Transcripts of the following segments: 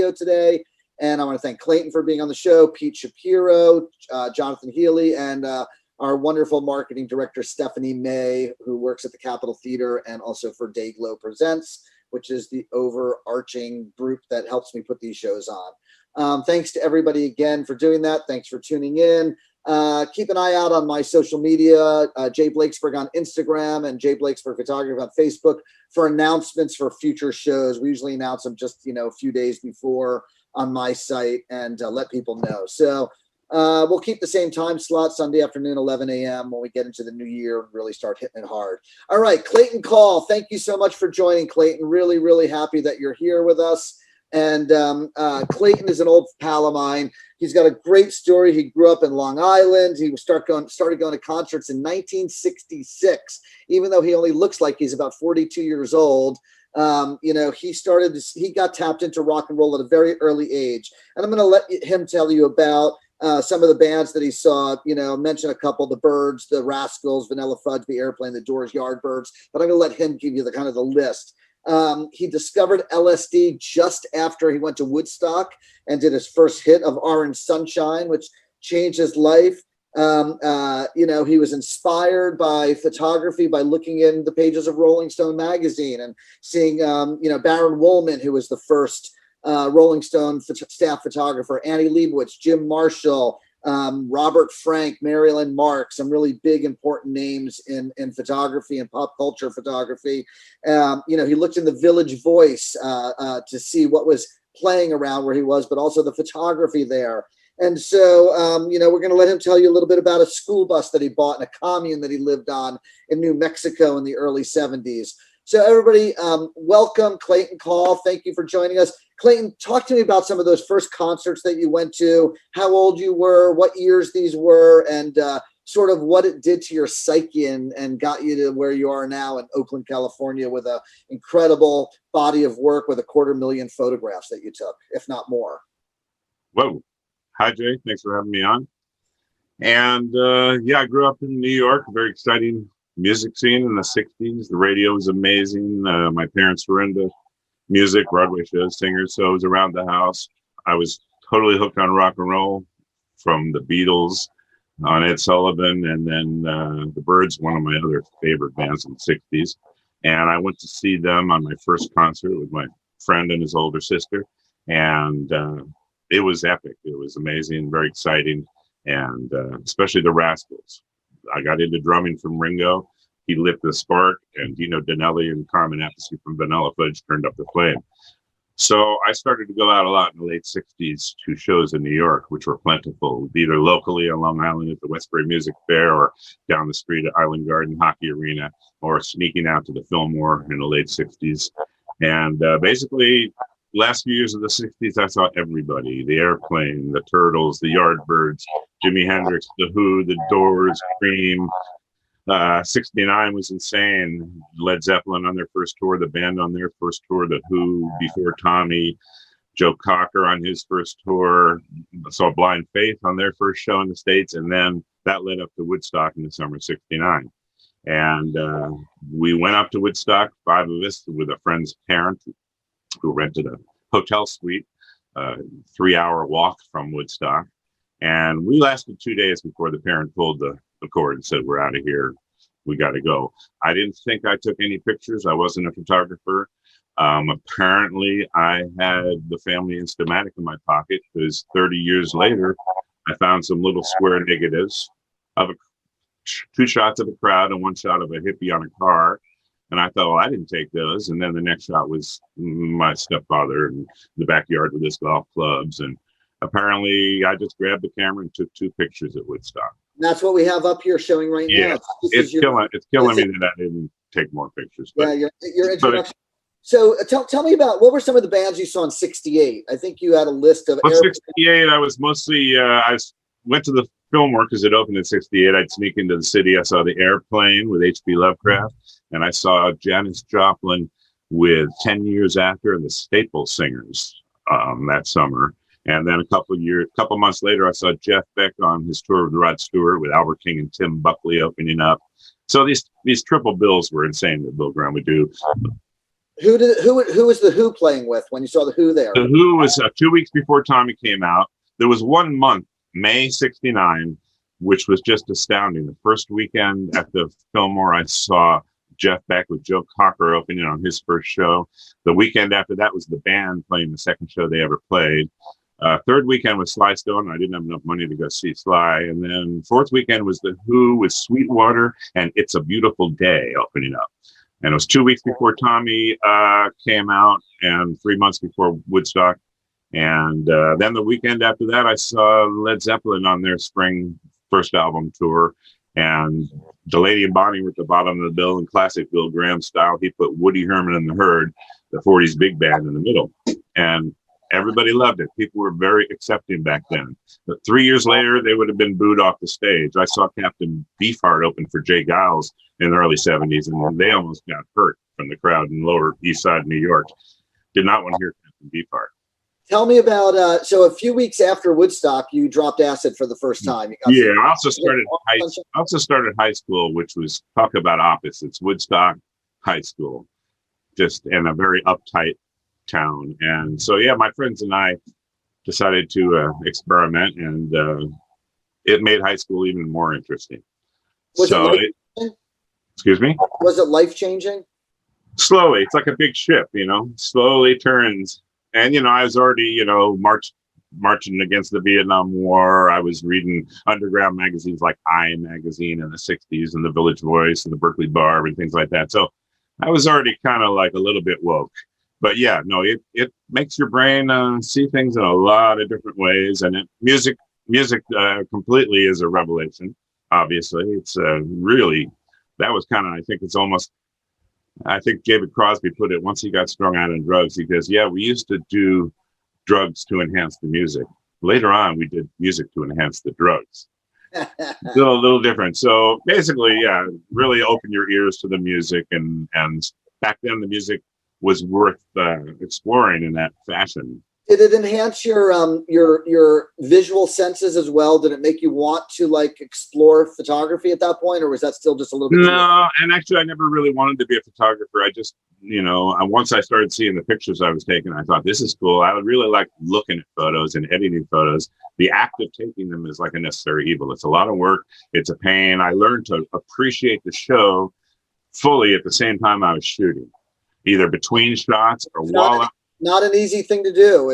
studio today. And I want to thank Clayton for being on the show, Pete Shapiro, Jonathan Healy, and our wonderful marketing director, Stephanie May, who works at the Capitol Theater and also for Dayglow Presents, which is the overarching group that helps me put these shows on. Thanks to everybody again for doing that. Thanks for tuning in. Keep an eye out on my social media, Jay Blakesberg on Instagram and Jay Blakesberg Photography on Facebook for announcements for future shows. We usually announce them just, a few days before on my site and let people know. So we'll keep the same time slot, Sunday afternoon, 11 a.m. when we get into the new year and really start hitting it hard. All right, Clayton Call, thank you so much for joining, Clayton. Really, really happy that you're here with us. And Clayton is an old pal of mine. He's got a great story. He grew up in Long Island. He started going to concerts in 1966, even though he only looks like he's about 42 years old. He got tapped into rock and roll at a very early age. And I'm going to let him tell you about some of the bands that he saw, mention a couple, the Byrds, the Rascals, Vanilla Fudge, the Airplane, the Doors, Yardbirds, but I'm going to let him give you the list. He discovered LSD just after he went to Woodstock and did his first hit of Orange Sunshine, which changed his life. He was inspired by photography by looking in the pages of Rolling Stone magazine and seeing, Baron Woolman, who was the first Rolling Stone staff photographer, Annie Leibovitz, Jim Marshall, Robert Frank, Marilyn Mark, some really big, important names in photography and pop culture photography. He looked in the Village Voice to see what was playing around where he was, but also the photography there. And so, we're going to let him tell you a little bit about a school bus that he bought in a commune that he lived on in New Mexico in the early 70s. So everybody, welcome, Clayton Call. Thank you for joining us. Clayton, talk to me about some of those first concerts that you went to, how old you were, what years these were, and sort of what it did to your psyche and got you to where you are now in Oakland, California, with an incredible body of work with 250,000 photographs that you took, if not more. Whoa. Hi, Jay. Thanks for having me on. And I grew up in New York, a very exciting music scene in the 60s. The radio was amazing. My parents were into music, Broadway shows, singers, so I was around the house. I was totally hooked on rock and roll, from the Beatles on Ed Sullivan, and then the Byrds, one of my other favorite bands in the 60s. And I went to see them on my first concert with my friend and his older sister. And it was epic. It was amazing, very exciting. And especially the Rascals. I got into drumming from Ringo. He lit the spark, and Dino Danelli and Carmen Appice from Vanilla Fudge turned up the flame. So I started to go out a lot in the late 60s to shows in New York, which were plentiful, either locally on Long Island at the Westbury Music Fair, or down the street at Island Garden Hockey Arena, or sneaking out to the Fillmore in the late 60s. And basically, last few years of the 60s, I saw everybody: the Airplane, the Turtles, the Yardbirds, Jimi Hendrix, The Who, The Doors, Cream. 69 was insane. Led Zeppelin on their first tour, the band on their first tour, The Who before Tommy, Joe Cocker on his first tour. I saw Blind Faith on their first show in the States, and then that led up to Woodstock in the summer of 69. And we went up to Woodstock, 5 of us, with a friend's parent who rented a hotel suite, 3-hour walk from Woodstock. And we lasted 2 days before the parent pulled the cord and said, "We're out of here. We got to go." I didn't think I took any pictures. I wasn't a photographer. Apparently, I had the family Instamatic in my pocket, because 30 years later, I found some little square negatives of 2 shots of a crowd and 1 shot of a hippie on a car. And I thought, well, I didn't take those. And then the next shot was my stepfather in the backyard with his golf clubs. And apparently, I just grabbed the camera and took 2 pictures at Woodstock. And that's what we have up here showing right now. It's killing me that I didn't take more pictures. But, yeah, your introduction. So tell me about, what were some of the bands you saw in 68? I think you had a list of. 68, I was mostly, I went to the Fillmore because it opened in 68. I'd sneak into the city. I saw the Airplane with H.P. Lovecraft, and I saw Janis Joplin with 10 Years After and the Staple Singers that summer. And then a couple months later, I saw Jeff Beck on his tour with Rod Stewart, with Albert King and Tim Buckley opening up. So these triple bills were insane that Bill Graham would do. Who was the Who playing with when you saw the Who there? The Who was 2 weeks before Tommy came out. There was 1 month, May '69, which was just astounding. The first weekend at the Fillmore, I saw Jeff Beck with Joe Cocker opening on his first show. The weekend after that was the band playing the second show they ever played. Third weekend was Sly Stone. I didn't have enough money to go see Sly. And then fourth weekend was the Who with Sweetwater and It's a Beautiful Day opening up. And it was 2 weeks before Tommy came out and 3 months before Woodstock. And then the weekend after that, I saw Led Zeppelin on their spring first album tour. And the Lady and Bonnie were at the bottom of the bill in classic Bill Graham style. He put Woody Herman and the Herd, the 40s big band, in the middle. And everybody loved it. People were very accepting back then. But 3 years later, they would have been booed off the stage. I saw Captain Beefheart open for Jay Giles in the early 70s, and they almost got hurt from the crowd in Lower East Side New York. Did not want to hear Captain Beefheart. Tell me about, so a few weeks after Woodstock, you dropped acid for the first time. I also started high school, which was, talk about opposites, Woodstock High School, just in a very uptight town. And so, yeah, my friends and I decided to experiment, and it made high school even more interesting. Excuse me? Was it life-changing? Slowly. It's like a big ship, slowly turns. And, I was already, marching against the Vietnam War. I was reading underground magazines like I magazine in the 60s and the Village Voice and the Berkeley Barb and things like that. So I was already kind of like a little bit woke. But yeah, no, it makes your brain see things in a lot of different ways. And music completely is a revelation. Obviously, it's really, that was kind of, I think David Crosby put it, once he got strung out on drugs, he goes, yeah, we used to do drugs to enhance the music. Later on, we did music to enhance the drugs. Still a little different. So basically, yeah, really open your ears to the music. And back then, the music was worth exploring in that fashion. Did it enhance your visual senses as well? Did it make you want to explore photography at that point, or was that still just a little bit? No, and actually, I never really wanted to be a photographer. I just, once I started seeing the pictures I was taking, I thought, this is cool. I would really like looking at photos and editing photos. The act of taking them is like a necessary evil. It's a lot of work. It's a pain. I learned to appreciate the show fully at the same time I was shooting, either between shots or while. Not an easy thing to do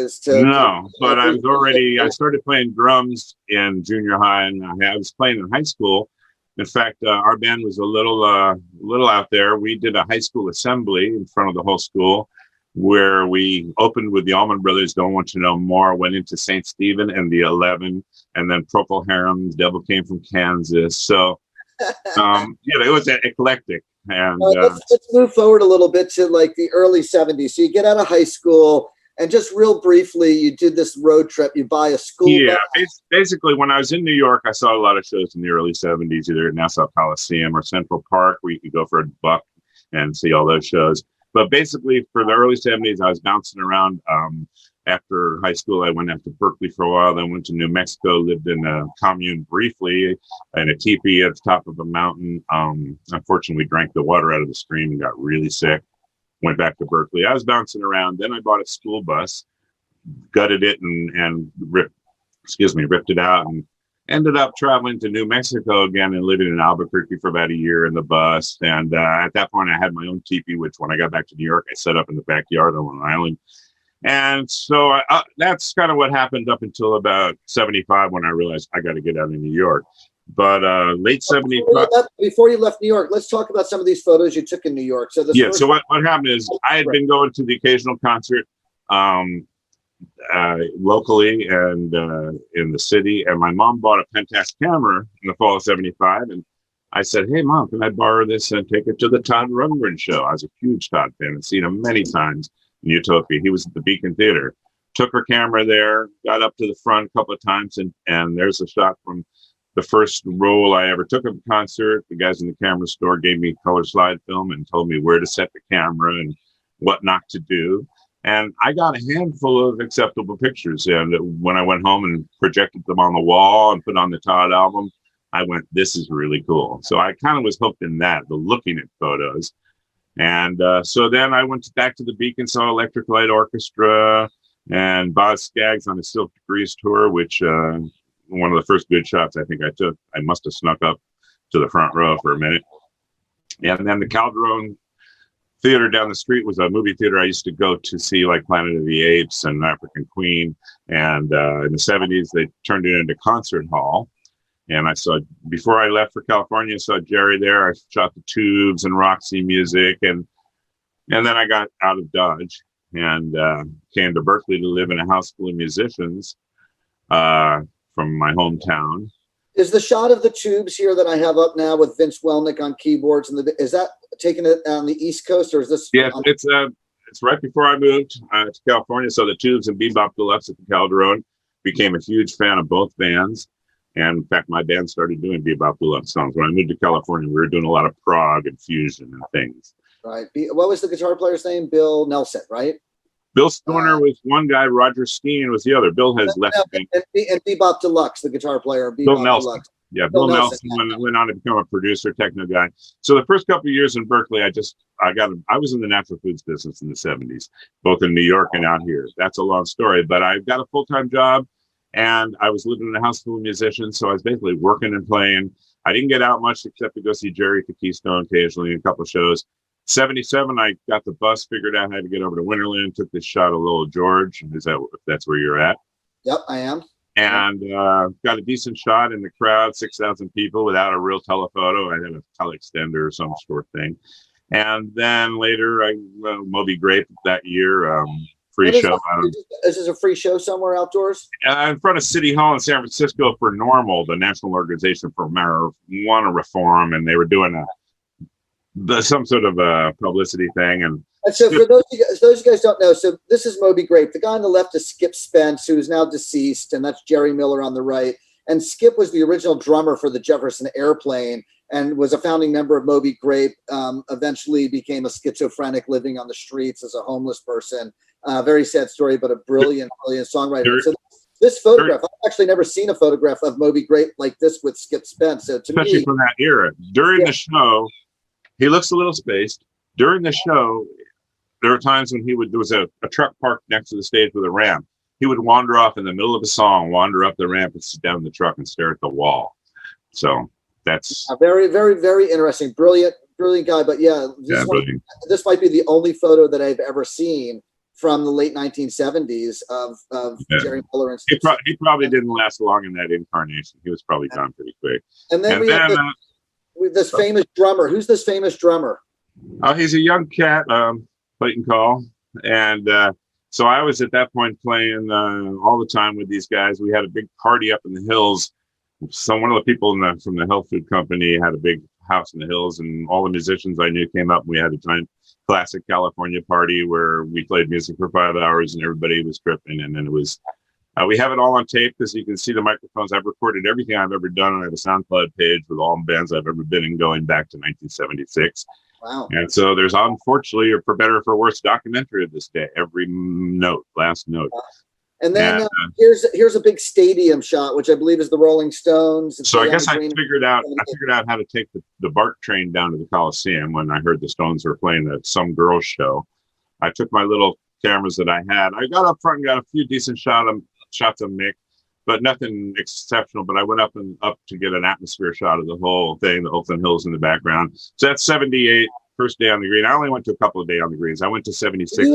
but I started playing drums in junior high, and I was playing in high school. In fact, our band was a little out there. We did a high school assembly in front of the whole school where we opened with the Allman Brothers, Don't Want You No More, went into St. Stephen and the 11, and then Procol Harum's Devil Came from Kansas. So, it was eclectic. And let's move forward a little bit to the early 70s. So you get out of high school, and just real briefly, you did this road trip. You buy a school bus. Basically, when I was in New York, I saw a lot of shows in the early 70s, either at Nassau Coliseum or Central Park, where you could go for $1 and see all those shows. But basically, for the early 70s, I was bouncing around. After high school, I went out to Berkeley for a while, then went to New Mexico, lived in a commune briefly, in a teepee at the top of a mountain. Unfortunately, drank the water out of the stream and got really sick. Went back to Berkeley. I was bouncing around. Then I bought a school bus, gutted it and ripped it out, and ended up traveling to New Mexico again and living in Albuquerque for about a year in the bus. And at that point, I had my own teepee, which when I got back to New York, I set up in the backyard on Long Island. And so that's kind of what happened up until about 75, when I realized I got to get out of New York. But late 75. Before you left New York, let's talk about some of these photos you took in New York. So so what happened is I had been going to the occasional concert locally and in the city, and my mom bought a Pentax camera in the fall of 75, and I said, hey, Mom, can I borrow this and take it to the Todd Rundgren show? I was a huge Todd fan and seen him many times in Utopia. He was at the Beacon Theater. Took her camera there, got up to the front a couple of times, and there's a shot from the first role I ever took of a concert. The guys in the camera store gave me color slide film and told me where to set the camera and what not to do. And I got a handful of acceptable pictures. And when I went home and projected them on the wall and put on the Todd album, I went, this is really cool. So I kind of was hooked in that, the looking at photos. And so then I went back to the Beacon, saw Electric Light Orchestra and Boz Scaggs on a Silk Degrees tour, which one of the first good shots I think I took. I must have snuck up to the front row for a minute. And then the Calderon Theater down the street was a movie theater I used to go to see, like Planet of the Apes and African Queen. And in the 70s, they turned it into concert hall. And I saw, before I left for California, I saw Jerry there. I shot the Tubes and Roxy Music. And then I got out of Dodge and came to Berkeley to live in a house full of musicians from my hometown. Is the shot of the Tubes here that I have up now with Vince Welnick on keyboards, and is that taking it on the East Coast, or is this? Yeah, it's right before I moved to California. So the Tubes and Bebop Deluxe at the Calderon, became a huge fan of both bands. And in fact, my band started doing Bebop Deluxe songs. When I moved to California, we were doing a lot of prog and fusion and things. Right. What was the guitar player's name? Bill Nelson, right? Bill Stoner was one guy. Roger Steen was the other. Bill has left. And Bebop Deluxe, the guitar player. Bill Nelson. Deluxe. Yeah, Bill Nelson went on to become a producer, techno guy. So the first couple of years in Berkeley, I was in the natural foods business in the 70s, both in New York and out here. That's a long story, but I got a full-time job and I was living in a house full of musicians. So I was basically working and playing. I didn't get out much except to go see Jerry at the Keystone occasionally, a couple of shows. 77, I got the bus, figured out how to get over to Winterland, took this shot of Lowell George. If that's where you're at? Yep, I am. And got a decent shot in the crowd, 6,000 people without a real telephoto. I had a teleextender or some sort of thing. And then later, Moby Grape that year, free show. Is this a free show somewhere outdoors? In front of City Hall in San Francisco for NORML, the National Organization for Marijuana Reform. And they were doing some sort of a publicity thing. And so for those of you guys don't know, so this is Moby Grape. The guy on the left is Skip Spence, who is now deceased, and that's Jerry Miller on the right. And Skip was the original drummer for the Jefferson Airplane and was a founding member of Moby Grape, eventually became a schizophrenic living on the streets as a homeless person. Very sad story, but a brilliant songwriter. So this photograph, I've actually never seen a photograph of Moby Grape like this with Skip Spence. So to especially me, from that era. During the show, he looks a little spaced. During the show, there were times when there was a truck parked next to the stage with a ramp. He would wander off in the middle of a song, wander up the ramp and sit down in the truck and stare at the wall. So that's very, very, very interesting. Brilliant guy. But this might be the only photo that I've ever seen from the late 1970s of Jerry Miller. And he probably didn't last long in that incarnation. He was probably gone pretty quick. And then we have this famous drummer. Who's this famous drummer? He's a young cat, Clayton Call. And so I was at that point playing all the time with these guys. We had a big party up in the hills. So one of the people from the health food company had a big house in the hills, and all the musicians I knew came up. And we had a giant classic California party where we played music for 5 hours and everybody was tripping. And then it was, we have it all on tape because you can see the microphones. I've recorded everything I've ever done. And I have a SoundCloud page with all the bands I've ever been in going back to 1976. Wow. And so there's, unfortunately, or for better or for worse, documentary of this day, every note, last note. And then here's a big stadium shot, which I believe is the Rolling Stones. So I guess I figured out how to take the BART train down to the Coliseum when I heard the Stones were playing at some girls show. I took my little cameras that I had. I got up front and got a few decent shots of Mick, but nothing exceptional. But I went up to get an atmosphere shot of the whole thing, the Oakland Hills in the background. So that's 78, first day on the green. I only went to a couple of days on the greens. I went to 76.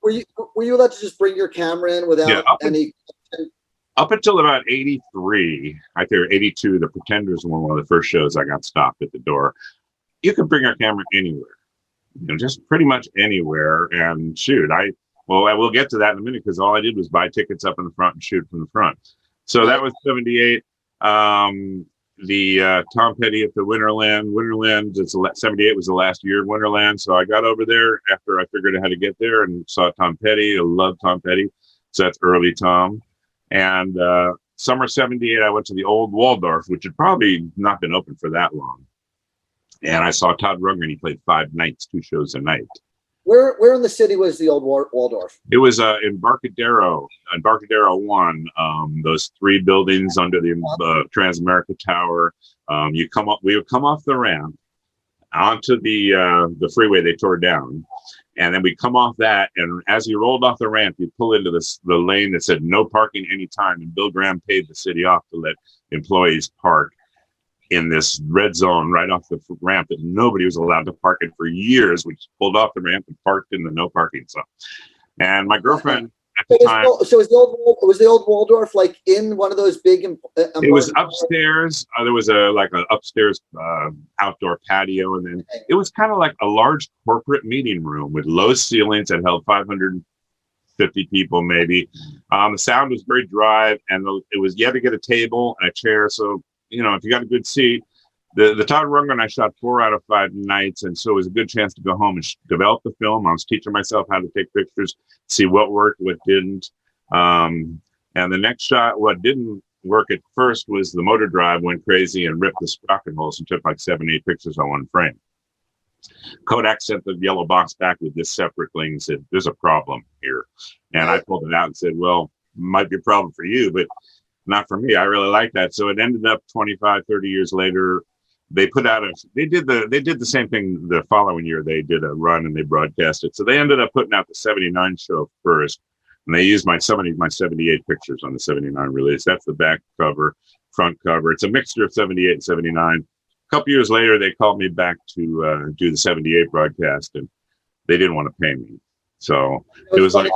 Were you allowed to just bring your camera in without any? Up until about 83, I think, or 82, the Pretenders were one of the first shows I got stopped at the door. You could bring your camera anywhere, just pretty much anywhere, and shoot. I will get to that in a minute because all I did was buy tickets up in the front and shoot from the front. So that was 78. The Tom Petty at the Winterland, 78 was the last year of Winterland. So I got over there after I figured out how to get there and saw Tom Petty. I love Tom Petty. So that's early Tom. And summer 78, I went to the Old Waldorf, which had probably not been open for that long. And I saw Todd Rundgren. He played 5 nights, 2 shows a night. Where in the city was the Old Waldorf? It was in Embarcadero 1, those 3 buildings under the Transamerica Tower. We would come off the ramp, onto the freeway they tore down. And then we come off that, and as you rolled off the ramp, you pull into the lane that said no parking anytime. And Bill Graham paid the city off to let employees park in this red zone right off the ramp that nobody was allowed to park in for years. We just pulled off the ramp and parked in the no parking zone. And my girlfriend at the time. So was the old Waldorf like in one of those big? It was upstairs. There was an upstairs outdoor patio, and then it was kind of like a large corporate meeting room with low ceilings that held 550 people maybe. The sound was very dry, and you had to get a table and a chair. So if you got a good seat. The Todd Rundgren I shot 4 out of 5 nights, and so it was a good chance to go home and develop the film. I was teaching myself how to take pictures, see what worked, what didn't. And the next shot, what didn't work at first was the motor drive went crazy and ripped the sprocket holes and took like 7-8 pictures on one frame. Kodak sent the yellow box back with this separate thing and said, "There's a problem here." And I pulled it out and said, "Well, might be a problem for you, but not for me. I really like that." So it ended up 25, 30 years later. They put out they did the same thing the following year. They did a run and they broadcast it. So they ended up putting out the 79 show first. And they used my 78 pictures on the 79 release. That's the back cover, front cover. It's a mixture of 78 and 79. A couple years later, they called me back to do the 78 broadcast, and they didn't want to pay me. So it was like,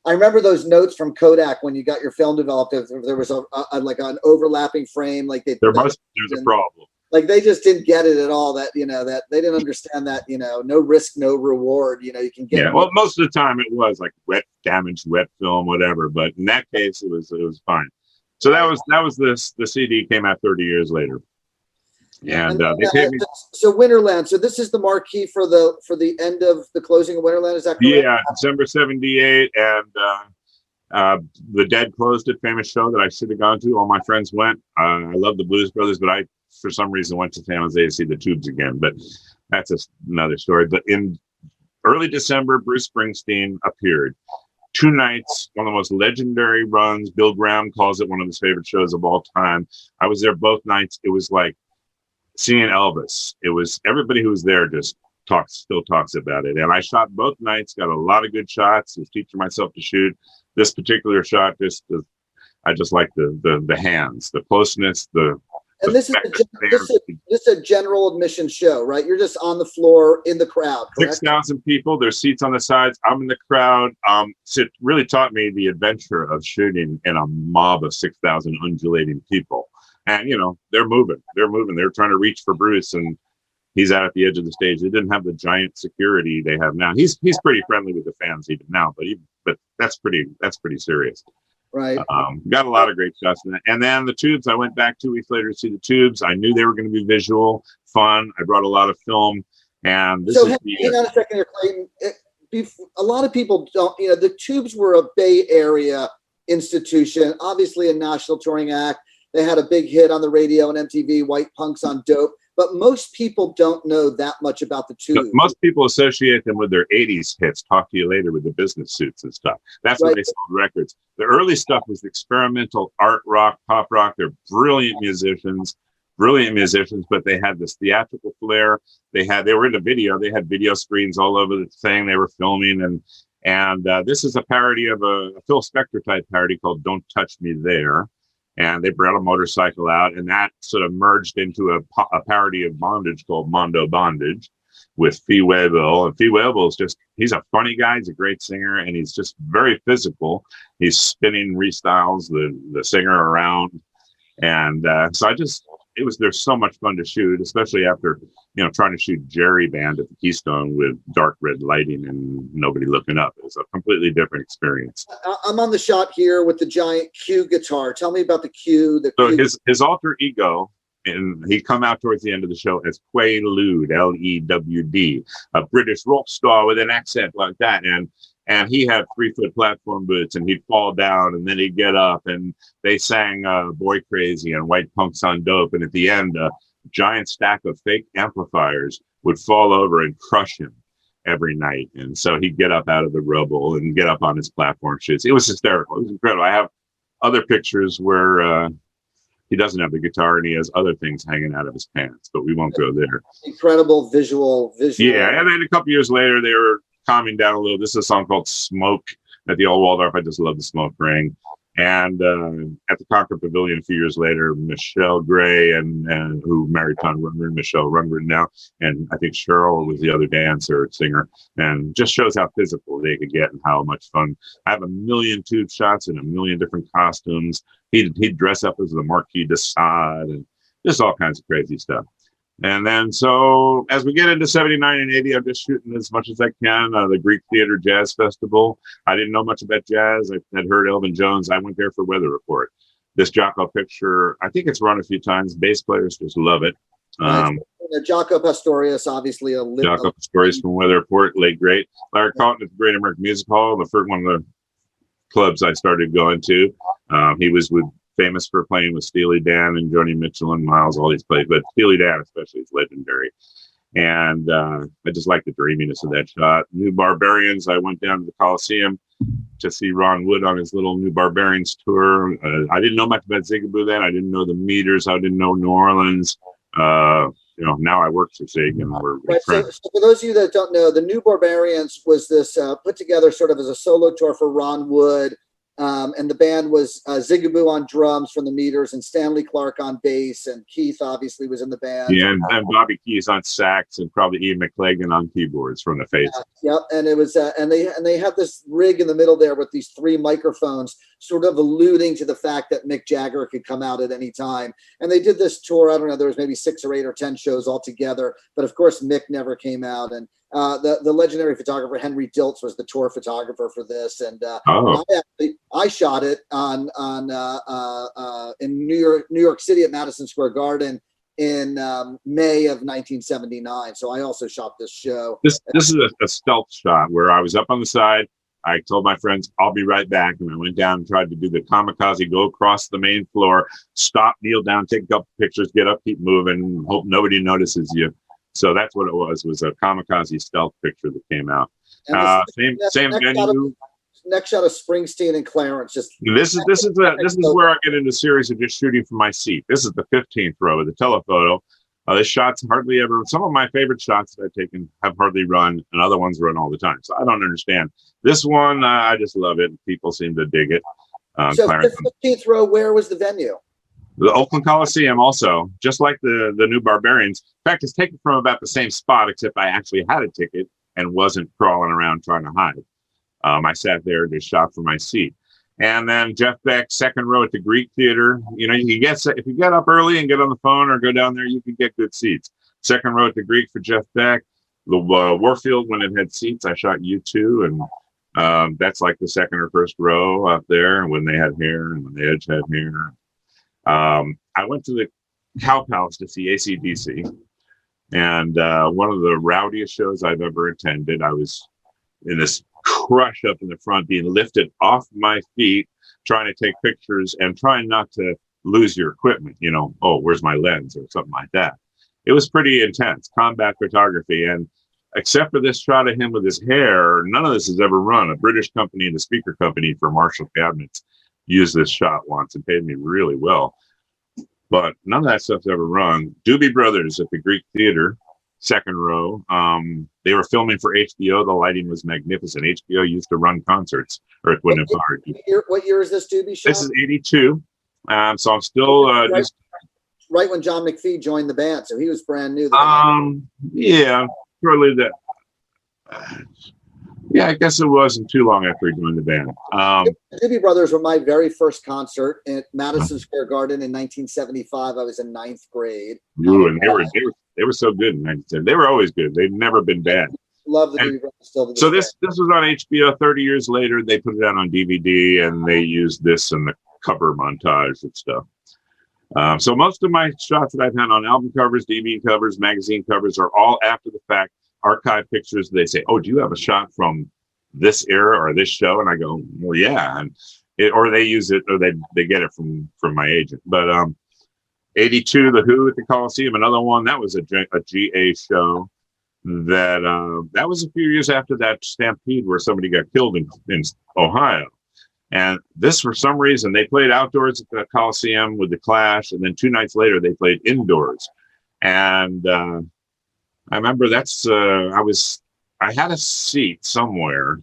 I remember those notes from Kodak when you got your film developed. There was like an overlapping frame, like there's a problem. Like they just didn't get it at all. That that they didn't understand that no risk, no reward. You can get. Yeah, well, most of the time it was like damaged wet film, whatever. But in that case, it was fine. So that was the CD came out 30 years later, and they paid me. So Winterland. So this is the marquee for the end of the closing of Winterland. Is that correct? Yeah, December '78, and the Dead closed it. Famous show that I should have gone to. All my friends went. I love the Blues Brothers, but I, for some reason, went to San Jose to see the Tubes again. But that's another story. But in early December, Bruce Springsteen appeared. 2 nights, one of the most legendary runs. Bill Graham calls it one of his favorite shows of all time. I was there both nights. It was like seeing Elvis. It was everybody who was there just still talks about it. And I shot both nights, got a lot of good shots. Was teaching myself to shoot. This particular shot, I just like the hands, the closeness, and this is a general admission show, right? You're just on the floor in the crowd. 6,000 people. There's seats on the sides. I'm in the crowd. So it really taught me the adventure of shooting in a mob of 6,000 undulating people. And they're moving. They're trying to reach for Bruce, and he's out at the edge of the stage. They didn't have the giant security they have now. He's pretty friendly with the fans even now, but that's pretty serious. Right. Got a lot of great shots in that. And then the Tubes, I went back 2 weeks later to see the Tubes. I knew they were going to be visual, fun. I brought a lot of film. And this hang on a second here, Clayton. A lot of people don't, the Tubes were a Bay Area institution, obviously a national touring act. They had a big hit on the radio and MTV, White Punks on Dope. But most people don't know that much about the Tubes. Most people associate them with their 80s hits, Talk to You Later, with the business suits and stuff. That's where they sold records. The early stuff was experimental art rock, pop rock. They're brilliant musicians, but they had this theatrical flair. They were into video. They had video screens all over the thing they were filming. And this is a parody of a Phil Spector type parody called Don't Touch Me There. And they brought a motorcycle out, and that sort of merged into a parody of bondage called Mondo Bondage with Fee Waybill. And Fee Waybill he's a funny guy. He's a great singer, and he's just very physical. He's spinning restyles the singer around. And so there's so much fun to shoot, especially after, trying to shoot Jerry Band at the Keystone with dark red lighting and nobody looking up. It was a completely different experience. I'm on the shot here with the giant Q guitar. Tell me about the Q. His alter ego, and he'd come out towards the end of the show as Quaalude, Lewd, a British rock star with an accent like that. And he had 3-foot platform boots, and he'd fall down, and then he'd get up, and they sang Boy Crazy and White Punks on Dope. And at the end, a giant stack of fake amplifiers would fall over and crush him every night. And so he'd get up out of the rubble and get up on his platform shoots. It was hysterical. It was incredible. I have other pictures where he doesn't have the guitar and he has other things hanging out of his pants, but we won't go there. Incredible visual. Yeah, and then a couple years later, they were calming down a little. This is a song called Smoke at the Old Waldorf. I just love the smoke ring. And at the Concord Pavilion a few years later, Michelle Gray and who married Tom Rundgren, Michelle Rundgren now, and I think Cheryl was the other dancer, singer, and just shows how physical they could get and how much fun. I have a million tube shots in a million different costumes. He'd dress up as the Marquis de Sade and just all kinds of crazy stuff. And then, so as we get into 79 and 80, I'm just shooting as much as I can. The Greek Theater Jazz Festival. I didn't know much about jazz. I had heard Elvin Jones. I went there for Weather Report. This Jaco picture, I think it's run a few times. Bass players just love it. Jaco Pastorius, obviously. Jaco Pastorius from Weather Report, late great. Larry Carlton at the Great American Music Hall, the first one of the clubs I started going to. He was famous for playing with Steely Dan and Joni Mitchell and Miles, all these plays, but Steely Dan especially is legendary. And I just like the dreaminess of that shot. New Barbarians, I went down to the Coliseum to see Ron Wood on his little New Barbarians tour. I didn't know much about Zigaboo then. I didn't know the Meters. I didn't know New Orleans. Now I work for Zig and we're right. So for those of you that don't know, the New Barbarians was this put together sort of as a solo tour for Ron Wood. And the band was Zigaboo on drums from the Meters and Stanley Clarke on bass, and Keith obviously was in the band. Yeah, and Bobby Keys on sax, and probably Ian McClagan on keyboards from the Faces. Yep, and it was and they had this rig in the middle there with these 3 microphones, sort of alluding to the fact that Mick Jagger could come out at any time. And they did this tour. I don't know, there was maybe 6 or 8 or 10 shows altogether, but of course Mick never came out. And the legendary photographer Henry Diltz was the tour photographer for this, and I shot it on in New York City at Madison Square Garden in May of 1979. So I also shot this show. This is a stealth shot where I was up on the side. I told my friends, I'll be right back. And I went down and tried to do the kamikaze, go across the main floor, stop, kneel down, take a couple pictures, get up, keep moving, hope nobody notices you. So that's what it was a kamikaze stealth picture that came out. Same venue. Next shot of Springsteen and Clarence. This is where I get into series of just shooting from my seat. This is the 15th row of the telephoto. This shot's hardly ever. Some of my favorite shots that I've taken have hardly run, and other ones run all the time. So I don't understand. This one, I just love it. People seem to dig it. So the 15th row, where was the venue? The Oakland Coliseum, also, just like the New Barbarians. In fact, it's taken from about the same spot, except I actually had a ticket and wasn't crawling around trying to hide. I sat there, just shot from my seat. And then Jeff Beck, second row at the Greek Theater. You know, you can get, if you get up early and get on the phone or go down there, you can get good seats. Second row at the Greek for Jeff Beck. The Warfield, when it had seats, I shot U2, and that's like the second or first row up there when they had hair and when the Edge had hair. I went to the Cow Palace to see AC/DC, and one of the rowdiest shows I've ever attended. I was in this crush up in the front, being lifted off my feet, trying to take pictures and trying not to lose your equipment. You know, oh, where's my lens or something like that. It was pretty intense, combat photography. And except for this shot of him with his hair, none of this has ever run. A British company and a speaker company for Marshall cabinets used this shot once and paid me really well. But none of that stuff's ever run. Doobie Brothers at the Greek Theater, second row. They were filming for HBO. The lighting was magnificent. HBO used to run concerts. Earth, Wind, and Fire. What year is this Doobie shot? This is 82. So I'm still right when John McPhee joined the band. So he was brand new. Yeah, shortly that. Yeah, I guess it wasn't too long after he joined the band. Doobie Brothers were my very first concert at Madison Square Garden in 1975. I was in 9th grade. Ooh, and they were so good in 1970. They were always good. They've never been bad. Love the Doobie Brothers still to this So day. this was on HBO 30 years later. They put it out on DVD, and they used this in the cover montage and stuff. So most of my shots that I've had on album covers, DVD covers, magazine covers are all after the fact. Archive pictures. They say, "Oh, do you have a shot from this era or this show?" And I go, "Well, yeah." And or they use it, or they get it from my agent. But 82, The Who at the Coliseum, another one that was a GA show. That was a few years after that stampede where somebody got killed in Ohio, And this, for some reason, they played outdoors at the Coliseum with the Clash, and then 2 nights later they played indoors. And I remember I had a seat somewhere.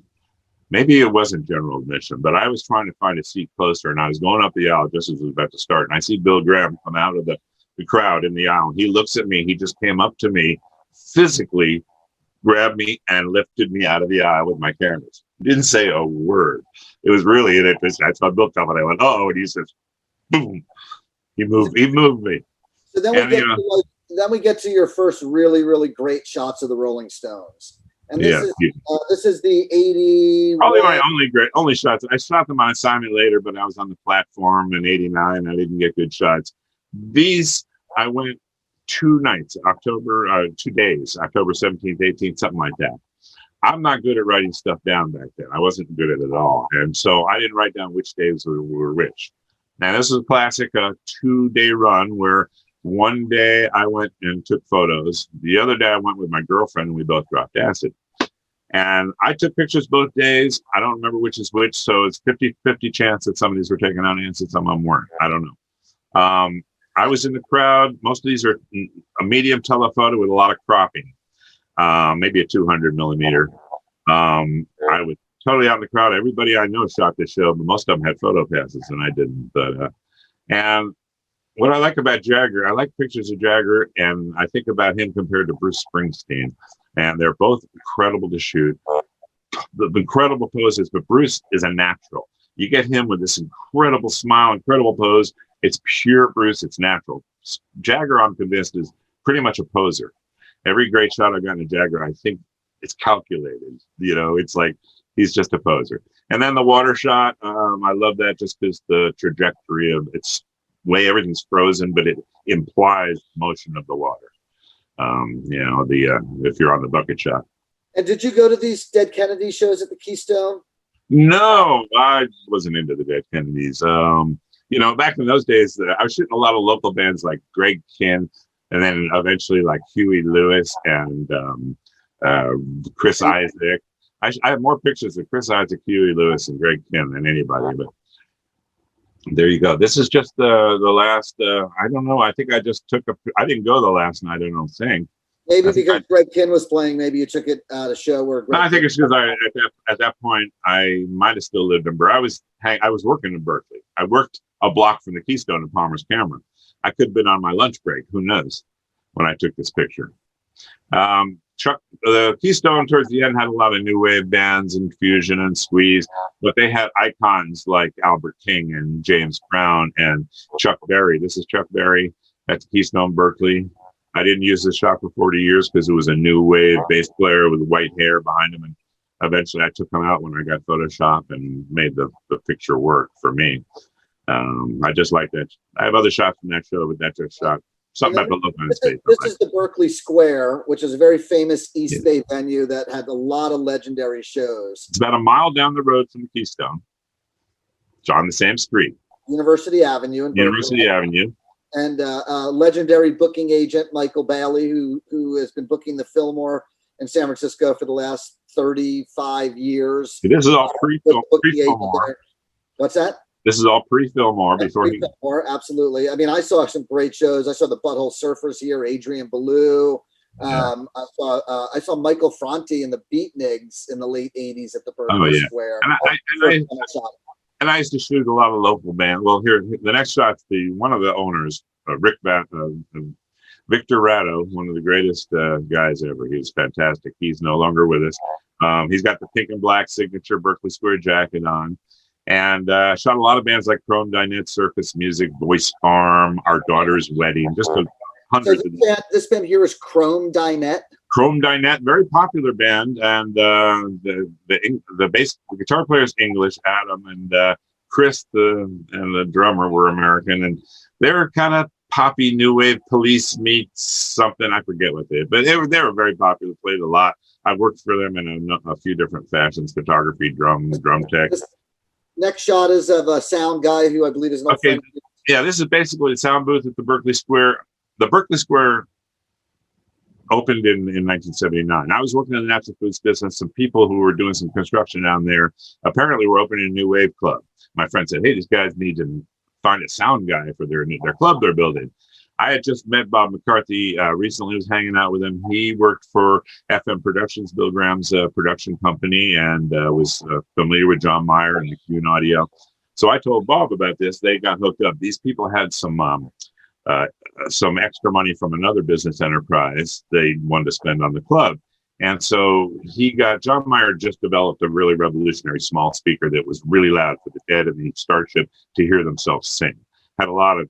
Maybe it wasn't general admission, but I was trying to find a seat closer, and I was going up the aisle just as it was about to start. And I see Bill Graham come out of the crowd in the aisle. He looks at me. He just came up to me, physically grabbed me, and lifted me out of the aisle with my cameras. He didn't say a word. It was really in it. I saw Bill come, and I went, "Oh!" And he says, "Boom!" He moved me. So then we get to your first really, really great shots of the Rolling Stones. And this is the 80. Probably my only shots. I shot them on assignment later, but I was on the platform in '89. I didn't get good shots. These, I went 2 nights, 2 days, October 17th, 18th, something like that. I'm not good at writing stuff down back then. I wasn't good at it at all. And so I didn't write down which days were which. Now, this is a classic 2-day run where one day I went and took photos. The other day I went with my girlfriend, and we both dropped acid. And I took pictures both days. I don't remember which is which. So it's 50-50 chance that some of these were taken on and some of them weren't. I don't know. I was in the crowd. Most of these are a medium telephoto with a lot of cropping, maybe a 200 millimeter. I was totally out in the crowd. Everybody I know shot this show, but most of them had photo passes and I didn't. And what I like about Jagger, I like pictures of Jagger, and I think about him compared to Bruce Springsteen. And they're both incredible to shoot. The incredible poses, but Bruce is a natural. You get him with this incredible smile, incredible pose. It's pure Bruce. It's natural. Jagger, I'm convinced, is pretty much a poser. Every great shot I've gotten of Jagger, I think it's calculated. You know, it's like he's just a poser. And then the water shot, I love that just because the trajectory of its way everything's frozen, but it implies motion of the water. You know, if you're on the bucket shot. And did you go to these Dead Kennedy shows at the Keystone? No, I wasn't into the Dead Kennedys. You know, back in those days, I was shooting a lot of local bands like Greg Kinn, and then eventually like Huey Lewis and Chris Isaac. I have more pictures of Chris Isaac, Huey Lewis, and Greg Kinn than anybody. But there you go. This is just the last. I don't know. I think I just took I didn't go the last night. I don't think. Maybe because Greg Kinn was playing. Maybe you took it at a show where. I think it's because at that point I might have still lived in Berkeley. I was working in Berkeley. I worked a block from the Keystone in Palmer's Cameron. I could have been on my lunch break. Who knows? When I took this picture. The Keystone towards the end had a lot of new wave bands and Fusion and Squeeze, but they had icons like Albert King and James Brown and Chuck Berry. This is Chuck Berry at the Keystone Berkeley. I didn't use this shot for 40 years because it was a new wave bass player with white hair behind him. And eventually I took him out when I got Photoshop and made the picture work for me. I just like that. I have other shots from that show, but that just shot something about the look on his face. This is the Berkeley Square, which is a very famous East Bay venue that had a lot of legendary shows. It's about a mile down the road from the Keystone. It's on the same street. University Avenue in University Avenue. And legendary booking agent Michael Bailey, who has been booking the Fillmore in San Francisco for the last 35 years. This is all pre-Fillmore. What's that? This is all pre-Fillmore before Fillmore, absolutely. I mean, I saw some great shows. I saw the Butthole Surfers here, Adrian Ballou. I saw Michael Franti and the Beatniks in the late 80s at the Berkeley Square. And I used to shoot a lot of local bands. Well, here, the next shot's one of the owners, Victor Ratto, one of the greatest guys ever. He's fantastic. He's no longer with us. He's got the pink and black signature Berkeley Square jacket on. And shot a lot of bands like Chrome Dinette, Circus Music, Voice Farm, Our Daughter's Wedding, just hundreds of them. This band here is Chrome Dinette? Chrome Dinette, very popular band. And the guitar player is English, Adam, and Chris, and the drummer were American. And they're kind of poppy new wave, Police meets something. I forget what they did, but they were very popular, played a lot. I worked for them in a few different fashions, photography, drum tech. Next shot is of a sound guy who I believe is friend. Yeah, this is basically the sound booth at the Berkeley Square. The Berkeley Square opened in 1979. I was working in the natural foods business. Some people who were doing some construction down there apparently were opening a new wave club. My friend said, "Hey, these guys need to find a sound guy for their club they're building." I had just met Bob Mccarthy recently. I was hanging out with him. He worked for FM Productions, Bill Graham's production company, and was familiar with John Mayer and McCune Audio. So I told Bob about this. They got hooked up. These people had some extra money from another business enterprise they wanted to spend on the club. And so John Mayer just developed a really revolutionary small speaker that was really loud for the dead and the Starship to hear themselves sing. Had a lot of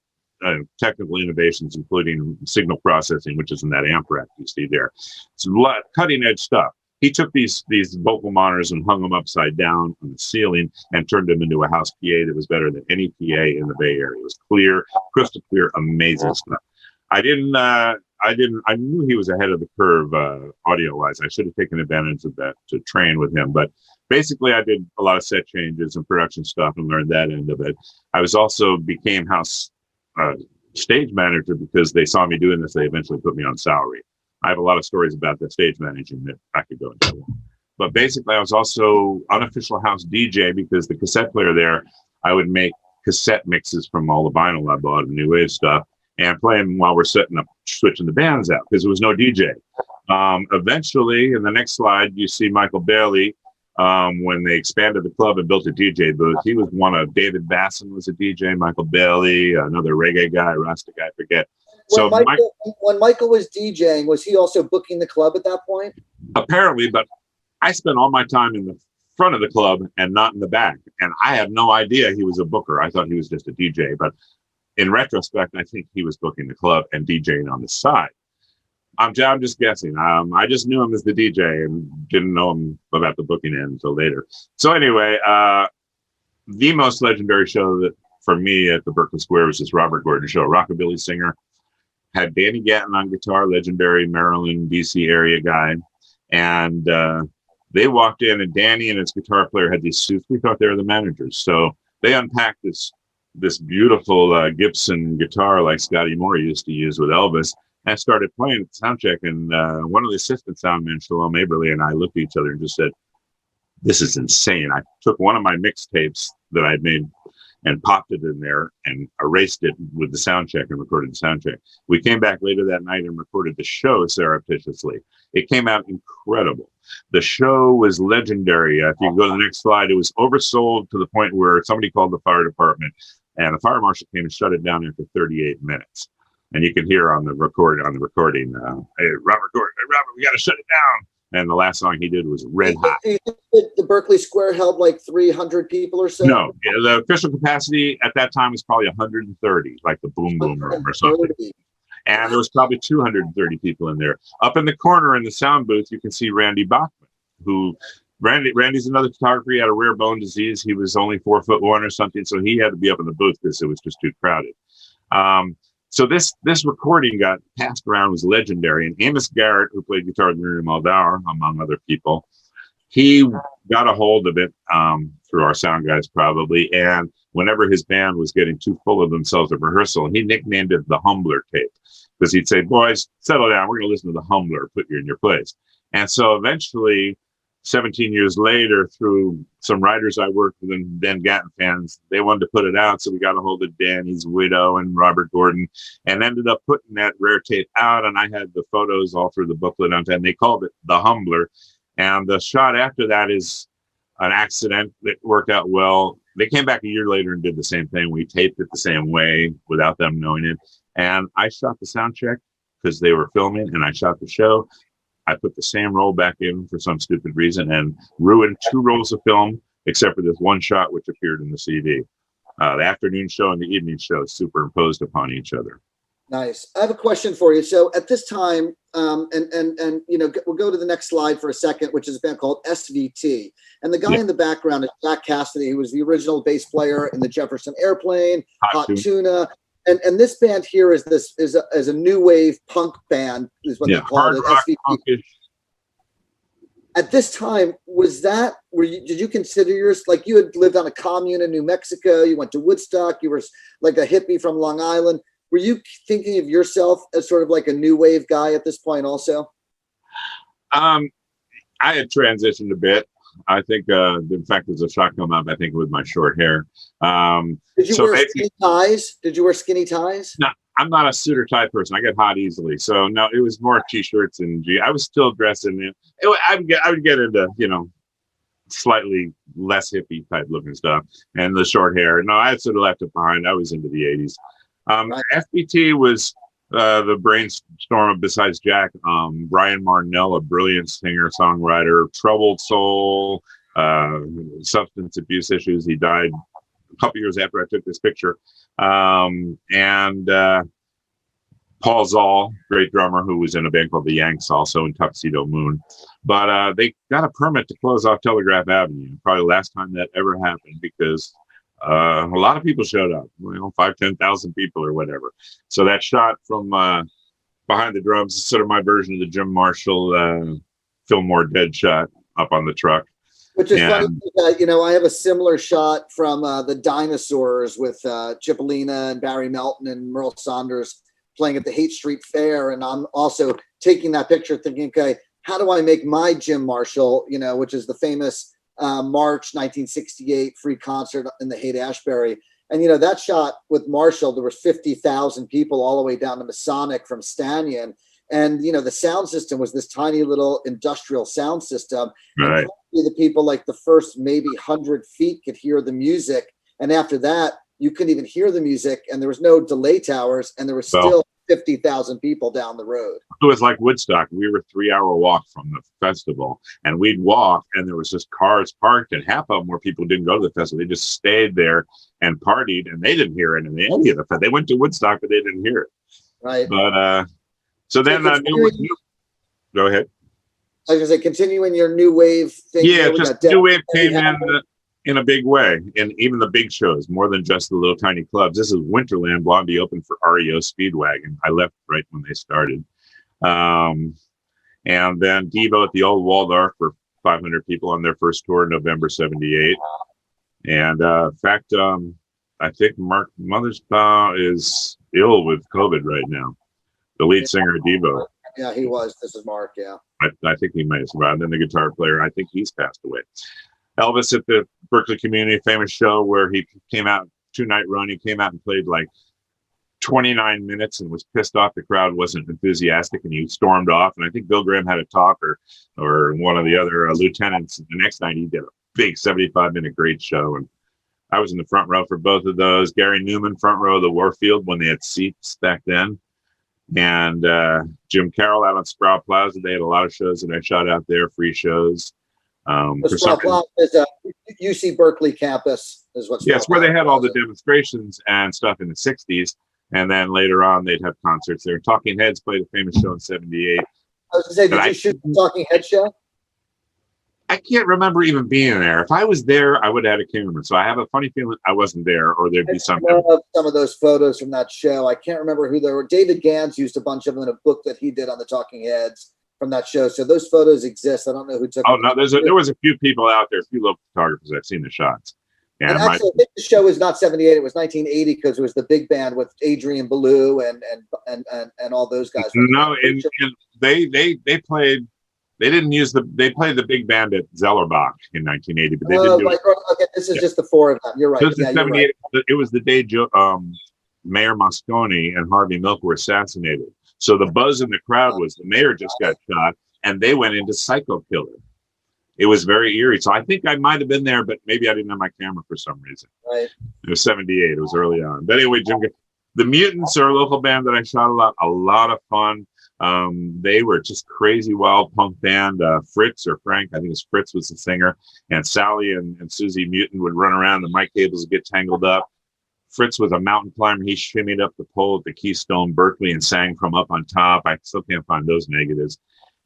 technical innovations, including signal processing, which is in that amp rack you see there. It's a lot cutting edge stuff. He took these vocal monitors and hung them upside down on the ceiling and turned them into a house PA that was better than any PA in the Bay Area. It was clear, crystal clear, amazing stuff. I knew he was ahead of the curve audio wise. I should have taken advantage of that to train with him. But basically, I did a lot of set changes and production stuff and learned that end of it. I became house stage manager because they saw me doing this. They eventually put me on salary. I have a lot of stories about the stage managing that I could go into. But basically, I was also unofficial house DJ because the cassette player there, I would make cassette mixes from all the vinyl I bought and new wave stuff and play them while we're switching the bands out because there was no DJ. Eventually, in the next slide, you see Michael Bailey. When they expanded the club and built a DJ booth, he was one of David Basson was a DJ, Michael Bailey, another reggae guy, Rasta guy, I forget. When Michael was DJing, was he also booking the club at that point? Apparently, but I spent all my time in the front of the club and not in the back. And I had no idea he was a booker. I thought he was just a DJ. But in retrospect, I think he was booking the club and DJing on the side. I'm just guessing. I just knew him as the DJ and didn't know him about the booking end until later. So anyway, the most legendary show that for me at the Berkeley Square was this Robert Gordon show, rockabilly singer. Had Danny Gatton on guitar, legendary Maryland, DC area guy. And they walked in and Danny and his guitar player had these suits. We thought they were the managers. So they unpacked this beautiful Gibson guitar like Scotty Moore used to use with Elvis and started playing at the sound check. And one of the assistant soundmen, Shalom Aberley, and I looked at each other and just said, "This is insane." I took one of my mixtapes that I'd made and popped it in there and erased it with the sound check and recorded the sound check. We came back later that night and recorded the show surreptitiously. It came out incredible. The show was legendary. If you go to the next slide, it was oversold to the point where somebody called the fire department and the fire marshal came and shut it down after 38 minutes. And you can hear on the recording, "Hey, Robert Gordon, hey, Robert, we got to shut it down." And the last song he did was Red Hot. The Berkeley Square held like 300 people or so? No, the official capacity at that time was probably 130, like the Boom Boom Room or something. And there was probably 230 people in there. Up in the corner in the sound booth, you can see Randy Bachman, Randy's another photographer. He had a rare bone disease. He was only 4'1" or something, so he had to be up in the booth because it was just too crowded. So this recording got passed around, was legendary. And Amos Garrett, who played guitar with Miriam Aldauer, among other people, he got a hold of it through our sound guys probably. And whenever his band was getting too full of themselves at rehearsal, he nicknamed it the Humbler tape because he'd say, "Boys, settle down. We're going to listen to the Humbler, put you in your place." And so eventually, 17 years later, through some writers I worked with and then Gatton fans, they wanted to put it out. So we got a hold of Danny's widow and Robert Gordon and ended up putting that rare tape out. And I had the photos all through the booklet on and they called it the Humbler. And the shot after that is an accident that worked out well. They came back a year later and did the same thing. We taped it the same way without them knowing it. And I shot the sound check because they were filming and I shot the show. I put the same roll back in for some stupid reason and ruined 2 rolls of film, except for this one shot, which appeared in the CD. The afternoon show and the evening show superimposed upon each other. Nice. I have a question for you. So at this time, and you know, we'll go to the next slide for a second, which is a band called SVT. And the guy in the background is Jack Cassidy, who was the original bass player in the Jefferson Airplane, Hot Tuna. And this band here is a new wave punk band, is what they call it. SVT. At this time, did you consider yours, like you had lived on a commune in New Mexico, you went to Woodstock, you were like a hippie from Long Island. were you thinking of yourself as sort of like a new wave guy at this point also? I had transitioned a bit. I think, in fact, there's a shot come up, I think, with my short hair. Did you wear skinny ties? Did you wear skinny ties? No, I'm not a suit or tie person. I get hot easily. So no, it was more t-shirts and I was still dressed in it. I would get into, slightly less hippie type looking stuff and the short hair. No, I sort of left it behind. I was into the 80s. Right. FBT was the brainstorm besides Jack, Brian Marnell, a brilliant singer, songwriter, troubled soul, substance abuse issues. He died a couple years after I took this picture. And Paul Zoll, great drummer, who was in a band called the Yanks, also in Tuxedo Moon. But they got a permit to close off Telegraph Avenue. Probably the last time that ever happened, because a lot of people showed up, 5,000-10,000 people or whatever. So that shot from behind the drums is sort of my version of the Jim Marshall Fillmore Dead shot up on the truck. Which is funny, I have a similar shot from the Dinosaurs with Cipollina and Barry Melton and Merle Saunders playing at the Haight Street Fair. And I'm also taking that picture thinking, okay, how do I make my Jim Marshall, which is the famous March 1968 free concert in the Haight-Ashbury. And, that shot with Marshall, there was 50,000 people all the way down to Masonic from Stannion. And, the sound system was this tiny little industrial sound system. Right. And the people like the first maybe 100 feet could hear the music. And after that, you couldn't even hear the music. And there was no delay towers. And there was still 50,000 people down the road. It was like Woodstock. We were a 3-hour walk from the festival. And we'd walk, and there was just cars parked. And half of them were people who didn't go to the festival. They just stayed there and partied. And they didn't hear it in any of the festival. They went to Woodstock, but they didn't hear it. Right. But so then go ahead. I was going to say, continuing your new wave thing. Yeah, just new wave came in a big way, and even the big shows, more than just the little tiny clubs. This is Winterland. Blondie opened for REO Speedwagon. I left right when they started. And then Devo at the Old Waldorf for 500 people on their first tour in November 78. And in fact, I think Mark Mothersbaugh is ill with COVID right now. The lead singer of Devo. Yeah, he was. This is Mark, yeah. I think he may have survived. Then the guitar player, I think he's passed away. Elvis at the Berkeley Community, famous show where he came out, 2-night run. He came out and played like 29 minutes and was pissed off the crowd wasn't enthusiastic, and he stormed off. And I think Bill Graham had a talk, or one of the other lieutenants. The next night he did a big 75-minute great show. And I was in the front row for both of those. Gary Newman, front row of the Warfield when they had seats back then. And Jim Carroll out on Sprout Plaza. They had a lot of shows that I shot out there, free shows. Sprout Plaza is a UC Berkeley campus, is what's. Yes, where they had all the demonstrations and stuff in the 60s. And then later on, they'd have concerts there. Talking Heads played a famous show in 78. I was going to say, did you shoot the Talking Heads show? I can't remember even being there. If I was there, I would have had a camera. So I have a funny feeling I wasn't there, or there'd be something. Some of those photos from that show. I can't remember who they were. David Gans used a bunch of them in a book that he did on the Talking Heads from that show. So those photos exist. I don't know who took them. No, there was a few people out there, a few local photographers. I've seen the shots. And actually, I think the show was not 78. It was 1980 because it was the big band with Adrian Belew and all those guys. No, and they played. They didn't use they played the big band at Zellerbach in 1980, but they didn't do it. Okay, this is just the four of them. You're right. This is 78. Right. It was the day Mayor Moscone and Harvey Milk were assassinated. So the buzz in the crowd was the mayor just got shot, and they went into Psycho Killer. It was very eerie. So I think I might have been there, but maybe I didn't have my camera for some reason. Right. It was 78. It was early on. But anyway, Jim, the Mutants are a local band that I shot a lot of fun. They were just crazy wild punk band. Fritz or Frank, I think it was Fritz, was the singer, and Sally and Susie Mutant would run around. The mic cables would get tangled up. Fritz was a mountain climber. He shimmied up the pole at the Keystone Berkeley and sang from up on top. I still can't find those negatives.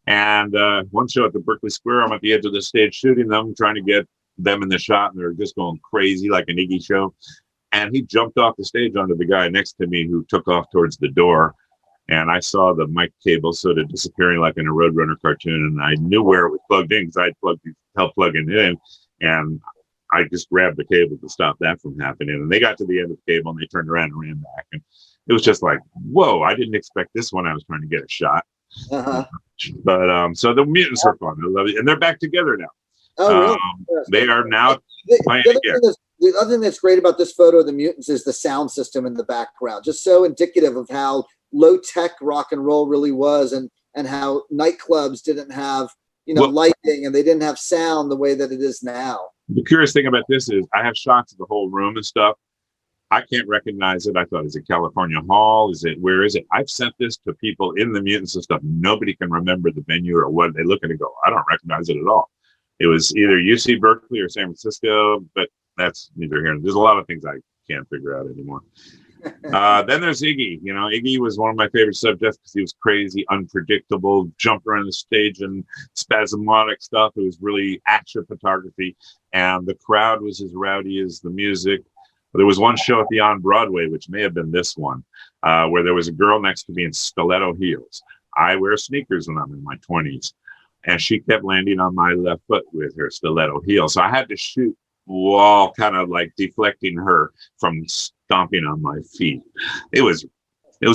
And one show at the Berkeley Square, I'm at the edge of the stage shooting them, trying to get them in the shot, and they're just going crazy like an Iggy show. And he jumped off the stage onto the guy next to me, who took off towards the door. And I saw the mic cable sort of disappearing like in a Roadrunner cartoon, and I knew where it was plugged in because I'd helped plugging it in. And I just grabbed the cable to stop that from happening. And they got to the end of the cable and they turned around and ran back. And it was just like, whoa, I didn't expect this when I was trying to get a shot. But so the Mutants are fun. I love it. And they're back together now. Oh, really? They are now playing again. The other thing that's great about this photo of the Mutants is the sound system in the background, just so indicative of how low tech rock and roll really was, and how nightclubs didn't have, lighting, and they didn't have sound the way that it is now. The curious thing about this is I have shots of the whole room and stuff. I can't recognize it. I thought, is it California Hall? Where is it? I've sent this to people in the Mutants and stuff. Nobody can remember the venue or what. They look at it and go, I don't recognize it at all. It was either UC Berkeley or San Francisco, but that's neither here. There's a lot of things I can't figure out anymore. Then there's Iggy. Iggy was one of my favorite subjects because he was crazy, unpredictable, jumped around the stage and spasmodic stuff. It was really action photography, and the crowd was as rowdy as the music. There was one show at the On Broadway, which may have been this one, where there was a girl next to me in stiletto heels. I wear sneakers when I'm in my 20s, and she kept landing on my left foot with her stiletto heel. So I had to shoot while kind of like deflecting her from stomping on my feet. It was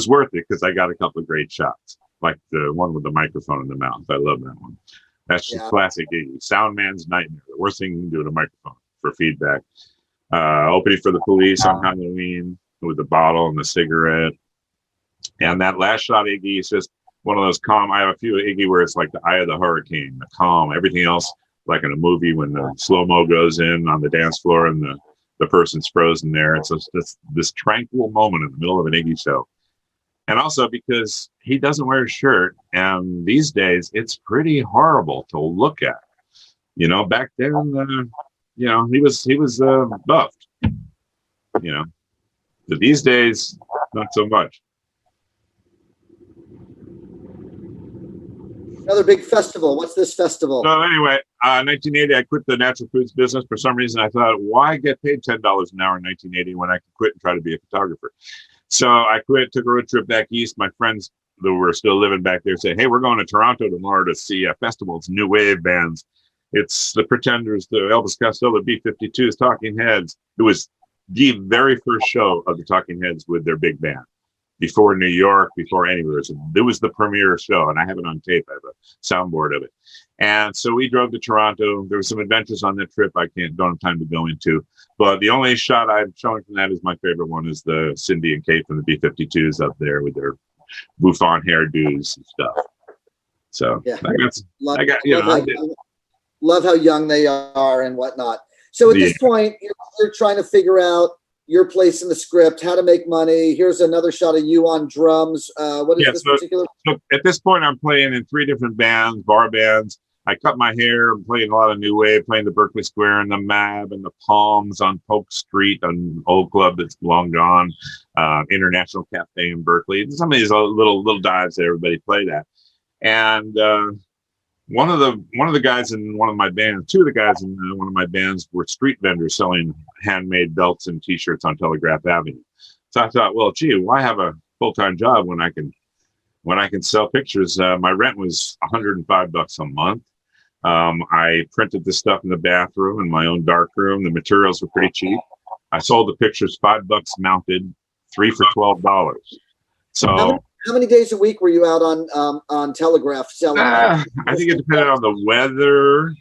worth it because I got a couple of great shots, like the one with the microphone in the mouth. I love that one. That's just classic Iggy. Sound man's nightmare. The worst thing you can do to a microphone for feedback. Opening for the Police on Halloween with the bottle and the cigarette. And that last shot, Iggy, is just one of those calm. I have a few of Iggy where it's like the eye of the hurricane, the calm. Everything else, like in a movie when the slow-mo goes in on the dance floor and the person's frozen there. It's just this tranquil moment in the middle of an Iggy show. And also because he doesn't wear a shirt, and these days it's pretty horrible to look at. Back then, he was buffed. But these days, not so much. Another big festival. What's this festival? So anyway, 1980, I quit the natural foods business. For some reason, I thought, why get paid $10 an hour in 1980 when I could quit and try to be a photographer? So I quit, took a road trip back east. My friends that were still living back there said, hey, we're going to Toronto tomorrow to see a festival. It's new wave bands. It's the Pretenders, the Elvis Costello, B-52s, Talking Heads. It was the very first show of the Talking Heads with their big band. Before New York, before anywhere. So it was the premiere show, and I have it on tape. I have a soundboard of it. And so we drove to Toronto. There were some adventures on that trip I don't have time to go into. But the only shot I'm showing from that is my favorite one is the Cindy and Kate from the B-52s up there with their bouffant hairdos and stuff. So love how young they are and whatnot. So at this point, you're trying to figure out your place in the script, how to make money. Here's another shot of you on drums. What is this particular? So at this point, I'm playing in 3 different bands, bar bands. I cut my hair. I'm playing a lot of new wave, playing the Berkeley Square and the Mab and the Palms on Polk Street, an old club that's long gone, International Cafe in Berkeley. Some of these little dives that everybody played at. And one of the guys in one of my bands, 2 of the guys in one of my bands were street vendors selling handmade belts and T-shirts on Telegraph Avenue. So I thought, well, gee, why have a full-time job when I can sell pictures? My rent was $105 a month. I printed this stuff in the bathroom in my own dark room. The materials were pretty cheap. I sold the pictures $5 mounted, 3 for $12. So. How many days a week were you out on Telegraph selling? I think it depended on the weather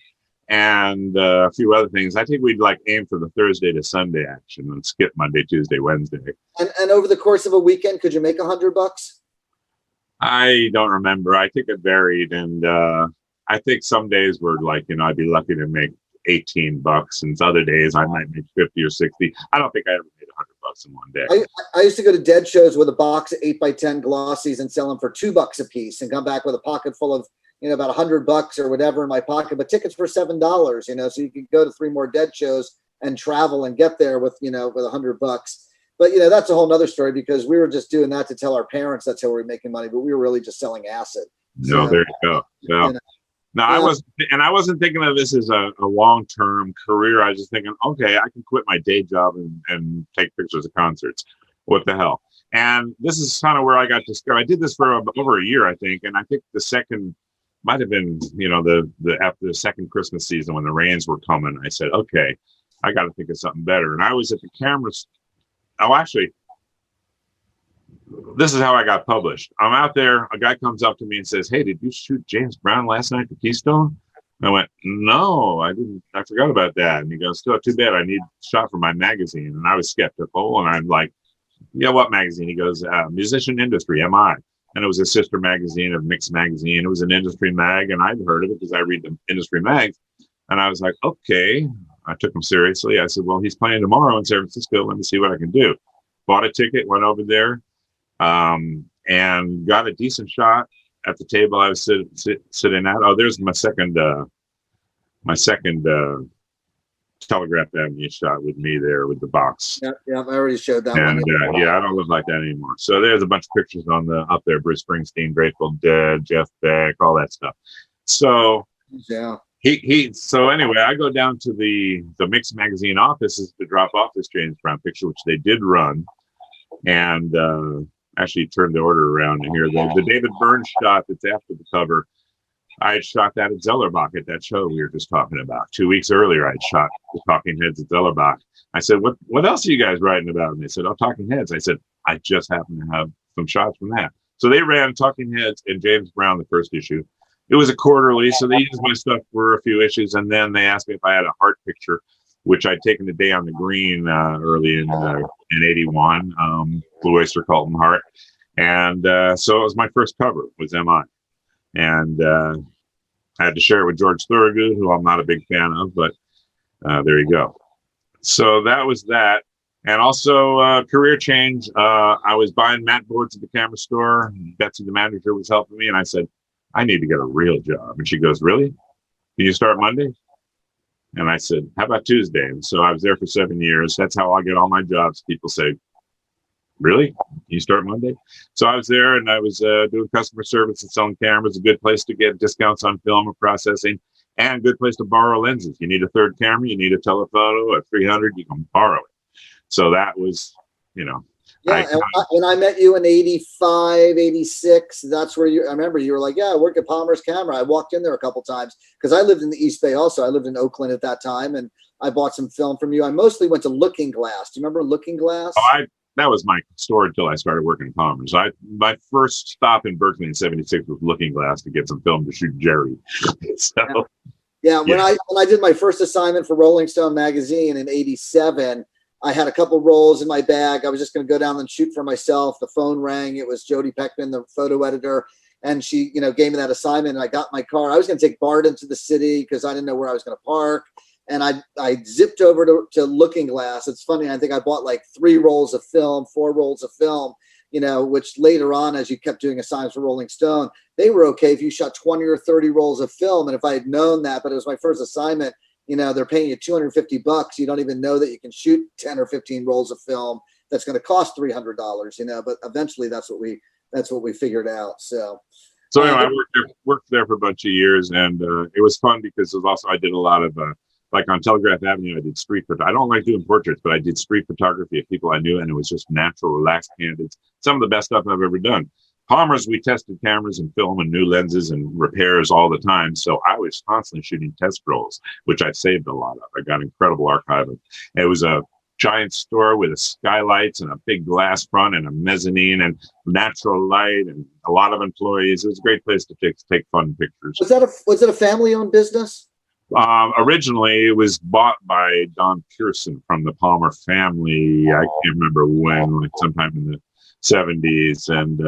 and a few other things. I think we'd aim for the Thursday to Sunday action and skip Monday, Tuesday, Wednesday. And over the course of a weekend, could you make $100? I don't remember. I think it varied, and I think some days were I'd be lucky to make $18, and other days I might make 50 or 60. I don't think I ever made $100 in one day. I used to go to Dead shows with a box of 8x10 glossies and sell them for $2 a piece, and come back with a pocket full of about $100 or whatever in my pocket. But tickets were $7, so you could go to 3 more Dead shows and travel and get there with with $100. But that's a whole nother story, because we were just doing that to tell our parents that's how we were making money, but we were really just selling acid. No, there you go. So. No, I wasn't thinking of this as a long-term career. I was just thinking, okay, I can quit my day job and take pictures of concerts. What the hell? And this is kind of where I got discovered. I did this for over a year, I think. And I think the second might have been, after the second Christmas season when the rains were coming, I said, okay, I got to think of something better. And I was at the cameras. Oh, actually, this is how I got published. I'm out there. A guy comes up to me and says, "Hey, did you shoot James Brown last night at the Keystone?" And I went, "No, I didn't. I forgot about that." And he goes, "Oh, too bad. I need a shot for my magazine." And I was skeptical. And I'm like, "Yeah, what magazine?" He goes, "Musician Industry, MI." And it was a sister magazine of Mix Magazine. It was an industry mag, and I'd heard of it because I read the industry mags. And I was like, okay. I took him seriously. I said, well, he's playing tomorrow in San Francisco. Let me see what I can do. Bought a ticket, went over there, and got a decent shot at the table I was sitting at. Oh, there's my second Telegraph Avenue shot with me there with the box. Yeah, I already showed that and, one. Yeah, I don't look like that anymore. So there's a bunch of pictures on the up there: Bruce Springsteen, Grateful Dead, Jeff Beck, all that stuff. So yeah, so anyway, I go down to the Mix Magazine offices to drop off this James Brown picture, which they did run, and actually turned the order around here. The David Byrne shot that's after the cover, I had shot that at Zellerbach at that show we were just talking about. 2 weeks earlier, I had shot the Talking Heads at Zellerbach. I said, what else are you guys writing about? And they said, oh, Talking Heads. I said, I just happen to have some shots from that. So they ran Talking Heads and James Brown, the first issue. It was a quarterly, so they used my stuff for a few issues. And then they asked me if I had a heart picture, which I'd taken a day on the green early in 81, Blue Oyster Cult Heart. And so it was my first cover, was MI. And I had to share it with George Thorogood, who I'm not a big fan of, but there you go. So that was that. And also career change. I was buying mat boards at the camera store. Betsy, the manager, was helping me. And I said, I need to get a real job. And she goes, really? Can you start Monday? And I said, how about Tuesday? And so I was there for 7 years. That's how I get all my jobs. People say, really? Can you start Monday? So I was there, and I was doing customer service and selling cameras. A good place to get discounts on film and processing, and a good place to borrow lenses. You need a third camera, you need a telephoto at 300, you can borrow it. So that was, Yeah, and I met you in 85, 86. That's where I remember you were like, yeah, I work at Palmer's Camera. I walked in there a couple times because I lived in the East Bay also. I lived in Oakland at that time, and I bought some film from you. I mostly went to Looking Glass. Do you remember Looking Glass? Oh, that was my store until I started working at Palmer's. My first stop in Berkeley in 76 was Looking Glass to get some film to shoot Jerry. So, yeah. When I did my first assignment for Rolling Stone magazine in 87, I had a couple rolls in my bag. I was just going to go down and shoot for myself. The phone rang. It was Jody Peckman, the photo editor. And she, gave me that assignment, and I got my car. I was going to take Bart into the city because I didn't know where I was going to park. And I zipped over to Looking Glass. It's funny. I think I bought like 4 rolls of film, which later on, as you kept doing assignments for Rolling Stone, they were okay if you shot 20 or 30 rolls of film. And if I had known that, but it was my first assignment, they're paying you $250. You don't even know that you can shoot 10 or 15 rolls of film. That's going to cost $300, but eventually that's what we figured out. So anyway, I worked there for a bunch of years, and it was fun because I did a lot of, like on Telegraph Avenue, I did street photography. I don't like doing portraits, but I did street photography of people I knew, and it was just natural, relaxed, candid. Some of the best stuff I've ever done. Palmer's, we tested cameras and film and new lenses and repairs all the time. So I was constantly shooting test rolls, which I saved a lot of. I got an incredible archive of. It was a giant store with skylights and a big glass front and a mezzanine and natural light and a lot of employees. It was a great place to take fun pictures. Was it a family-owned business? Originally, it was bought by Don Pearson from the Palmer family. I can't remember when, like sometime in the 70s. And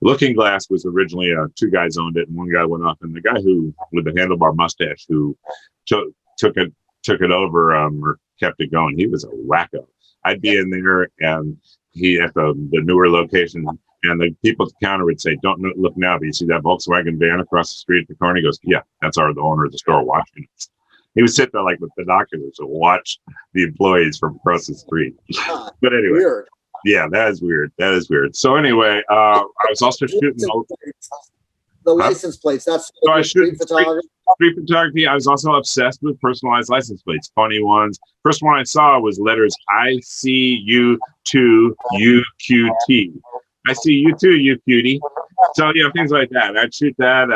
Looking Glass was originally 2 guys owned it, and one guy went off. And the guy who with the handlebar mustache who took it over or kept it going, he was a wacko. I'd be in there, and he at the newer location. And the people at the counter would say, don't look now, but you see that Volkswagen van across the street at the corner? He goes, yeah, that's the owner of the store watching us. He would sit there like with binoculars and watch the employees from across the street. But anyway, weird. Yeah, that is weird. So anyway, I was also shooting the license plates. That's so I shoot street photography. I was also obsessed with personalized license plates, funny ones. First one I saw was letters ICU2UQT. I see you too, you cutie. So, things like that. I'd shoot that,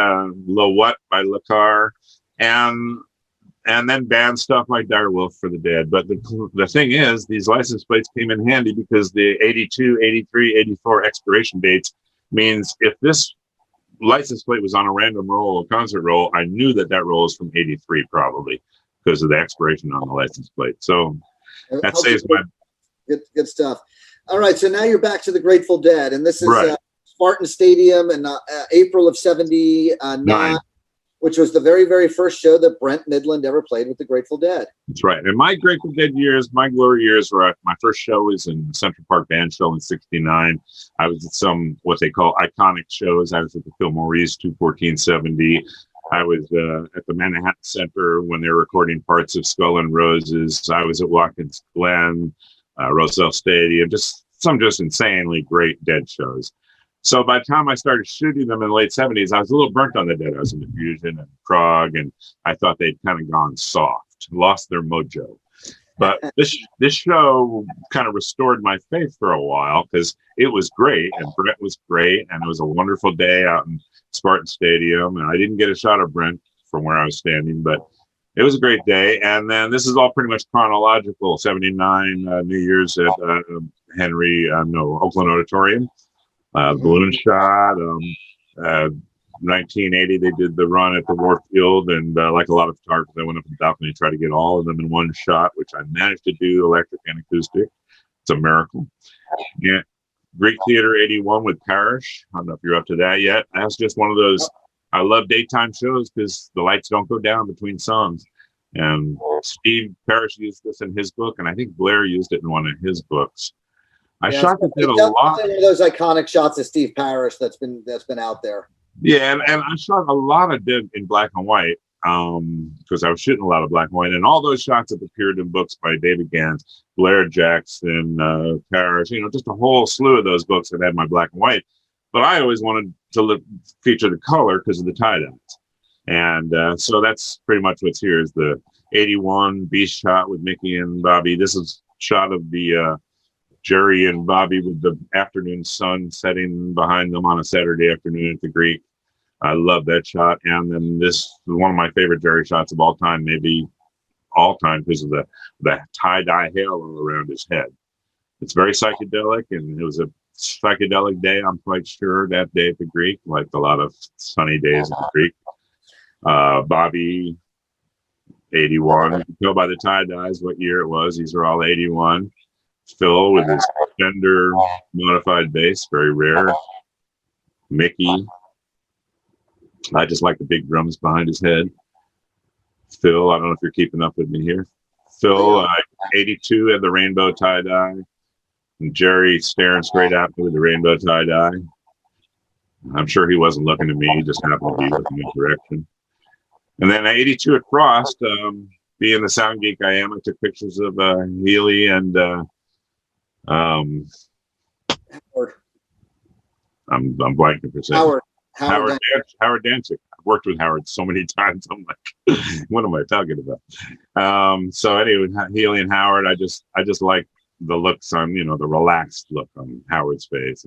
Le What by Le Car. And and then banned stuff like Dire Wolf for the Dead. But the thing is, these license plates came in handy because the 82, 83, 84 expiration dates means if this license plate was on a random roll, a concert roll, I knew that that roll is from 83 probably because of the expiration on the license plate. So that saves my... Good stuff. All right, so now you're back to the Grateful Dead, and this is Right. Spartan Stadium in April of 79. Which was the very, very first show that Brent Midland ever played with the Grateful Dead. That's right. And my Grateful Dead years, my glory years, were my first show was in Central Park Band Show in '69. I was at some what they call iconic shows. I was at the Phil Maurice 21470. I was at the Manhattan Center when they were recording parts of Skull and Roses. I was at Watkins Glen, Roselle Stadium, just insanely great Dead shows. So by the time I started shooting them in the late 70s, I was a little burnt on the Dead. I was into Fusion and prog, and I thought they'd kind of gone soft, lost their mojo. But this show kind of restored my faith for a while because it was great, and Brent was great, and it was a wonderful day out in Spartan Stadium. And I didn't get a shot of Brent from where I was standing, but it was a great day. And then this is all pretty much chronological. 79 New Year's at Oakland Auditorium. Balloon Shot. 1980, they did the run at the Warfield, and like a lot of photographers, I went up to the balcony and tried to get all of them in one shot, which I managed to do, electric and acoustic. It's a miracle. Yeah, Greek Theater 81 with Parrish. I don't know if you're up to that yet. That's just one of those. I love daytime shows because the lights don't go down between songs. And Steve Parrish used this in his book, and I think Blair used it in one of his books. I shot the Dead a lot. One of those iconic shots of Steve Parrish that's been out there. Yeah, and I shot a lot of Dead in black and white because I was shooting a lot of black and white, and all those shots have appeared in books by David Gans, Blair Jackson, Parrish, just a whole slew of those books that had my black and white. But I always wanted to feature the color because of the tie-dyes. And so that's pretty much what's here is the 81 Beast shot with Mickey and Bobby. This is a shot of the Jerry and Bobby with the afternoon sun setting behind them on a Saturday afternoon at the Greek. I love that shot. And then this is one of my favorite Jerry shots of all time, maybe all time, because of the tie-dye halo around his head. It's very psychedelic, and it was a psychedelic day, I'm quite sure, that day at the Greek, like a lot of sunny days at the Greek. Bobby, 81. You can tell by the tie-dyes what year it was. These are all 81. Phil with his Fender modified bass, very rare. Mickey. I just like the big drums behind his head. Phil, I don't know if you're keeping up with me here. Phil, 82 had the rainbow tie-dye. And Jerry staring straight at me with the rainbow tie-dye. I'm sure he wasn't looking at me. He just happened to be looking in the direction. And then 82 at Frost, being the sound geek I am, I took pictures of Healy and Howard. I'm blanking for a second. Howard Danzig. I've worked with Howard so many times. I'm like, what am I talking about? So anyway, Healy and Howard, I just like the looks on, the relaxed look on Howard's face,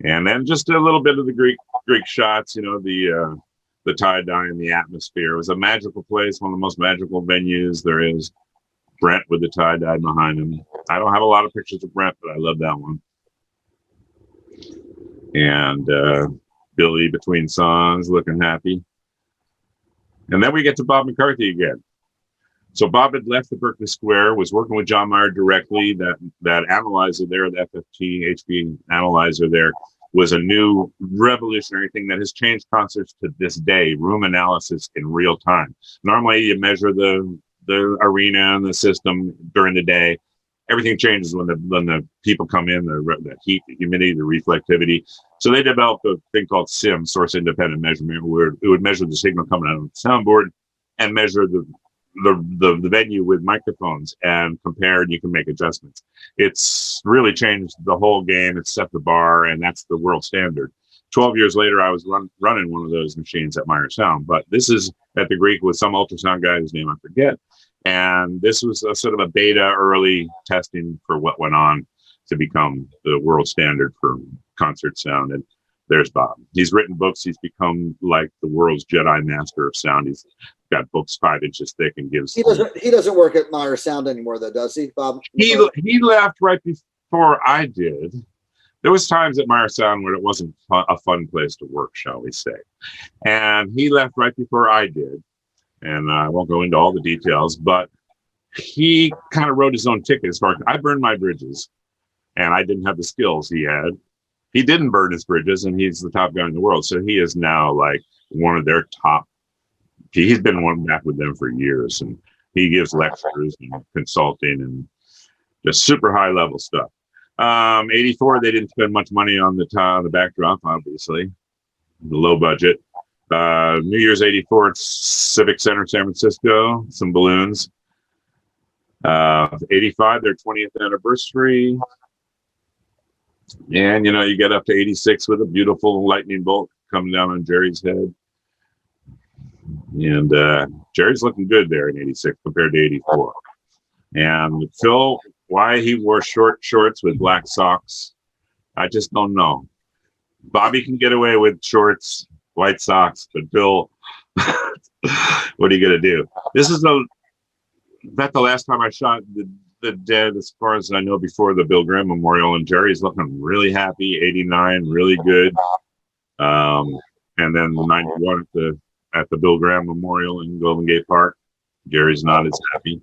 and then just a little bit of the Greek shots, the tie-dye and the atmosphere. It was a magical place, one of the most magical venues there is. Brent with the tie-dye behind him. I don't have a lot of pictures of Brent, but I love that one. And Billy between songs, looking happy. And then we get to Bob McCarthy again. So Bob had left the Berkeley Square, was working with John Mayer directly. That analyzer there, the FFT HP analyzer there, was a new revolutionary thing that has changed concerts to this day, room analysis in real time. Normally you measure the arena and the system during the day. Everything changes when the people come in, the heat, the humidity, the reflectivity. So they developed a thing called SIM, source independent measurement, where it would measure the signal coming out of the soundboard and measure the venue with microphones and compare, and you can make adjustments. It's really changed the whole game. It's set the bar, and that's the world standard. 12 years later, I was running one of those machines at Meyer Sound, but this is at the Greek with some ultrasound guy whose name I forget. And this was a sort of a beta early testing for what went on to become the world standard for concert sound. And there's Bob. He's written books. He's become like the world's Jedi master of sound. He's got books 5 inches thick and gives. He doesn't work at Meyer Sound anymore, though, does he, Bob? He left right before I did. There was times at Meyer Sound where it wasn't a fun place to work, shall we say. And he left right before I did. And I won't go into all the details, but he kind of wrote his own ticket as far as I burned my bridges, and I didn't have the skills he had. He didn't burn his bridges, and he's the top guy in the world. So he is now like one of their top. He's been one back with them for years, and he gives lectures and consulting and just super high level stuff. 84, they didn't spend much money on the backdrop, obviously. Low budget. New Year's 84 at Civic Center, San Francisco. Some balloons. 85, their 20th anniversary. And, you know, you get up to 86 with a beautiful lightning bolt coming down on Jerry's head. And Jerry's looking good there in 86 compared to 84. And Phil, why he wore short shorts with black socks, I just don't know. Bobby can get away with shorts, white socks, but Bill, what are you going to do? This is about the last time I shot the Dead, as far as I know, before the Bill Graham Memorial, and Jerry's looking really happy. 89, really good. And then the 91 at the Bill Graham Memorial in Golden Gate Park, Jerry's not as happy.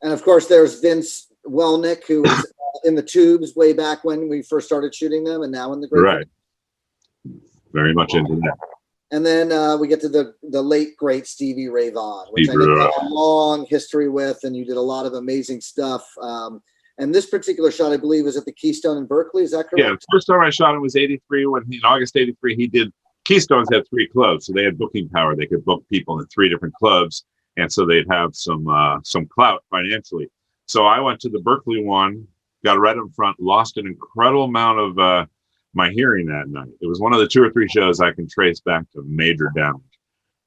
And of course, there's Vince Welnick, who was in the Tubes way back when we first started shooting them, and now in the Great. Right. Very much into that. And then we get to the late, great Stevie Ray Vaughan, which I know you have a long history with, and you did a lot of amazing stuff. And this particular shot, I believe, is at the Keystone in Berkeley. Is that correct? Yeah, the first time I shot him was 83. When in August 83, he did. Keystones had 3 clubs, so they had booking power. They could book people in 3 different clubs, and so they'd have some clout financially. So I went to the Berkeley one, got right up front, lost an incredible amount of my hearing that night. It was one of the 2 or 3 shows I can trace back to major damage,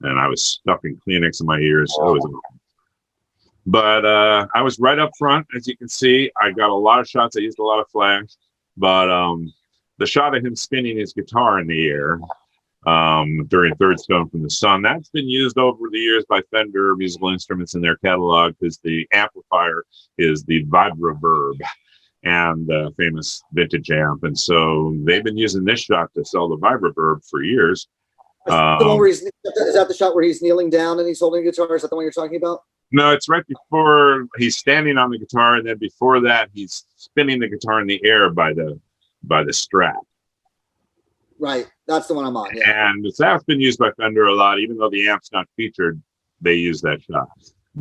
and I was stuffing Kleenex in my ears. But I was right up front, as you can see. I got a lot of shots. I used a lot of flash, but the shot of him spinning his guitar in the air during Third Stone from the Sun, that's been used over the years by Fender Musical Instruments in their catalog, because the amplifier is the Vibra-Verb, and famous vintage amp, and so they've been using this shot to sell the Vibra-Verb for years. Is that the shot where he's kneeling down and he's holding a guitar? Is that the one you're talking about? No, it's right before he's standing on the guitar, and then before that, he's spinning the guitar in the air by the strap. Right, that's the one I'm on. Yeah. And that's been used by Fender a lot, even though the amp's not featured. They use that shot.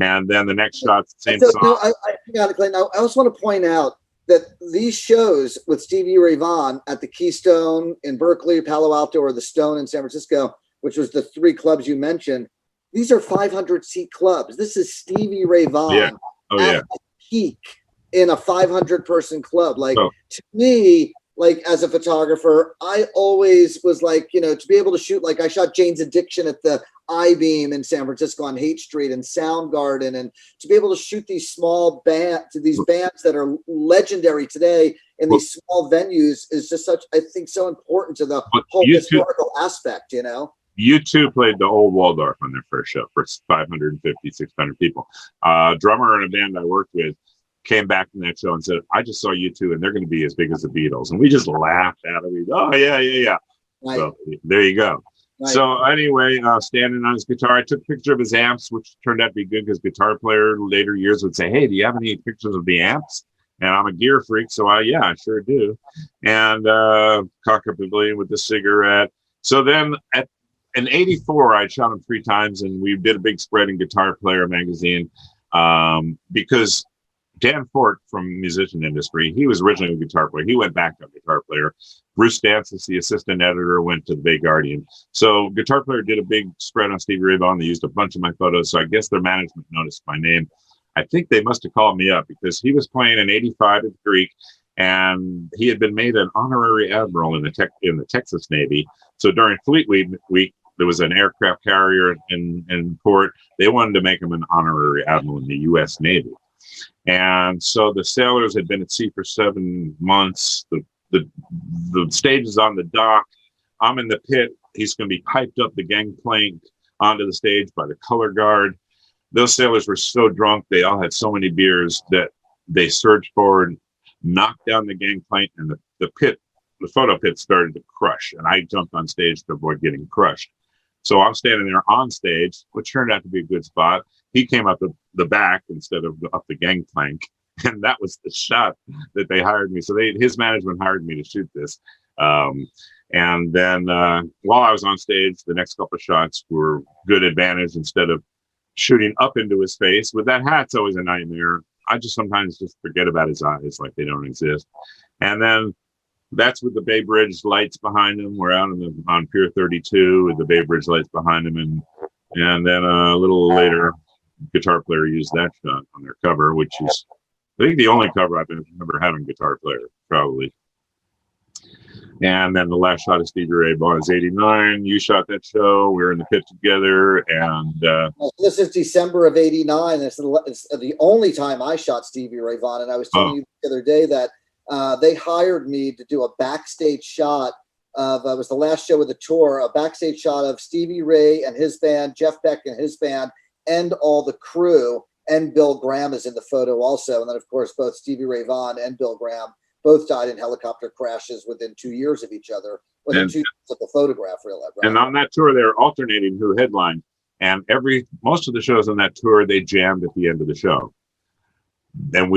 And then the next shot's the same song. No, I got it, Clayton. I also want to point out that these shows with Stevie Ray Vaughan at the Keystone in Berkeley, Palo Alto, or the Stone in San Francisco, which was the 3 clubs you mentioned, these are 500-seat clubs. This is Stevie Ray Vaughan at the peak in a 500-person club. Like, to me, like, as a photographer, I always was like, you know, to be able to shoot, like I shot Jane's Addiction at the I-Beam in San Francisco on Haight Street and Soundgarden, and to be able to shoot these small bands that are legendary today in these small venues is just such, I think, so important to the whole historical aspect, you know? U2 played the Old Waldorf on their first show for 550, 600 people. Drummer in a band I worked with came back from that show and said, I just saw U2 and they're going to be as big as the Beatles. And we just laughed at it. Oh, yeah. Right. So there you go. Right. So anyway, standing on his guitar, I took a picture of his amps, which turned out to be good because guitar player later years would say, hey, do you have any pictures of the amps? And I'm a gear freak, so I sure do. And cock up a pavilion with the cigarette. So then in 84, I shot him 3 times, and we did a big spread in Guitar Player magazine because Dan Fort from Musician Industry, he was originally a guitar player. He went back to a guitar player. Bruce Dancis, the assistant editor, went to the Bay Guardian. So Guitar Player did a big spread on Stevie Ray Vaughan. They used a bunch of my photos. So I guess their management noticed my name. I think they must have called me up because he was playing in 85 at the Greek, and he had been made an honorary admiral in the Texas Navy. So during Fleet Week, there was an aircraft carrier in port. They wanted to make him an honorary admiral in the U.S. Navy. And so the sailors had been at sea for 7 months. The stage is on the dock. I'm in the pit. He's going to be piped up the gangplank. onto the stage by the color guard. Those sailors were so drunk, they all had so many beers that they surged forward, knocked down the gangplank, and the photo pit started to crush. And I jumped on stage to avoid getting crushed. So I'm standing there on stage, which turned out to be a good spot. He came up the back instead of up the gangplank. And that was the shot that they hired me. So his management hired me to shoot this. And then while I was on stage, the next couple of shots were good advantage instead of shooting up into his face. With that hat, it's always a nightmare. I just sometimes just forget about his eyes, like they don't exist. And then that's with the Bay Bridge lights behind him. We're out on Pier 32 with the Bay Bridge lights behind him. And then a little later, Guitar Player used that shot on their cover, which is, I think, the only cover I've ever had on Guitar Player, probably. And then the last shot of Stevie Ray Vaughan is 89. You shot that show. We were in the pit together. And this is December of 89. It's the only time I shot Stevie Ray Vaughan. And I was telling you the other day that they hired me to do a backstage shot of, it was the last show of the tour, a backstage shot of Stevie Ray and his band, Jeff Beck and his band, and all the crew. And Bill Graham is in the photo also. And then, of course, both Stevie Ray Vaughan and Bill Graham both died in helicopter crashes within 2 years of each other, within 2 years of the photograph, really. Right? And on that tour, they were alternating who headlined. And most of the shows on that tour, they jammed at the end of the show. And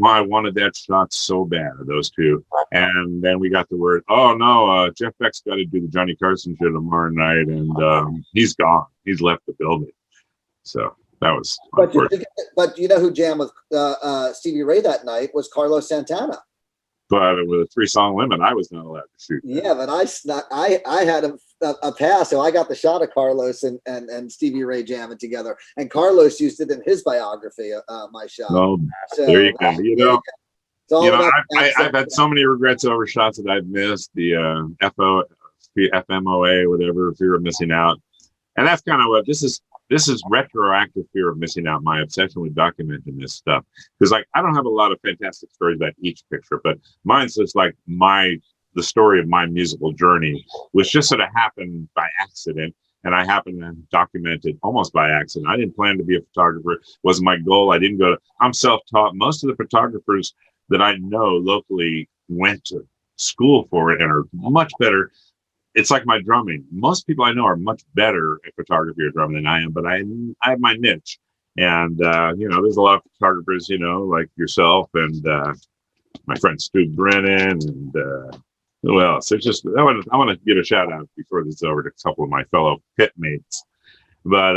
I wanted that shot so bad, those two. And then we got the word, oh no, Jeff Beck's got to do the Johnny Carson show tomorrow night. And he's gone. He's left the building. So that was but you know who jammed with Stevie Ray that night was Carlos Santana. But with a 3-song limit, I was not allowed to shoot that. Yeah, but I had a pass, so I got the shot of Carlos and Stevie Ray jamming together. And Carlos used it in his biography, my shot. Oh, so there you go. I've had so many regrets over shots that I've missed. The FMOA, whatever, fear of missing out. And that's kind of what this is retroactive fear of missing out, my obsession with documenting this stuff. Because I don't have a lot of fantastic stories about each picture, but mine's just like the story of my musical journey, which just sort of happened by accident. And I happened to document it almost by accident. I didn't plan to be a photographer. It wasn't my goal. I didn't go I'm self-taught. Most of the photographers that I know locally went to school for it and are much better. It's like my drumming. Most people I know are much better at photography or drumming than I am, but I have my niche. And, there's a lot of photographers, like yourself and my friend Stu Brennan and who else? It's just, I want to give a shout out before this is over to a couple of my fellow pitmates. But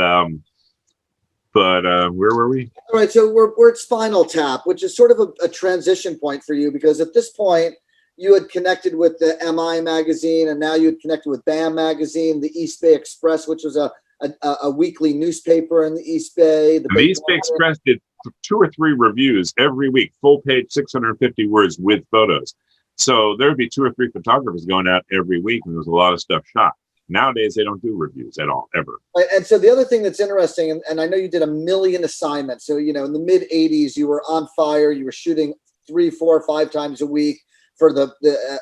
where were we? All right. So we're at Spinal Tap, which is sort of a transition point for you, because at this point, you had connected with the MI magazine, and now you had connected with BAM magazine, the East Bay Express, which was a weekly newspaper in the East Bay. The East Bay Express did 2 or 3 reviews every week, full page, 650 words with photos. So there would be 2 or 3 photographers going out every week, and there was a lot of stuff shot. Nowadays, they don't do reviews at all, ever. And so the other thing that's interesting, and I know you did a million assignments. So, in the mid 80s, you were on fire. You were shooting 3, 4, 5 times a week for the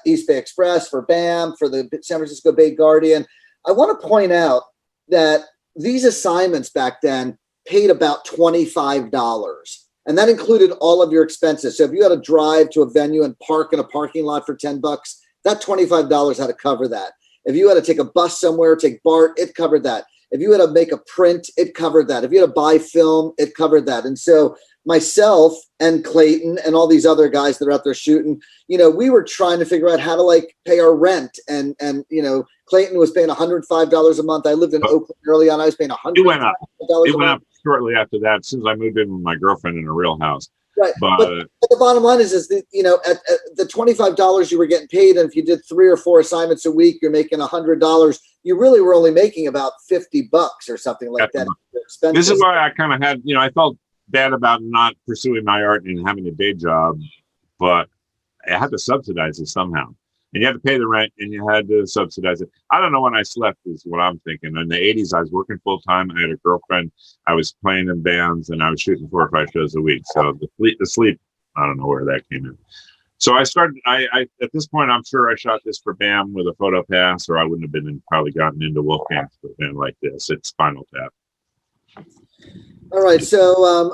East Bay Express, for BAM, for the San Francisco Bay Guardian. I want to point out that these assignments back then paid about $25. And that included all of your expenses. So if you had to drive to a venue and park in a parking lot for $10, that $25 had to cover that. If you had to take a bus somewhere, take BART, it covered that. If you had to make a print, it covered that. If you had to buy film, it covered that. And so myself and Clayton and all these other guys that are out there shooting, we were trying to figure out how to pay our rent. And Clayton was paying $105 a month. I lived in Oakland early on. I was paying $100. It went up shortly after that, as soon as I moved in with my girlfriend in a real house. Right. But the bottom line is that, at the $25 you were getting paid, and if you did 3 or 4 assignments a week, you're making $100. You really were only making about $50 or something like that. This is why I kind of had, I felt bad about not pursuing my art and having a day job, but I had to subsidize it somehow. And you had to pay the rent, and you had to subsidize it. I don't know when I slept is what I'm thinking. In the 80s, I was working full time. I had a girlfriend. I was playing in bands, and I was shooting 4 or 5 shows a week. So the sleep, I don't know where that came in. So I started. I at this point, I'm sure I shot this for BAM with a photo pass, or I wouldn't have been probably gotten into Wolfgang's with a band like this. It's Spinal Tap. All right, so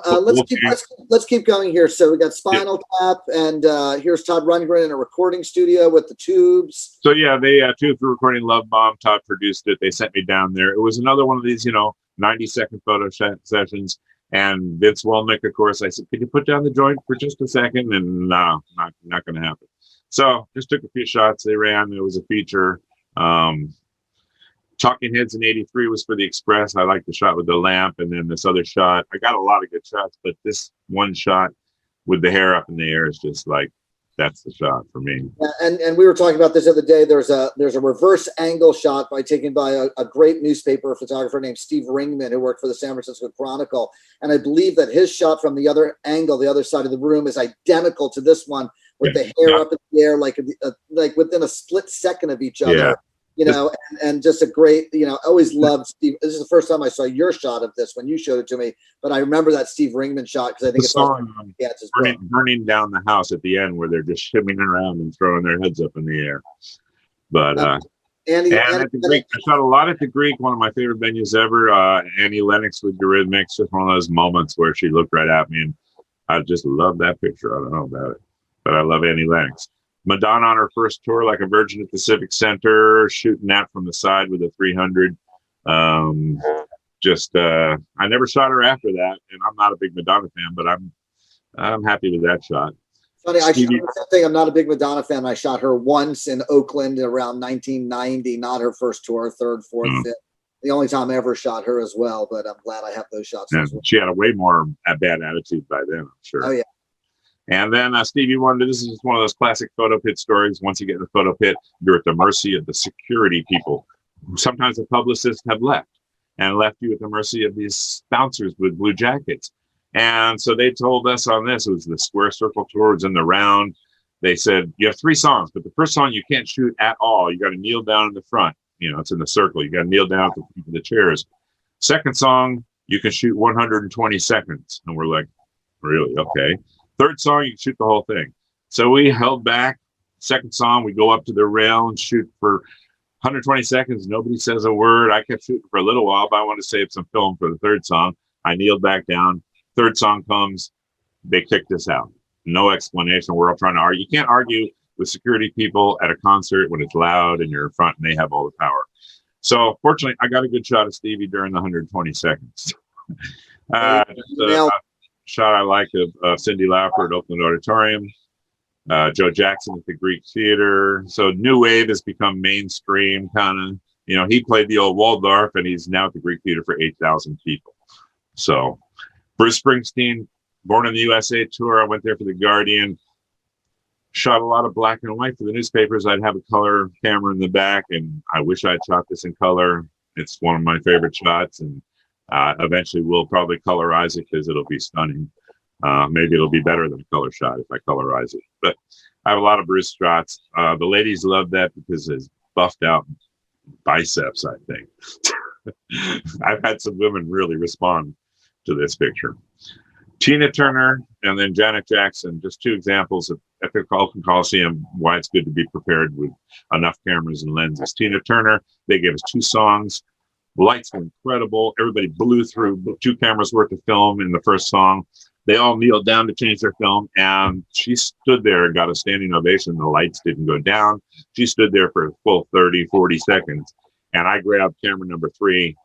let's keep going here. So we got Spinal Tap, and here's Todd Rundgren in a recording studio with the Tubes. So yeah, they Tubes were recording Love Bomb. Todd produced it. They sent me down there. It was another one of these, 90-second photo sessions. And Vince Welnick, of course, I said, "Could you put down the joint for just a second?" And no, not going to happen. So just took a few shots. They ran. It was a feature. Talking Heads in '83 was for the Express. I liked the shot with the lamp, and then this other shot. I got a lot of good shots, but this one shot with the hair up in the air is just like, that's the shot for me. And we were talking about this the other day. There's a reverse angle shot taken by a great newspaper photographer named Steve Ringman, who worked for the San Francisco Chronicle. And I believe that his shot from the other angle, the other side of the room, is identical to this one, with the hair up in the air, like within a split second of each other. And just a great, always loved Steve. This is the first time I saw your shot of this when you showed it to me, but I remember that Steve Ringman shot because I think it's burning down the house at the end where they're just shimmying around and throwing their heads up in the air. But at the Greek, I shot a lot at the Greek, one of my favorite venues ever. Annie Lennox with Eurythmics, just one of those moments where she looked right at me, and I just love that picture. I don't know about it, but I love Annie Lennox. Madonna on her first tour, like a Virgin at the Civic Center, shooting that from the side with a 300. I never shot her after that, and I'm not a big Madonna fan, but I'm happy with that shot. Funny, I shot the same thing. I'm not a big Madonna fan. I shot her once in Oakland around 1990, not her first tour, third, fourth, fifth. The only time I ever shot her as well, but I'm glad I have those shots. As well. She had a way more bad attitude by then, I'm sure. Oh, yeah. And then Stevie Wonder, this is just one of those classic photo pit stories. Once you get in the photo pit, you're at the mercy of the security people. Sometimes the publicists have left you at the mercy of these bouncers with blue jackets. And so they told us on this, it was the Square Circle tour, it was in the round. They said, you have 3 songs, but the first song you can't shoot at all. You got to kneel down in the front. It's in the circle. You got to kneel down at the front of the chairs. Second song, you can shoot 120 seconds. And we're like, really? Okay. Third song, you can shoot the whole thing. So we held back. Second song, we go up to the rail and shoot for 120 seconds. Nobody says a word. I kept shooting for a little while, but I want to save some film for the third song. I kneeled back down. Third song comes. They kicked us out. No explanation. We're all trying to argue. You can't argue with security people at a concert when it's loud and you're in front and they have all the power. So fortunately, I got a good shot of Stevie during the 120 seconds. Shot I like of Cyndi Lauper at Oakland Auditorium, Joe Jackson at the Greek Theater. So New Wave has become mainstream, kind of. He played the Old Waldorf, and he's now at the Greek Theater for 8,000 people. So Bruce Springsteen, Born in the USA tour. I went there for the Guardian. Shot a lot of black and white for the newspapers. I'd have a color camera in the back, and I wish I'd shot this in color. It's one of my favorite shots, and eventually we'll probably colorize it because it'll be stunning. Maybe it'll be better than a color shot if I colorize it. But I have a lot of Bruce shots. The ladies love that because it's buffed out biceps, I think. I've had some women really respond to this picture. Tina Turner and then Janet Jackson, just 2 examples of at the Oakland Coliseum, why it's good to be prepared with enough cameras and lenses. Tina Turner, they gave us 2 songs. Lights were incredible. Everybody blew through 2 cameras worth of film in the first song. They all kneeled down to change their film, and she stood there and got a standing ovation. The lights didn't go down. She stood there for a full 30, 40 seconds, and I grabbed camera number 3,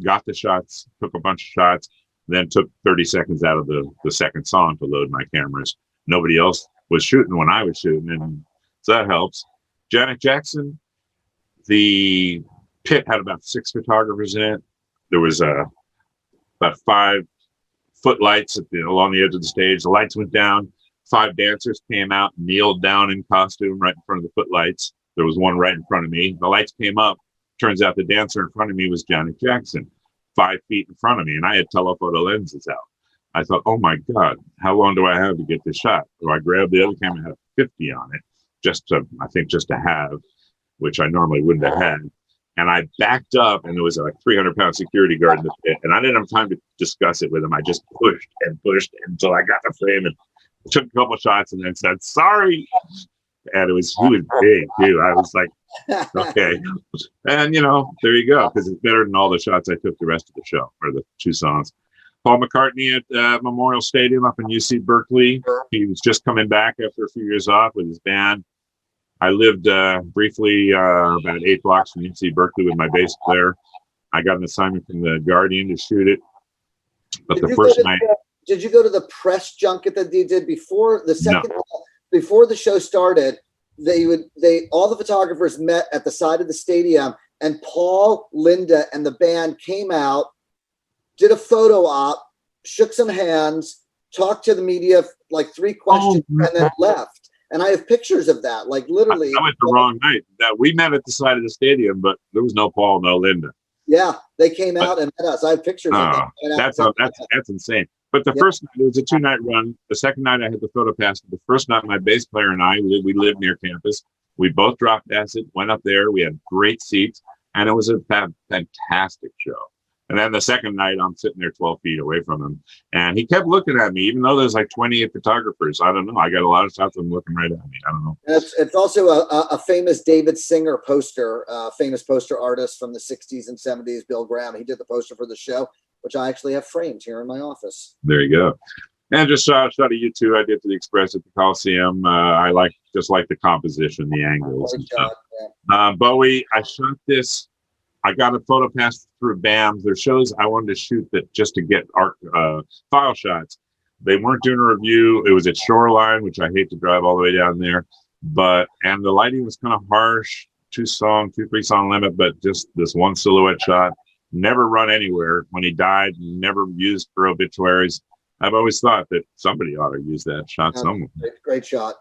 got the shots, took a bunch of shots, then took 30 seconds out of the second song to load my cameras. Nobody else was shooting when I was shooting, and so that helps. Janet Jackson, the pit had about 6 photographers in it. There was about 5 footlights along the edge of the stage. The lights went down. 5 dancers came out, kneeled down in costume right in front of the footlights. There was one right in front of me. The lights came up. Turns out the dancer in front of me was Janet Jackson, 5 feet in front of me, and I had telephoto lenses out. I thought, oh my God, how long do I have to get this shot? So I grabbed the other camera, had 50 on it, just to have, which I normally wouldn't have had. And I backed up, and there was a 300-pound security guard in the pit, and I didn't have time to discuss it with him. I just pushed and pushed until I got the frame and took a couple shots and then said, sorry. And he was big too. I was like, okay. And there you go. Because it's better than all the shots I took the rest of the show, or the 2 songs. Paul McCartney at Memorial Stadium up in UC Berkeley. He was just coming back after a few years off with his band. I lived briefly about 8 blocks from UC Berkeley with my bass player. I got an assignment from the Guardian to shoot it. But the first night... Did you go to the press junket that they did before the second... No. Before the show started, all the photographers met at the side of the stadium, and Paul, Linda, and the band came out, did a photo op, shook some hands, talked to the media like 3 questions, and then left. And I have pictures of that, like literally. I went the wrong night. We met at the side of the stadium, but there was no Paul, no Linda. Yeah, they came out and met us. I have pictures of that. That's insane. But the first night, it was a 2-night run. The second night, I had the photo pass. The first night, my bass player and I, we lived near campus. We both dropped acid, went up there. We had great seats, and it was a fantastic show. And then the second night, I'm sitting there 12 feet away from him, and he kept looking at me, even though there's like 28 photographers. I don't know. I got a lot of shots of him looking right at me. I don't know. It's also a famous David Singer poster, famous poster artist from the 60s and 70s, Bill Graham. He did the poster for the show, which I actually have framed here in my office. There you go. And just shot of you two. I did to the Express at the Coliseum. I like the composition, the angles. And stuff. Yeah. Bowie, I shot this. I got a photo pass through BAM. There's shows I wanted to shoot that just to get art file shots. They weren't doing a review. It was at Shoreline, which I hate to drive all the way down there. And the lighting was kind of harsh. 3 song limit, but just this one silhouette shot. Never run anywhere. When he died, never used for obituaries. I've always thought that somebody ought to use that shot somewhere. Great shot.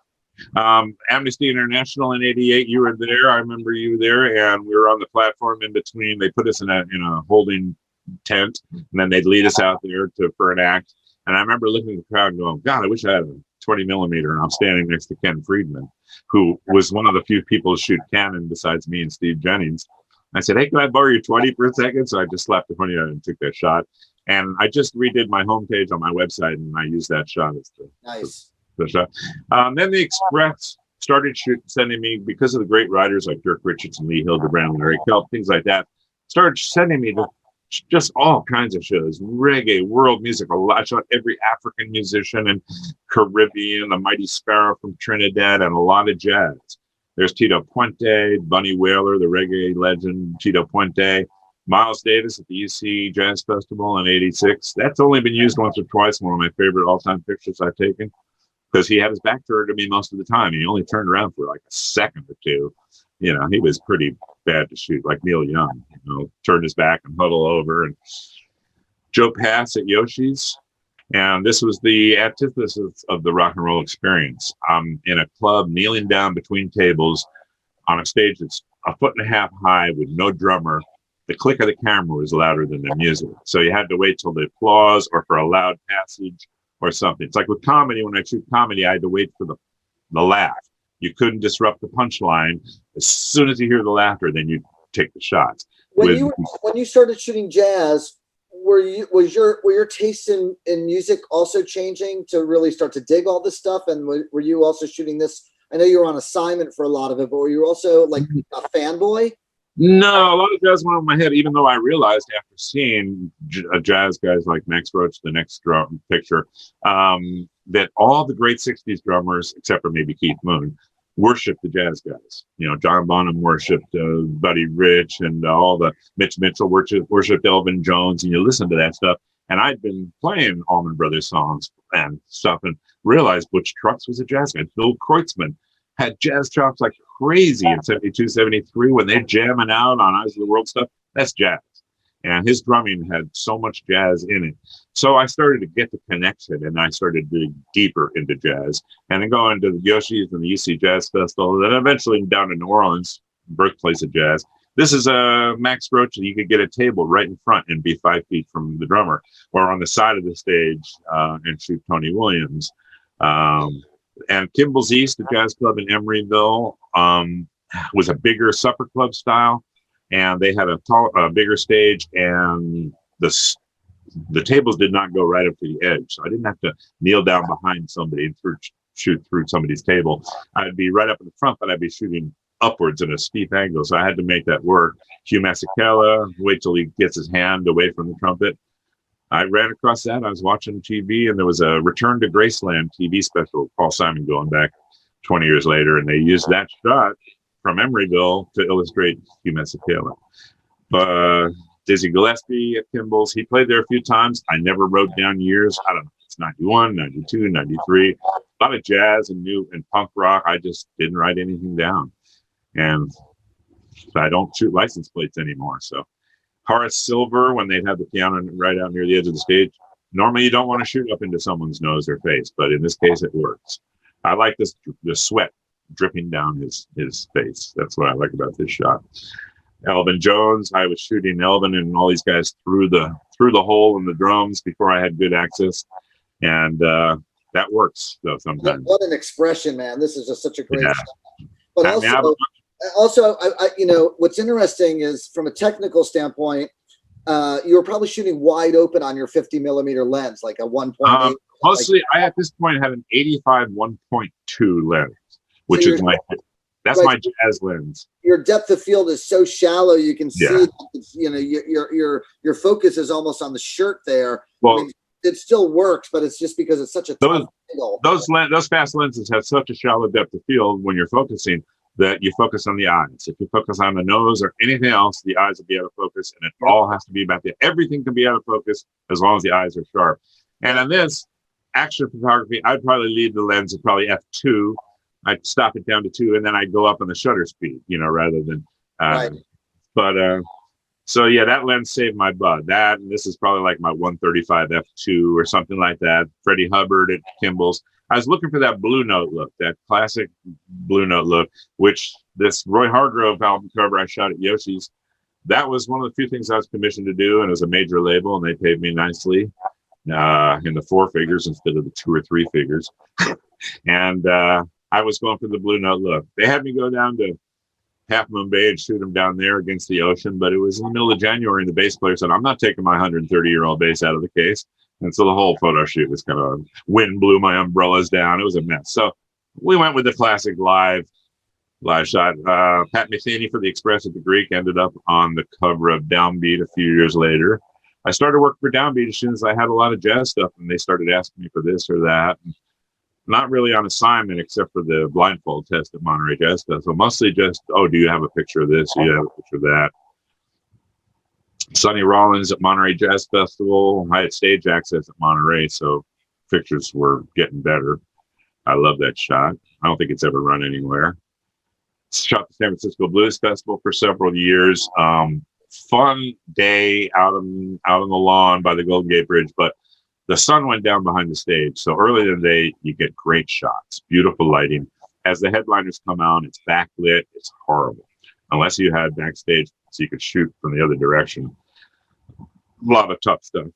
Amnesty International in '88, you were there. I remember you there, and we were on the platform in between. They put us in a holding tent, and then they'd lead us out there for an act. And I remember looking at the crowd and going, God, I wish I had a 20 millimeter, and I'm standing next to Ken Friedman, who was one of the few people to shoot Canon besides me and Steve Jennings. I said, hey, can I borrow your 20 for a second? So I just slapped the 20 out and took that shot. And I just redid my homepage on my website, and I used that shot as the shot. Then the Express started sending me, because of the great writers like Dirk Richardson, Lee Hildebrand, Larry Kelp, things like that, started sending me to just all kinds of shows, reggae, world music. I shot every African musician and Caribbean, the Mighty Sparrow from Trinidad, and a lot of jazz. There's Tito Puente, Bunny Wailer, the reggae legend, Tito Puente, Miles Davis at the UC Jazz Festival in '86. That's only been used once or twice. One of my favorite all-time pictures I've taken, because he had his back turned to me most of the time. He only turned around for like a second or two. He was pretty bad to shoot, like Neil Young. Turned his back and huddle over. And Joe Pass at Yoshi's. And this was the antithesis of the rock and roll experience. I'm in a club, kneeling down between tables on a stage that's 1.5 feet high with no drummer. The click of the camera was louder than the music. So you had to wait till the applause or for a loud passage or something. It's like with comedy. When I shoot comedy, I had to wait for the laugh. You couldn't disrupt the punchline. As soon as you hear the laughter, then you take the shots. When you started shooting jazz, were your tastes in music also changing to really start to dig all this stuff? And were you also shooting this? I know you were on assignment for a lot of it, but were you also like a fanboy? No, a lot of jazz went over my head, even though I realized after seeing jazz guys like Max Roach, the next picture, that all the great 60s drummers, except for maybe Keith Moon, worshiped the jazz guys. John Bonham worshipped Buddy Rich, and all the Mitch Mitchell worshipped Elvin Jones, and you listen to that stuff. And I'd been playing Allman Brothers songs and stuff, and realized Butch Trucks was a jazz guy. Bill Kreutzmann had jazz chops like crazy in 72, 73 when they're jamming out on Eyes of the World stuff. That's jazz. And his drumming had so much jazz in it. So I started to get the connection, and I started to dig deeper into jazz. And then going to the Yoshi's and the UC Jazz Festival, then eventually down to New Orleans, birthplace of jazz. This is a Max Roach, and you could get a table right in front and be 5 feet from the drummer, or on the side of the stage and shoot Tony Williams. And Kimball's East, the jazz club in Emeryville, was a bigger supper club style. And they had a bigger stage, and the the tables did not go right up to the edge. So I didn't have to kneel down behind somebody and shoot through somebody's table. I'd be right up in the front, but I'd be shooting upwards at a steep angle. So I had to make that work. Hugh Masekela, wait till he gets his hand away from the trumpet. I ran across that. I was watching TV, and there was a Return to Graceland TV special, Paul Simon going back 20 years later, and they used that shot from Emeryville to illustrate Hugh Masekela. Dizzy Gillespie at Kimball's, he played there a few times. I never wrote down years. I don't know, it's 91, 92, 93. A lot of jazz and new and punk rock. I just didn't write anything down. And I don't shoot license plates anymore. So Horace Silver, when they'd have the piano right out near the edge of the stage, normally you don't want to shoot up into someone's nose or face, but in this case it works. I like the sweat dripping down his face. That's what I like about this shot. Elvin Jones, I was shooting Elvin and all these guys through the hole in the drums before I had good access, and that works though sometimes. What an expression, man! This is just such a great shot. But I mean, also, you know, what's interesting is from a technical standpoint, you were probably shooting wide open on your 50 millimeter lens, like a 1.8. Mostly, I at this point had an 85 1.2 lens, which is that's my jazz lens. Your depth of field is so shallow, you can see, you know, your focus is almost on the shirt there. Well, I mean, it still works, but it's just because it's such a tough angle. Those fast lenses have such a shallow depth of field when you're focusing that you focus on the eyes. If you focus on the nose or anything else, the eyes will be out of focus, and it all has to be about everything can be out of focus as long as the eyes are sharp. And on this action photography, I'd probably leave the lens at probably f2. I'd stop it down to 2, and then I'd go up on the shutter speed, you know, rather than. So yeah, that lens saved my butt. That, and this is probably like my 135 f2 or something like that. Freddie Hubbard at Kimball's. I was looking for that Blue Note look, that classic Blue Note look, which this Roy Hargrove album cover I shot at Yoshi's. That was one of the few things I was commissioned to do, and it was a major label, and they paid me nicely in the 4 figures instead of the 2 or 3 figures. And I was going for the Blue Note look. They had me go down to Half Moon Bay and shoot them down there against the ocean, but it was in the middle of January, and the bass player said, "I'm not taking my 130-year-old bass out of the case." And so the whole photo shoot was kind of, wind blew my umbrellas down. It was a mess. So we went with the classic live shot. Pat Metheny for the Express at the Greek ended up on the cover of Downbeat a few years later. I started working for Downbeat as soon as I had a lot of jazz stuff, and they started asking me for this or that. Not really on assignment, except for the blindfold test at Monterey Jazz Festival. So mostly just, do you have a picture of this? Do you have a picture of that? Sonny Rollins at Monterey Jazz Festival. I had stage access at Monterey, so pictures were getting better. I love that shot. I don't think it's ever run anywhere. Shot the San Francisco Blues Festival for several years. Fun day out on the lawn by the Golden Gate Bridge, but the sun went down behind the stage. So early in the day, you get great shots, beautiful lighting. As the headliners come out, it's backlit. It's horrible. Unless you had backstage so you could shoot from the other direction. A lot of tough stuff.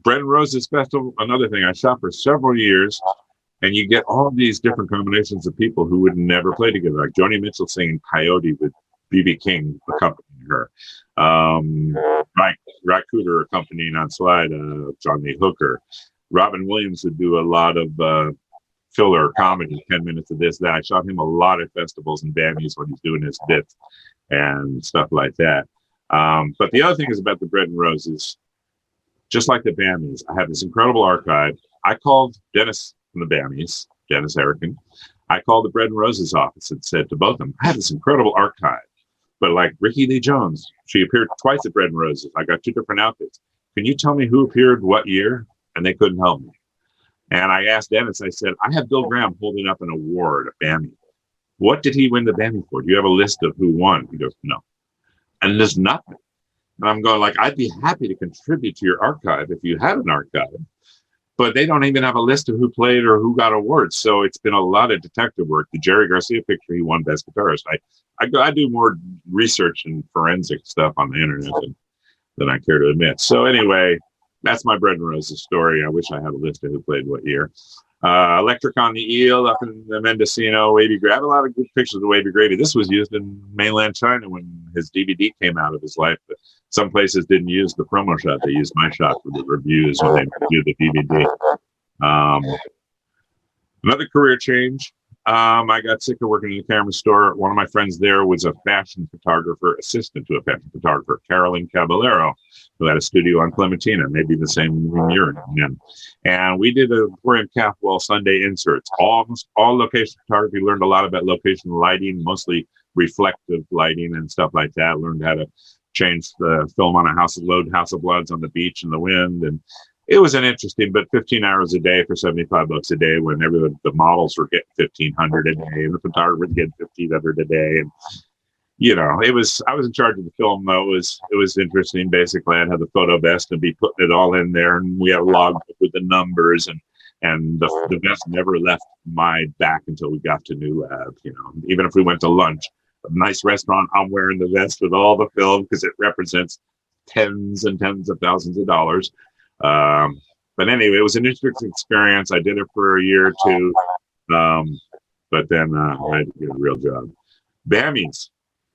Bread and Roses Festival, another thing. I shot for several years, and you get all these different combinations of people who would never play together. Like Joni Mitchell singing Coyote with B.B. King accompanying her. Ry Cooder accompanying on slide, John Lee Hooker. Robin Williams would do a lot of filler comedy, 10 minutes of this, that. I shot him a lot at festivals and Bammies when he's doing his bits and stuff like that. But the other thing is about the Bread and Roses, just like the Bammies, I have this incredible archive. I called Dennis from the Bammies, Dennis Erickson. I called the Bread and Roses office and said to both of them, I have this incredible archive. But like Ricky Lee Jones, she appeared twice at Bread and Roses. I got 2 different outfits. Can you tell me who appeared what year? And they couldn't help me. And I asked Dennis, I said, I have Bill Graham holding up an award, a Bammy. What did he win the Bammy for? Do you have a list of who won? He goes, no. And there's nothing. And I'm going like, I'd be happy to contribute to your archive if you had an archive. But they don't even have a list of who played or who got awards. So it's been a lot of detective work. The Jerry Garcia picture, he won Best Guitarist. I do more research and forensic stuff on the internet than I care to admit. So anyway, that's my Bread and Roses story. I wish I had a list of who played what year. Electric on the Eel up in the Mendocino, Wavy Gravy. I have a lot of good pictures of Wavy Gravy. This was used in mainland China when his DVD came out of his life. Some places didn't use the promo shot; they used my shot for the reviews when they reviewed the DVD. Another career change. I got sick of working in the camera store. One of my friends there was a fashion photographer, assistant to a fashion photographer, Carolyn Caballero, who had a studio on Clementina, maybe the same room you're in. And we did a Emporium Cathwell Sunday inserts, almost all location photography. Learned a lot about location lighting, mostly reflective lighting and stuff like that. Learned how to change the film on a House of Bloods on the beach in the wind. And it was an interesting, but 15 hours a day for $75 a day when the models were getting 1,500 a day and the photographers getting 1,500 a day. And, I was in charge of the film, though. It was interesting. Basically, I'd have the photo vest and be putting it all in there. And we had a logbook with the numbers and the vest never left my back until we got to New Lab. Even if we went to lunch, a nice restaurant, I'm wearing the vest with all the film because it represents tens and tens of thousands of dollars. But anyway, it was an interesting experience. I did it for a year or two, but then I had to get a real job. BAMIs.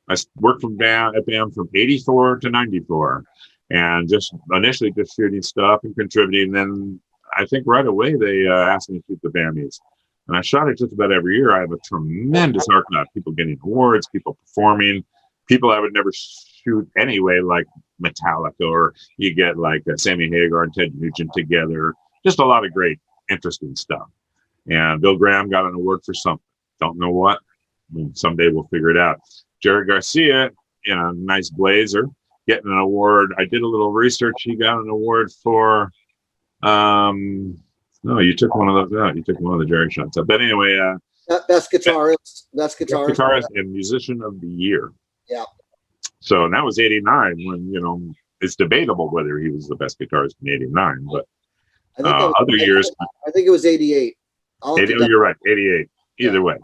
I worked at BAM from 84 to 94, and just initially just shooting stuff and contributing. Then I think right away they asked me to shoot the BAMIs, and I shot it just about every year. I have a tremendous archive. People getting awards, people performing, people I would never shoot anyway, like Metallica, or you get like Sammy Hagar and Ted Nugent together. Just a lot of great, interesting stuff. And Bill Graham got an award for something. Don't know what. Someday we'll figure it out. Jerry Garcia, in a nice blazer, getting an award. I did a little research. He got an award for. No, you took one of those out. You took one of the Jerry shots up. But anyway, best guitarist, and musician of the year. Yeah. So that was 89 when, it's debatable whether he was the best guitarist in 89, but other years. I think it was 88. You're right, 88. Either way.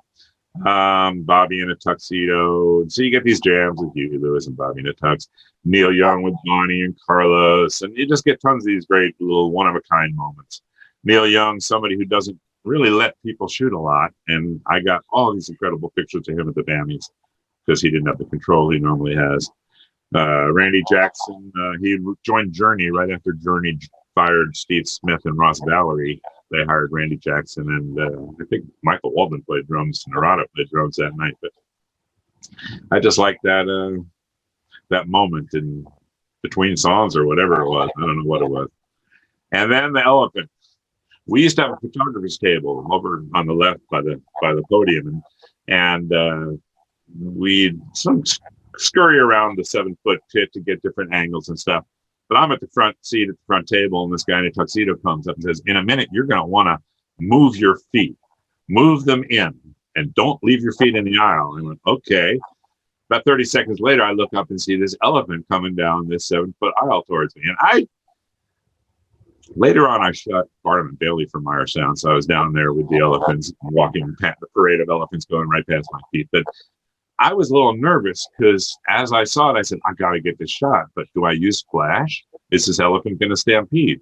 Bobby in a tuxedo. So you get these jams with Huey Lewis and Bobby in a tux. Neil Young with Bonnie and Carlos. And you just get tons of these great little one-of-a-kind moments. Neil Young, somebody who doesn't really let people shoot a lot. And I got all these incredible pictures of him at the BAMIs, because he didn't have the control he normally has. Randy Jackson, he joined Journey right after Journey fired Steve Smith and Ross Valerie. They hired Randy Jackson, and I think Michael Walden played drums, Narada played drums that night. But I just like that moment in between songs or whatever it was. I don't know what it was. And then the elephant. We used to have a photographer's table over on the left by the podium, and we'd scurry around the 7-foot pit to get different angles and stuff. But I'm at the front seat at the front table, and this guy in a tuxedo comes up and says, in a minute, you're going to want to move your feet. Move them in, and don't leave your feet in the aisle. I went, okay. About 30 seconds later, I look up and see this elephant coming down this 7-foot aisle towards me. And later on, I shot Barnum and Bailey for Meyer Sound, so I was down there with the elephants, walking the parade of elephants going right past my feet. But I was a little nervous because as I saw it, I said, I got to get this shot. But do I use flash? Is this elephant going to stampede?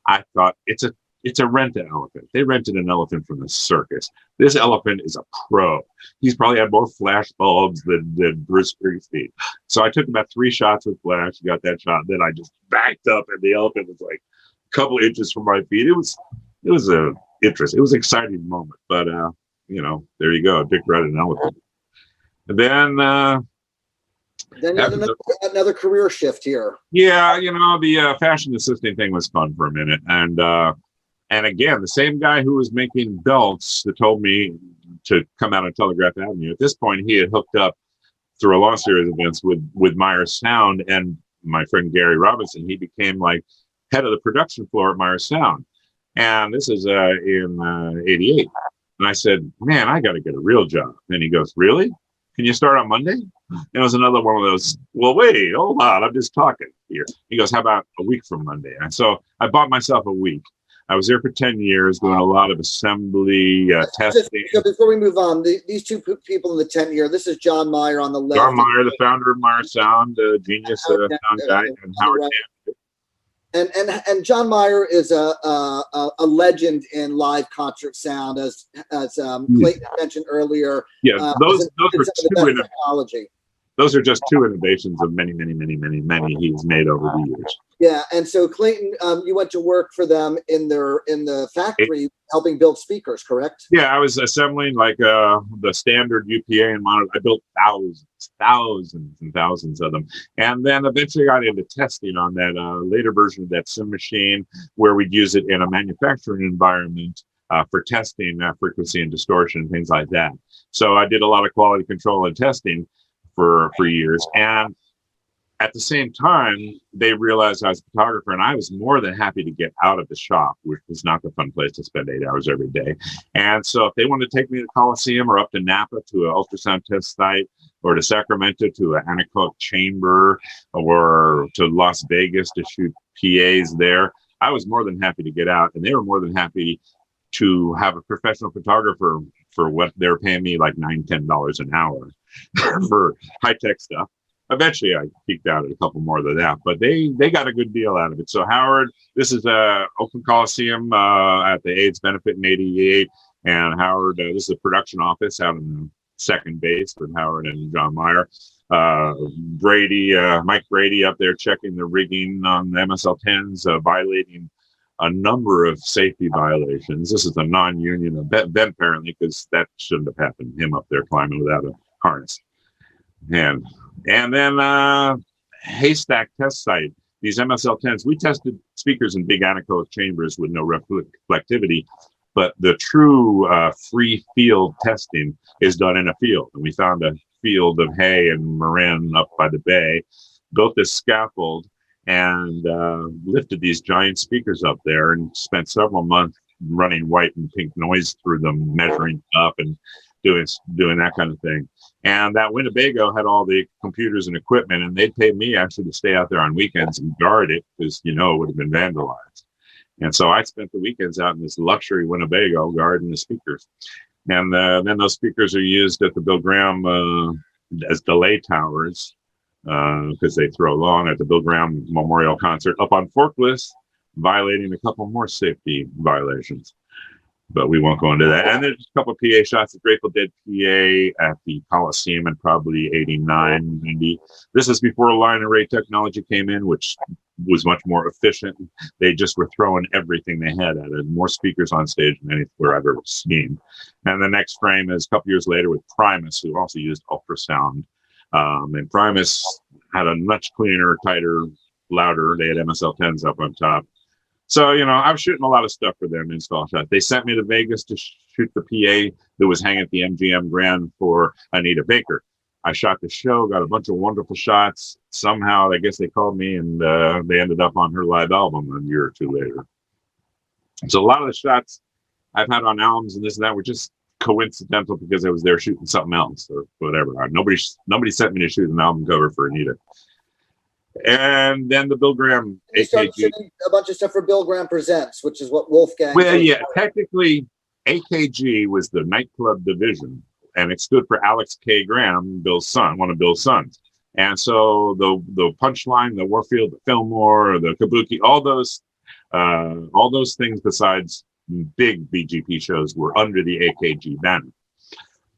I thought it's a rent-a elephant. They rented an elephant from the circus. This elephant is a pro. He's probably had more flash bulbs than Bruce Springsteen. So I took about 3 shots with flash, got that shot. Then I just backed up, and the elephant was like a couple inches from my feet. It was an an exciting moment. But there you go. Dick Red, an elephant. And then another career shift here. Yeah, the fashion assisting thing was fun for a minute, and again, the same guy who was making belts that told me to come out on Telegraph Avenue. At this point, he had hooked up through a long series of events with Meyer Sound and my friend Gary Robinson. He became like head of the production floor at Meyer Sound, and this is in '88. And I said, "Man, I got to get a real job." And he goes, "Really? Can you start on Monday?" It was another one of those, well, wait, hold on, I'm just talking here. He goes, how about a week from Monday? And so I bought myself a week. I was there for 10 years doing a lot of assembly, testing. So before we move on, these two people in the 10th year, this is John Meyer on the left. John Meyer, the founder of Meyer Sound, genius sound guy, and Howard Tan. And John Meyer is a legend in live concert sound, as Clayton mentioned earlier. Yeah, those were two in a, those are just two innovations of many he's made over the years. Yeah, and so Clayton, you went to work for them in the factory, helping build speakers, correct? Yeah, I was assembling like the standard UPA and monitor. I built thousands of them, and then eventually got into testing on that later version of that sim machine, where we'd use it in a manufacturing environment for testing frequency and distortion, things like that. So I did a lot of quality control and testing for years, and at the same time, they realized I was a photographer, and I was more than happy to get out of the shop, which was not the fun place to spend 8 hours every day. And so if they wanted to take me to Coliseum or up to Napa to an ultrasound test site, or to Sacramento to an anechoic chamber, or to Las Vegas to shoot PAs there, I was more than happy to get out, and they were more than happy to have a professional photographer for what they were paying me, like $9-10 an hour for high-tech stuff. Eventually, I peaked out at a couple more than that, but they got a good deal out of it. So Howard, this is Oakland Coliseum at the AIDS benefit in '88, and Howard, this is a production office out in the second base with Howard and John Meyer. Mike Brady up there checking the rigging on the MSL-10s, violating a number of safety violations. This is a non-union event apparently, because that shouldn't have happened. Him up there climbing without a harness. And then Haystack test site, these MSL-10s, we tested speakers in big anechoic chambers with no reflectivity, but the true free field testing is done in a field. And we found a field of hay and marin up by the bay, built this scaffold, and lifted these giant speakers up there, and spent several months running white and pink noise through them, measuring up and doing that kind of thing. And that Winnebago had all the computers and equipment, and they'd pay me actually to stay out there on weekends and guard it, because it would have been vandalized. And so I spent the weekends out in this luxury Winnebago guarding the speakers. And then those speakers are used at the Bill Graham as delay towers, because they throw long at the Bill Graham Memorial Concert up on forklifts, violating a couple more safety violations. But we won't go into that. And there's a couple of PA shots, the Grateful Dead PA at the Coliseum in probably 89, 90. This is before line array technology came in, which was much more efficient. They just were throwing everything they had at it, more speakers on stage than anywhere I've ever seen. And the next frame is a couple years later with Primus, who also used ultrasound. And Primus had a much cleaner, tighter, louder. They had MSL-10s up on top. So, I was shooting a lot of stuff for them, install shots. They sent me to Vegas to shoot the PA that was hanging at the MGM Grand for Anita Baker. I shot the show, got a bunch of wonderful shots. Somehow, I guess they called me, and they ended up on her live album a year or two later. So a lot of the shots I've had on albums and this and that were just coincidental, because I was there shooting something else or whatever. Nobody sent me to shoot an album cover for Anita. And then the Bill Graham AKG. A bunch of stuff for Bill Graham Presents, which is what Wolfgang. Well, yeah, technically AKG was the nightclub division, and it stood for Alex K. Graham, Bill's son, one of Bill's sons. And so the Punchline, the Warfield, the Fillmore, the Kabuki, all those things besides big BGP shows were under the AKG banner.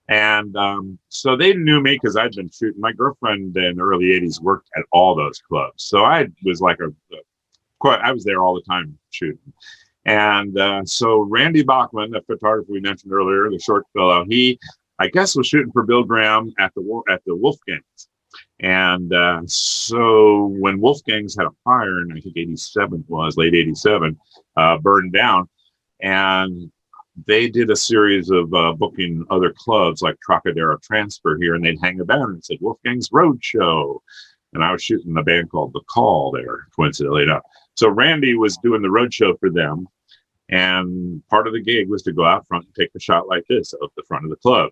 And so they knew me because I'd been shooting. My girlfriend in the early 80s worked at all those clubs. So I was like I was there all the time shooting. And so Randy Bachman, the photographer we mentioned earlier, the short fellow, he, I guess, was shooting for Bill Graham at the Wolfgangs. And so when Wolfgangs had a fire in, I think 87 was, late 87, burned down, and they did a series of booking other clubs like Trocadero Transfer here, and they'd hang a banner and said Wolfgang's Road Show. And I was shooting a band called The Call there, coincidentally enough. So Randy was doing the road show for them, and part of the gig was to go out front and take a shot like this of the front of the club.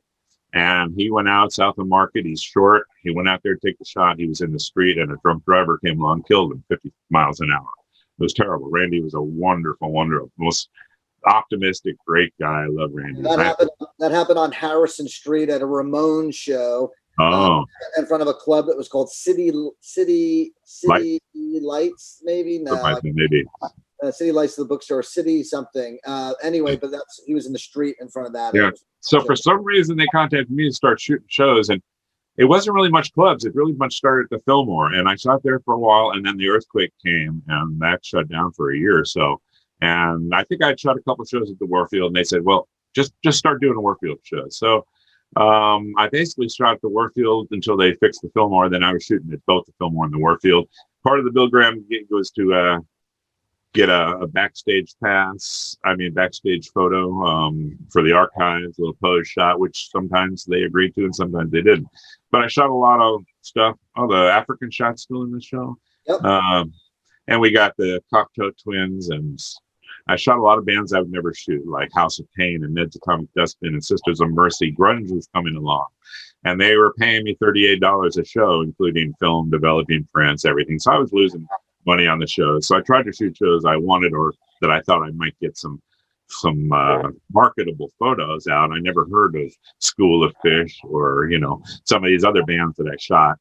And he went out south of Market. He's short. He went out there to take the shot. He was in the street, and a drunk driver came along, killed him 50 miles an hour. It was terrible. Randy was a wonderful, most optimistic, great guy. I love Randy. That happened on Harrison Street at a Ramones show. In front of a club that was called City Lights, maybe? No. Maybe. City Lights of the bookstore, City something. Anyway, but he was in the street in front of that. Yeah. So for some reason, they contacted me to start shooting shows, and it wasn't really much clubs. It really much started at the Fillmore, and I shot there for a while, and then the earthquake came, and that shut down for a year or so. And I think I shot a couple shows at the Warfield, and they said, well, just start doing a Warfield show. So I basically shot at the Warfield until they fixed the Fillmore. Then I was shooting at both the Fillmore and the Warfield. Part of the Bill Graham gig was to get a backstage backstage photo for the archives, a little pose shot, which sometimes they agreed to and sometimes they didn't. But I shot a lot of stuff. Oh, the African shot's still in the show. Yep. And we got the Cocteau Twins, and I shot a lot of bands I would never shoot, like House of Pain and Ned's Atomic Dustbin and Sisters of Mercy. Grunge was coming along, and they were paying me $38 a show, including film, developing prints, everything. So I was losing money on the shows. So I tried to shoot shows I wanted or that I thought I might get some marketable photos out. I never heard of School of Fish or, some of these other bands that I shot.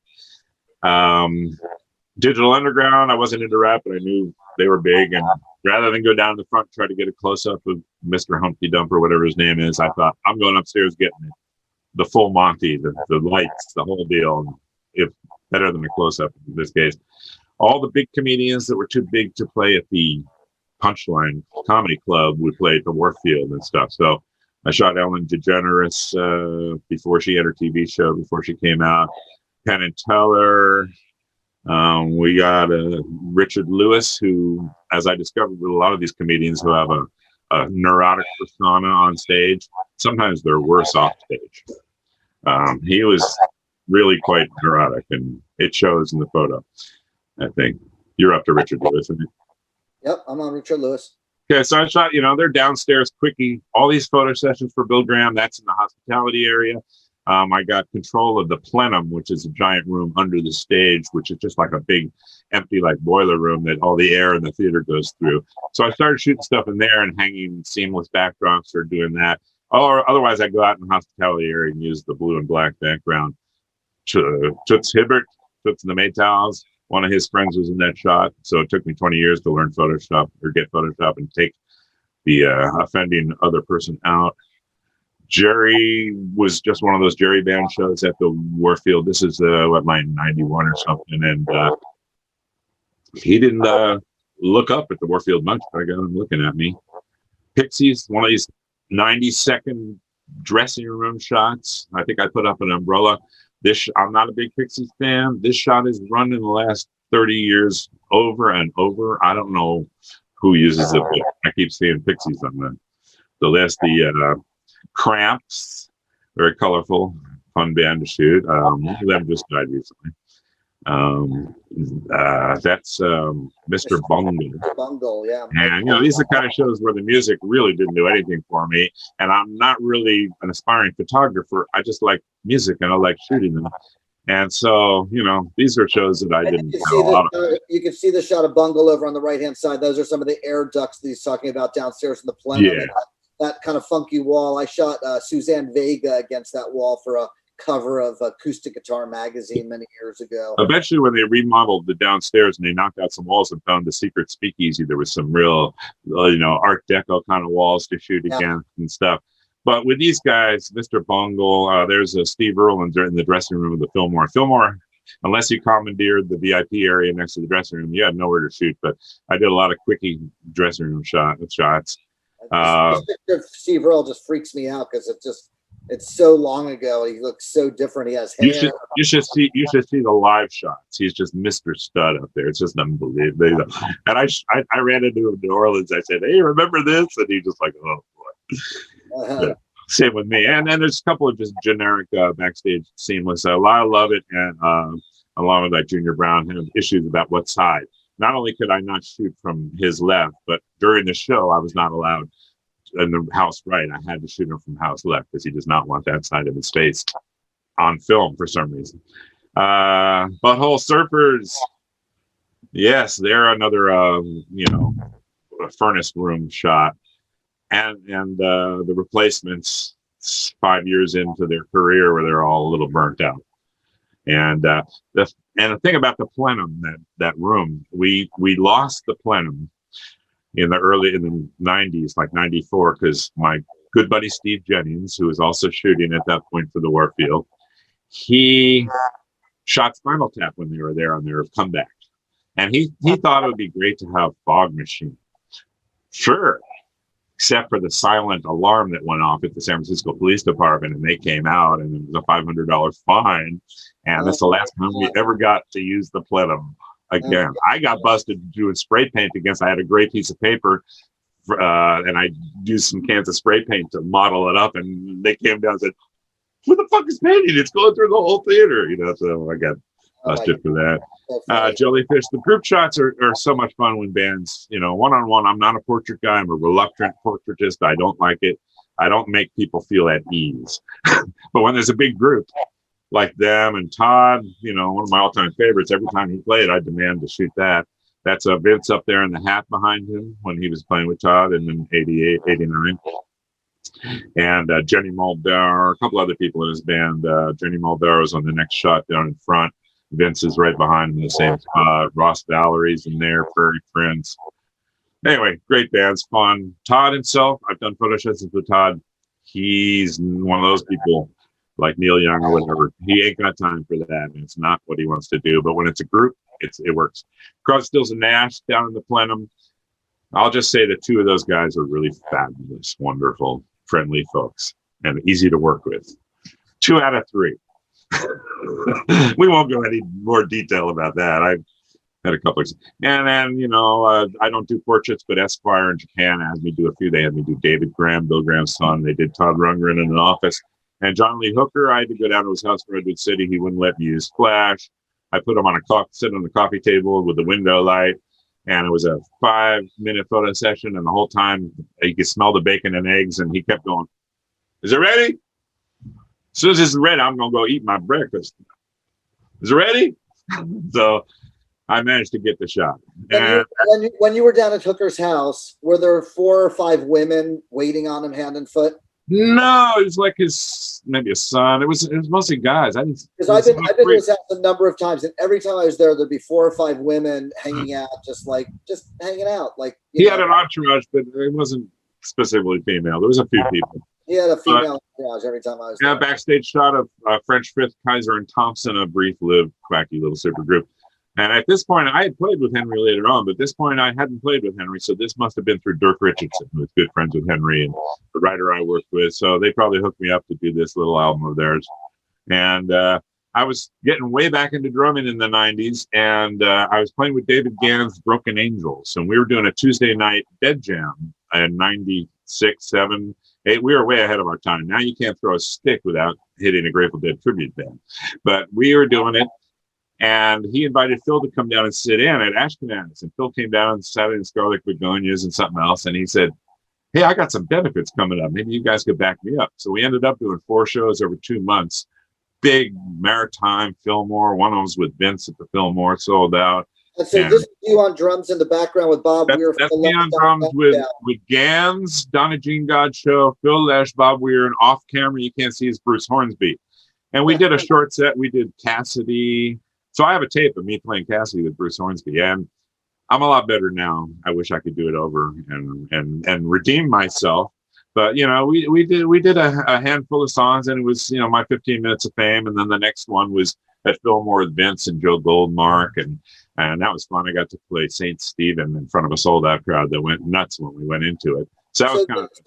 Digital Underground, I wasn't into rap, but I knew they were big. And rather than go down to the front and try to get a close-up of Mr. Humpty Dump or whatever his name is, I thought, I'm going upstairs getting the full Monty, the lights, the whole deal, if better than a close-up in this case. All the big comedians that were too big to play at the Punchline Comedy Club would play at the Warfield and stuff. So I shot Ellen DeGeneres before she had her TV show, before she came out. Penn and Teller. We got Richard Lewis, who, as I discovered with a lot of these comedians who have a neurotic persona on stage, sometimes they're worse off stage. He was really quite neurotic, and it shows in the photo. I think you're up to Richard Lewis, isn't it? Yep, I'm on Richard Lewis. Okay, so I shot, they're downstairs quickie. All these photo sessions for Bill Graham, that's in the hospitality area. I got control of the plenum, which is a giant room under the stage, which is just like a big empty like boiler room that all the air in the theater goes through. So I started shooting stuff in there and hanging seamless backdrops or doing that. Or otherwise I go out in the hospitality area and use the blue and black background. Toots Hibbert, Toots and the Maytals, one of his friends was in that shot. So it took me 20 years to learn Photoshop or get Photoshop and take the offending other person out. Jerry was just one of those Jerry band shows at the Warfield. This is like 91 or something. And he didn't look up at the Warfield much, but I got him looking at me. Pixies, one of these 90-second dressing room shots. I think I put up an umbrella. I'm not a big Pixies fan. This shot is run in the last 30 years over and over. I don't know who uses it, but I keep seeing Pixies on the list. The Cramps, very colorful, fun band to shoot. Them just died recently. That's Mr. Bungle. Bungle, yeah. And these are the kind of shows where the music really didn't do anything for me. And I'm not really an aspiring photographer. I just like music and I like shooting them. And so, these are shows that I didn't have a lot of. You can see the shot of Bungle over on the right hand side. Those are some of the air ducts that he's talking about downstairs in the plenum. Yeah. That kind of funky wall. I shot Suzanne Vega against that wall for a cover of Acoustic Guitar magazine many years ago. Eventually, when they remodeled the downstairs and they knocked out some walls and found the secret speakeasy, there was some real, Art Deco kind of walls to shoot against and stuff. But with these guys, Mr. Bungle, there's a Steve Earle in the dressing room of the Fillmore. Fillmore, unless you commandeered the VIP area next to the dressing room, you had nowhere to shoot. But I did a lot of quickie dressing room shots. Steve Earle just freaks me out because it's so long ago. He looks so different. He has hair. You should see the live shots. He's just Mr. Stud up there. It's just unbelievable. And I ran into him in New Orleans. I said, "Hey, remember this?" And he just like, "Oh boy." Yeah. Same with me. And then there's a couple of just generic backstage seamless. Lyle Lovett and along with that Junior Brown had issues about what side. Not only could I not shoot from his left, but during the show, I was not allowed in the house right. I had to shoot him from house left because he does not want that side of his face on film for some reason. Butthole Surfers. Yes, they're another, furnace room shot. And the Replacements 5 years into their career where they're all a little burnt out. And the thing about the plenum, that room, we lost the plenum in the 90s, like 94, because my good buddy Steve Jennings, who was also shooting at that point for the Warfield, he shot Spinal Tap when they were there on their comeback. And he thought it would be great to have Fog Machine. Sure. Except for the silent alarm that went off at the San Francisco Police Department, and they came out, and it was a $500 fine. And that's the last time we ever got to use the plenum again. I got busted doing spray paint against. I had a gray piece of paper, and I used some cans of spray paint to model it up, and they came down and said, "Who the fuck is painting? It's going through the whole theater," So I got busted for that. Jellyfish. The group shots are so much fun when bands, one-on-one. I'm not a portrait guy. I'm a reluctant portraitist. I don't like it. I don't make people feel at ease. But when there's a big group like them and Todd, one of my all-time favorites, every time he played, I demand to shoot that. That's Vince up there in the hat behind him when he was playing with Todd in 88, 89. And Jenny Muldaur, a couple other people in his band. Jenny Muldaur was on the next shot down in front. Vince is right behind him in the same spot. Ross Valerie's in there, Prairie Prince. Anyway, great bands, fun. Todd himself, I've done photo sessions with Todd. He's one of those people like Neil Young or whatever. He ain't got time for that. And it's not what he wants to do. But when it's a group, it works. Crowd Stills and Nash down in the plenum. I'll just say that two of those guys are really fabulous, wonderful, friendly folks, and easy to work with. 2 out of 3. We won't go any more detail about that. I've had a couple of, and then I don't do portraits, but Esquire in Japan has me do a few. They had me do David Graham, Bill Graham's son. They did Todd Rundgren in an office, and John Lee Hooker. I had to go down to his house in Redwood City. He wouldn't let me use flash. I put him on sit on the coffee table with the window light, and it was a 5-minute photo session. And the whole time you could smell the bacon and eggs, and he kept going, "Is it ready? As soon as it's ready, I'm going to go eat my breakfast. Is it ready?" So I managed to get the shot. And when you were down at Hooker's house, were there 4 or 5 women waiting on him hand and foot? No, it was like maybe a son. It was mostly guys. Because I've been to his house a number of times, and every time I was there, there'd be 4 or 5 women hanging out, just hanging out. He had an entourage, but it wasn't specifically female. There was a few people. He had a female entourage every time I was there. Backstage shot of French Fifth, Kaiser and Thompson, a brief-lived, quacky little super group. And at this point, I had played with Henry later on, but at this point, I hadn't played with Henry. So this must have been through Dirk Richardson, who was good friends with Henry and the writer I worked with. So they probably hooked me up to do this little album of theirs. And I was getting way back into drumming in the 90s, and I was playing with David Gann's Broken Angels. And we were doing a Tuesday night Dead Jam in 96, 7, 8. We were way ahead of our time. Now you can't throw a stick without hitting a Grateful Dead tribute band. But we were doing it. And he invited Phil to come down and sit in at Ashkenaz. And Phil came down and sat in Scarlet Begonias and something else. And he said, "Hey, I got some benefits coming up. Maybe you guys could back me up." So we ended up doing 4 shows over 2 months. Big Maritime, Fillmore. One of them was with Vince at the Fillmore, sold out. And so this is you on drums in the background with Bob Weir. That's me on drums with Gans, Donna Jean God Show, Phil Lesh, Bob Weir, and off camera you can't see is Bruce Hornsby. And we did a short set. We did Cassidy. So I have a tape of me playing Cassidy with Bruce Hornsby, and I'm a lot better now. I wish I could do it over and redeem myself. But we did a handful of songs, and it was my 15 minutes of fame, and then the next one was at Fillmore with Vince and Joe Goldmark, and that was fun. I got to play St. Stephen in front of a sold-out crowd that went nuts when we went into it. So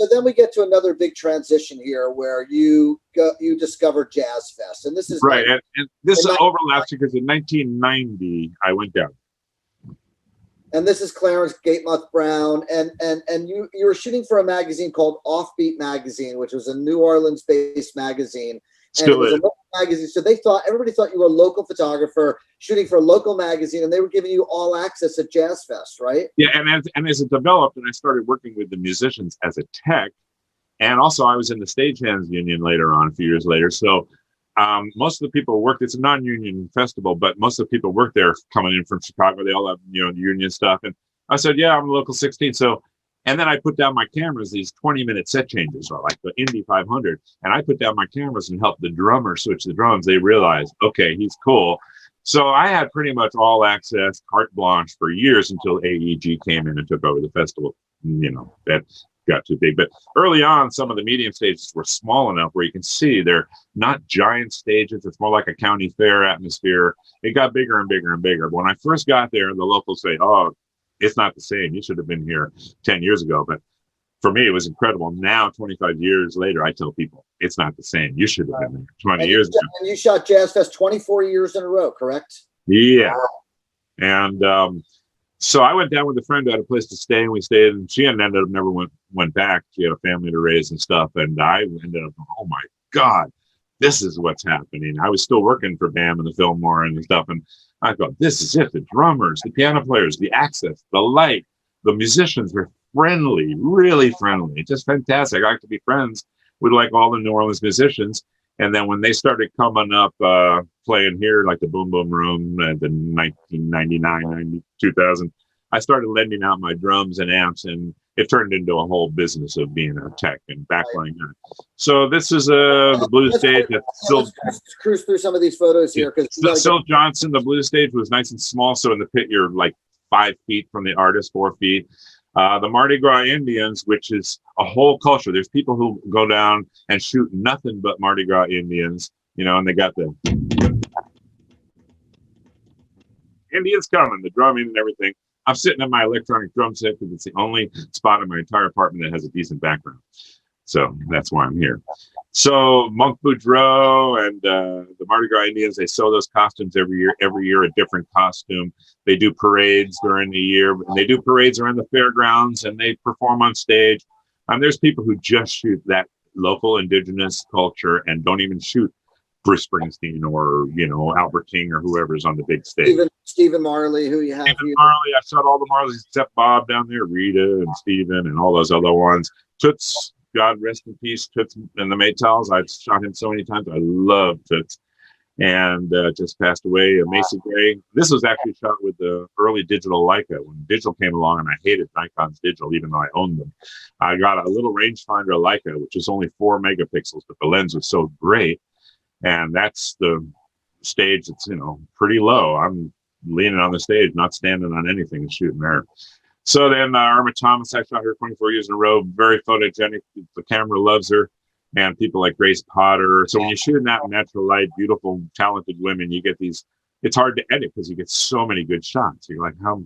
then we get to another big transition here where you discovered Jazz Fest, and this is right. And this overlaps because in 1990 I went down. And this is Clarence Gatemuth Brown, and you were shooting for a magazine called Offbeat Magazine, which was a New Orleans-based magazine. And it was a local magazine, so everybody thought you were a local photographer shooting for a local magazine, and they were giving you all access at Jazz Fest, right? Yeah, and as it developed, and I started working with the musicians as a tech, and also I was in the Stagehands Union later on, a few years later. So most of the people worked. It's a non-union festival, but most of the people work there coming in from Chicago. They all have union stuff, and I said, "Yeah, I'm a local 16." So. And then I put down my cameras, these 20-minute set changes, or like the Indy 500. And I put down my cameras and helped the drummer switch the drums. They realized, okay, he's cool. So I had pretty much all access, carte blanche for years until AEG came in and took over the festival. That got too big. But early on, some of the medium stages were small enough where you can see they're not giant stages. It's more like a county fair atmosphere. It got bigger and bigger and bigger. But when I first got there, the locals say, "Oh, it's not the same. You should have been here 10 years ago." But for me, it was incredible. Now, 25 years later, I tell people it's not the same. You should have been there 20 years ago. And you shot Jazz Fest 24 years in a row, correct? Yeah. And so I went down with a friend who had a place to stay, and we stayed, and she ended up never went back. She had a family to raise and stuff. And I ended up going, oh my God, this is what's happening. I was still working for BAM and the Fillmore and stuff. And I thought, this is it. The drummers, the piano players, the access, the light, the musicians were friendly, really friendly, just fantastic. I like to be friends with like all the New Orleans musicians. And then when they started coming up, playing here, like the Boom Boom Room, the 1999, 2000, I started lending out my drums and amps, and it turned into a whole business of being a tech and backline guy. So this is the blues stage. Let's cruise through some of these photos here. Sil Johnson, the blues stage was nice and small. So in the pit, you're like 5 feet from the artist, 4 feet. The Mardi Gras Indians, which is a whole culture. There's people who go down and shoot nothing but Mardi Gras Indians, you know, and they got the Indians coming, the drumming and everything. I'm sitting at my electronic drum set because it's the only spot in my entire apartment that has a decent background. So that's why I'm here. So Monk Boudreaux and the Mardi Gras Indians, they sew those costumes every year a different costume. They do parades during the year, and they do parades around the fairgrounds, and they perform on stage. There's people who just shoot that local indigenous culture and don't even shoot Bruce Springsteen or, you know, Albert King or whoever's on the big stage. Stephen Marley, who you have here. Marley, I shot all the Marleys except Bob down there, Rita and Stephen and all those other ones. Toots, God rest in peace, Toots and the Maytals. I've shot him so many times. I love Toots. And just passed away. Macy Gray. This was actually shot with the early digital Leica. When digital came along, and I hated Nikon's digital, even though I owned them. I got a little rangefinder Leica, which is only 4 megapixels, but the lens was so great. And that's the stage that's, you know, pretty low. I'm leaning on the stage, not standing on anything and shooting there. So then Irma Thomas, I shot her 24 years in a row, very photogenic. The camera loves her, and people like Grace Potter. So when you shoot in that natural light, beautiful, talented women, you get these, it's hard to edit because you get so many good shots. You're like, how,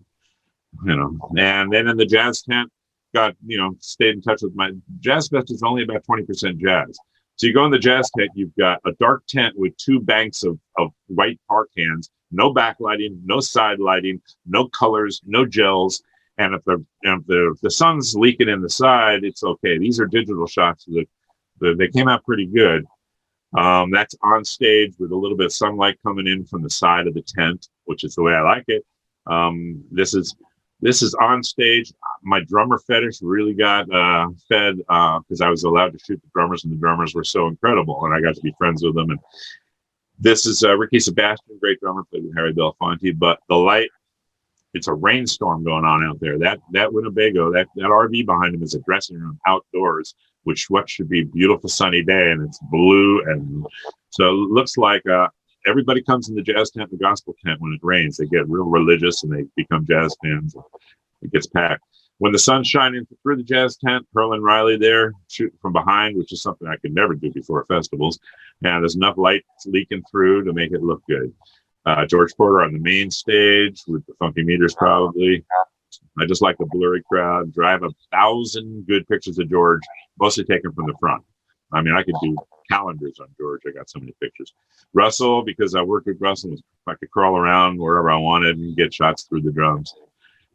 you know, and then in the jazz tent, got, you know, stayed in touch with my Jazz Fest is only about 20% jazz. So you go in the jazz tent, you've got a dark tent with 2 banks of white park cans, no backlighting, no side lighting, no colors, no gels. And if the sun's leaking in the side, it's okay. These are digital shots that they came out pretty good. That's on stage with a little bit of sunlight coming in from the side of the tent, which is the way I like it. This is on stage. My drummer fetish really got fed because I was allowed to shoot the drummers, and the drummers were so incredible, and I got to be friends with them. And this is Ricky Sebastian, great drummer, played with Harry Belafonte. But the light, it's a rainstorm going on out there. That Winnebago, that RV behind him is a dressing room outdoors, which what should be a beautiful sunny day, and it's blue, and so it looks like everybody comes in the jazz tent, the gospel tent when it rains. They get real religious and they become jazz fans. It gets packed. When the sun's shining through the jazz tent, Pearl and Riley there shooting from behind, which is something I could never do before festivals. And there's enough light leaking through to make it look good. George Porter on the main stage with the funky meters probably. I just like the blurry crowd. Drive 1,000 good pictures of George, mostly taken from the front. I mean, I could do calendars on George. I got so many pictures. Russell, because I worked with Russell, I could crawl around wherever I wanted and get shots through the drums.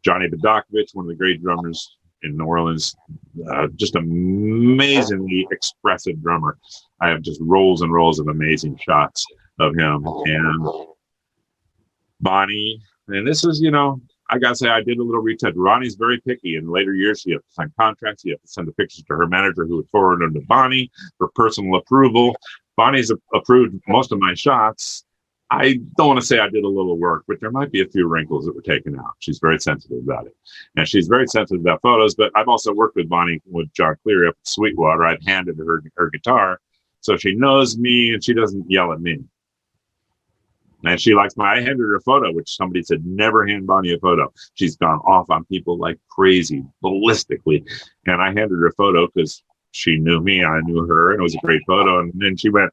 Johnny Bodakovich, one of the great drummers in New Orleans, just amazingly expressive drummer. I have just rolls and rolls of amazing shots of him. And Bonnie, and this is, you know, I gotta say, I did a little retouch. Ronnie's very picky. In later years, she had to sign contracts. You have to send the pictures to her manager, who would forward them to Bonnie for personal approval. Bonnie's approved most of my shots. I don't want to say I did a little work, but there might be a few wrinkles that were taken out. She's very sensitive about it. And she's very sensitive about photos, but I've also worked with Bonnie, with John Cleary up at Sweetwater. I've handed her guitar, so she knows me and she doesn't yell at me. And she likes I handed her a photo, which somebody said, never hand Bonnie a photo. She's gone off on people like crazy, ballistically. And I handed her a photo because she knew me, I knew her, and it was a great photo. And then she went,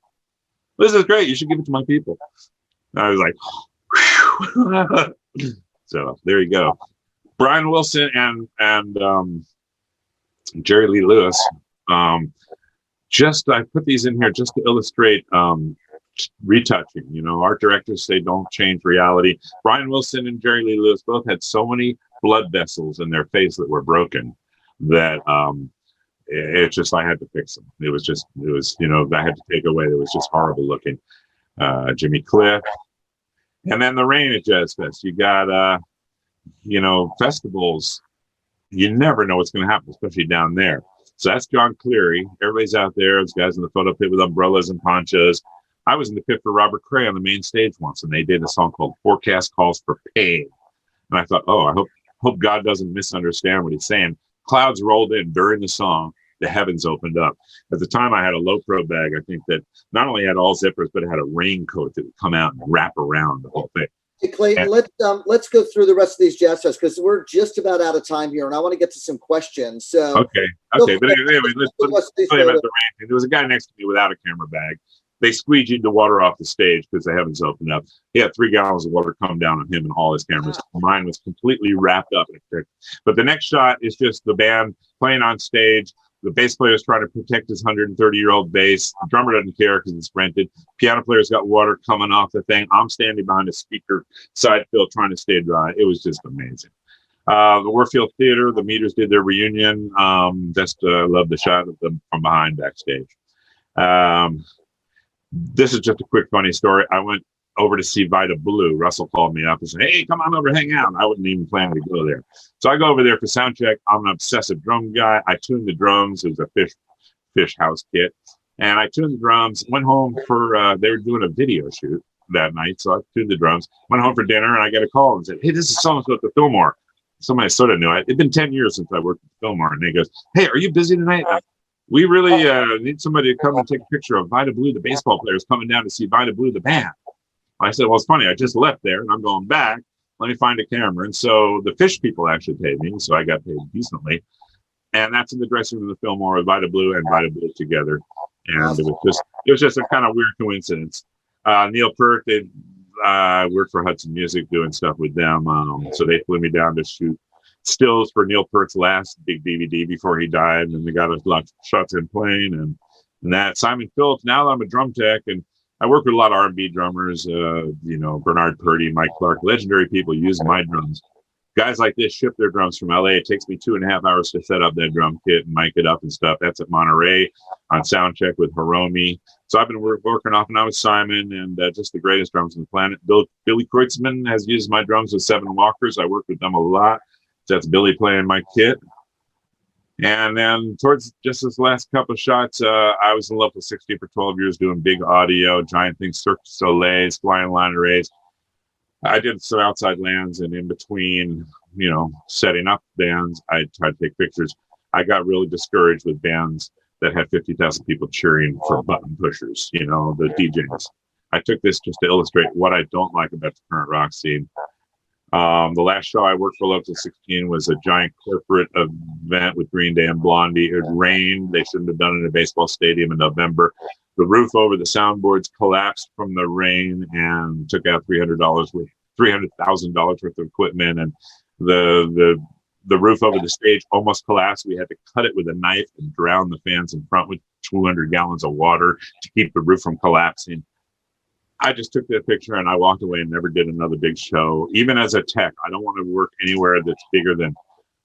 this is great. You should give it to my people. And I was like, whew. So there you go. Brian Wilson and Jerry Lee Lewis. I put these in here just to illustrate retouching. You know, art directors say don't change reality. Brian Wilson and Jerry Lee Lewis both had so many blood vessels in their face that were broken that it's just, I had to fix them. It was, you know, I had to take away. It was just horrible looking. Jimmy Cliff. And then the rain at Jazz Fest. You got, you know, festivals. You never know what's going to happen, especially down there. So that's John Cleary. Everybody's out there. There's guys in the photo pit with umbrellas and ponchos. I was in the pit for Robert Cray on the main stage once, and they did a song called Forecast Calls for Pain. And I thought, oh, I hope God doesn't misunderstand what he's saying. Clouds rolled in during the song. The heavens opened up. At the time, I had a low pro bag. I think that not only had all zippers, but it had a raincoat that would come out and wrap around the whole thing. Hey, Clayton, let's go through the rest of these jazz fests because we're just about out of time here, and I want to get to some questions. So okay. But anyway, let's tell you about the rain. There was a guy next to me without a camera bag. They squeegeed the water off the stage because the heavens opened up. He had 3 gallons of water come down on him and all his cameras. Mine was completely wrapped up in it. But the next shot is just the band playing on stage. The bass player is trying to protect his 130-year-old bass. The drummer doesn't care because it's rented. Piano player's got water coming off the thing. I'm standing behind a speaker side fill trying to stay dry. It was just amazing. The Warfield Theater, the Meters did their reunion. Just love the shot of them from behind backstage. This is just a quick funny story. I went over to see Vita Blue. Russell called me up and said, hey, come on over, hang out. I wasn't even planning to go there. So I go over there for sound check. I'm an obsessive drum guy. I tuned the drums. It was a fish house kit. And I tuned the drums, went home for, they were doing a video shoot that night. So I tuned the drums, went home for dinner, and I got a call and said, hey, this is so-and-so at the Fillmore. Somebody sort of knew it. It'd been 10 years since I worked at the Fillmore. And he goes, hey, are you busy tonight? We really need somebody to come and take a picture of Vita Blue, the baseball players, coming down to see Vita Blue, the band. I said, well, it's funny. I just left there and I'm going back. Let me find a camera. And so the Fish people actually paid me. So I got paid decently. And that's in the dressing room of the Fillmore with Vita Blue and Vita Blue together. And it was just a kind of weird coincidence. Neil Peart, they worked for Hudson Music doing stuff with them. So they flew me down to shoot stills for Neil Peart's last big DVD before he died. And they got us lots of shots in plane and that. Simon Phillips, now I'm a drum tech and I work with a lot of R&B drummers, you know, Bernard Purdy, Mike Clark, legendary people use my drums. Guys like this ship their drums from LA. It takes me 2.5 hours to set up that drum kit and mic it up and stuff. That's at Monterey on sound check with Hiromi. So I've been working off and on with Simon and just the greatest drums on the planet. Billy Kreutzmann has used my drums with Seven Walkers. I work with them a lot. That's Billy playing my kit. And then towards just this last couple of shots, I was in love with 60 for 12 years doing big audio, giant things, Cirque du Soleil, flying line arrays. I did some outside lands, and in between, you know, setting up bands, I tried to take pictures. I got really discouraged with bands that had 50,000 people cheering for button pushers, you know, the DJs. I took this just to illustrate what I don't like about the current rock scene. The last show I worked for Love to 16 was a giant corporate event with Green Day and Blondie. It rained. They shouldn't have done it in a baseball stadium in November. The roof over the soundboards collapsed from the rain and took out $300,000 worth of equipment. And the roof over the stage almost collapsed. We had to cut it with a knife and drown the fans in front with 200 gallons of water to keep the roof from collapsing. I just took that picture and I walked away and never did another big show. Even as a tech, I don't want to work anywhere that's bigger than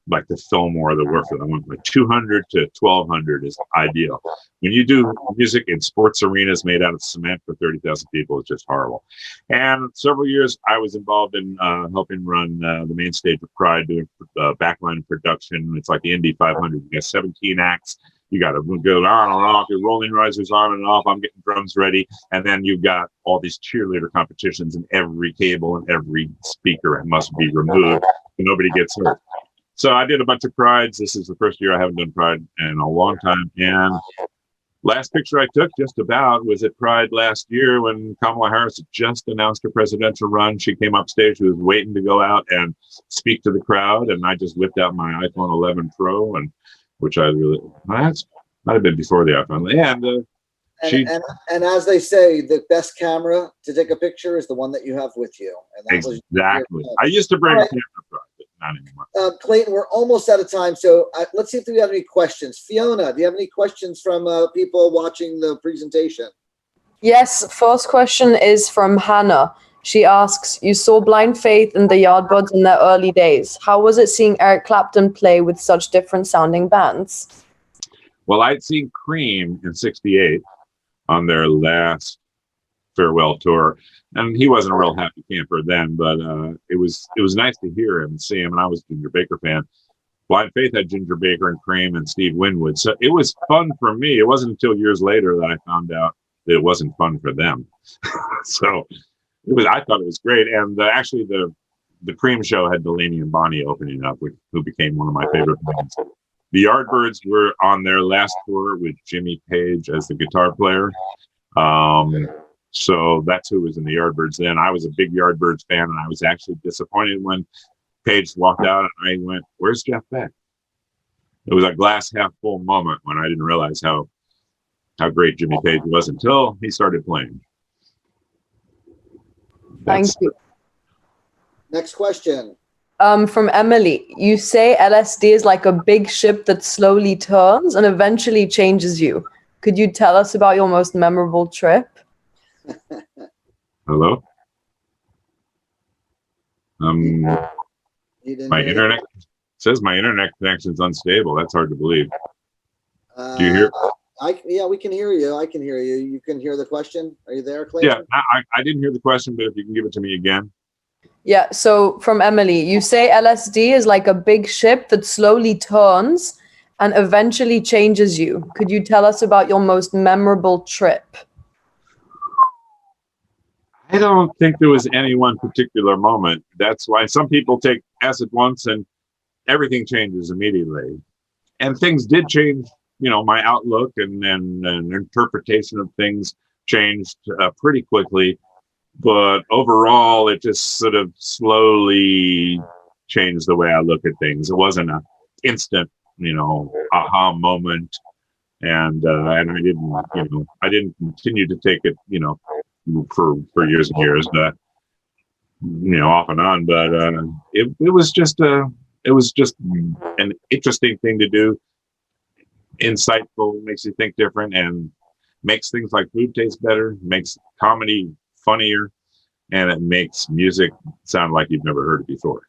like the Fillmore or the Warfield. I want like 200 to 1,200 is ideal. When you do music in sports arenas made out of cement for 30,000 people, it's just horrible. And several years I was involved in helping run the main stage of Pride, doing backline production. It's like the Indy 500. You got 17 acts. You got to go on and off. Your rolling risers on and off. I'm getting drums ready. And then you've got all these cheerleader competitions, and every cable and every speaker must be removed so nobody gets hurt. So I did a bunch of Prides. This is the first year I haven't done Pride in a long time. And Last picture I took just about was at Pride last year when Kamala Harris had just announced her presidential run. She came up stage. She was waiting to go out and speak to the crowd, and I just whipped out my iPhone 11 Pro, and which I really that's might have been before the iPhone. And as they say, the best camera to take a picture is the one that you have with you. And that exactly. I used to bring a camera, but not anymore. Clayton, we're almost out of time, so let's see if we have any questions. Fiona, do you have any questions from people watching the presentation? Yes, first question is from Hannah. She asks, you saw Blind Faith and the Yardbirds in their early days. How was it seeing Eric Clapton play with such different sounding bands? Well, I'd seen Cream in '68 on their last farewell tour, and he wasn't a real happy camper then, but it was nice to hear him and see him, and I was a Ginger Baker fan. Blind Faith had Ginger Baker and Cream and Steve Winwood, so it was fun for me. It wasn't until years later that I found out that it wasn't fun for them. So I thought it was great, and actually the Cream show had Delaney and Bonnie opening up, who became one of my favorite bands. The Yardbirds were on their last tour with Jimmy Page as the guitar player. So that's who was in the Yardbirds then. I was a big Yardbirds fan, and I was actually disappointed when Page walked out, and I went, where's Jeff Beck? It was a glass half full moment when I didn't realize how great Jimmy Page was until he started playing. Thank you. Next question. From Emily, you say LSD is like a big ship that slowly turns and eventually changes you. Could you tell us about your most memorable trip? Hello? My internet says my internet connection's unstable. That's hard to believe. Do you hear? Yeah, we can hear you. I can hear you. You can hear the question. Are you there, Clayton? Yeah, I didn't hear the question, but if you can give it to me again. Yeah, so from Emily, you say LSD is like a big ship that slowly turns and eventually changes you. Could you tell us about your most memorable trip? I don't think there was any one particular moment. That's why some people take acid once and everything changes immediately. And things did change, my outlook and interpretation of things changed pretty quickly. But overall, it just sort of slowly changed the way I look at things. It wasn't an instant, aha moment, and I didn't continue to take it, for years and years, off and on. But it was just an interesting thing to do. Insightful, makes you think different, and makes things like food taste better. Makes comedy funnier, and it makes music sound like you've never heard it before.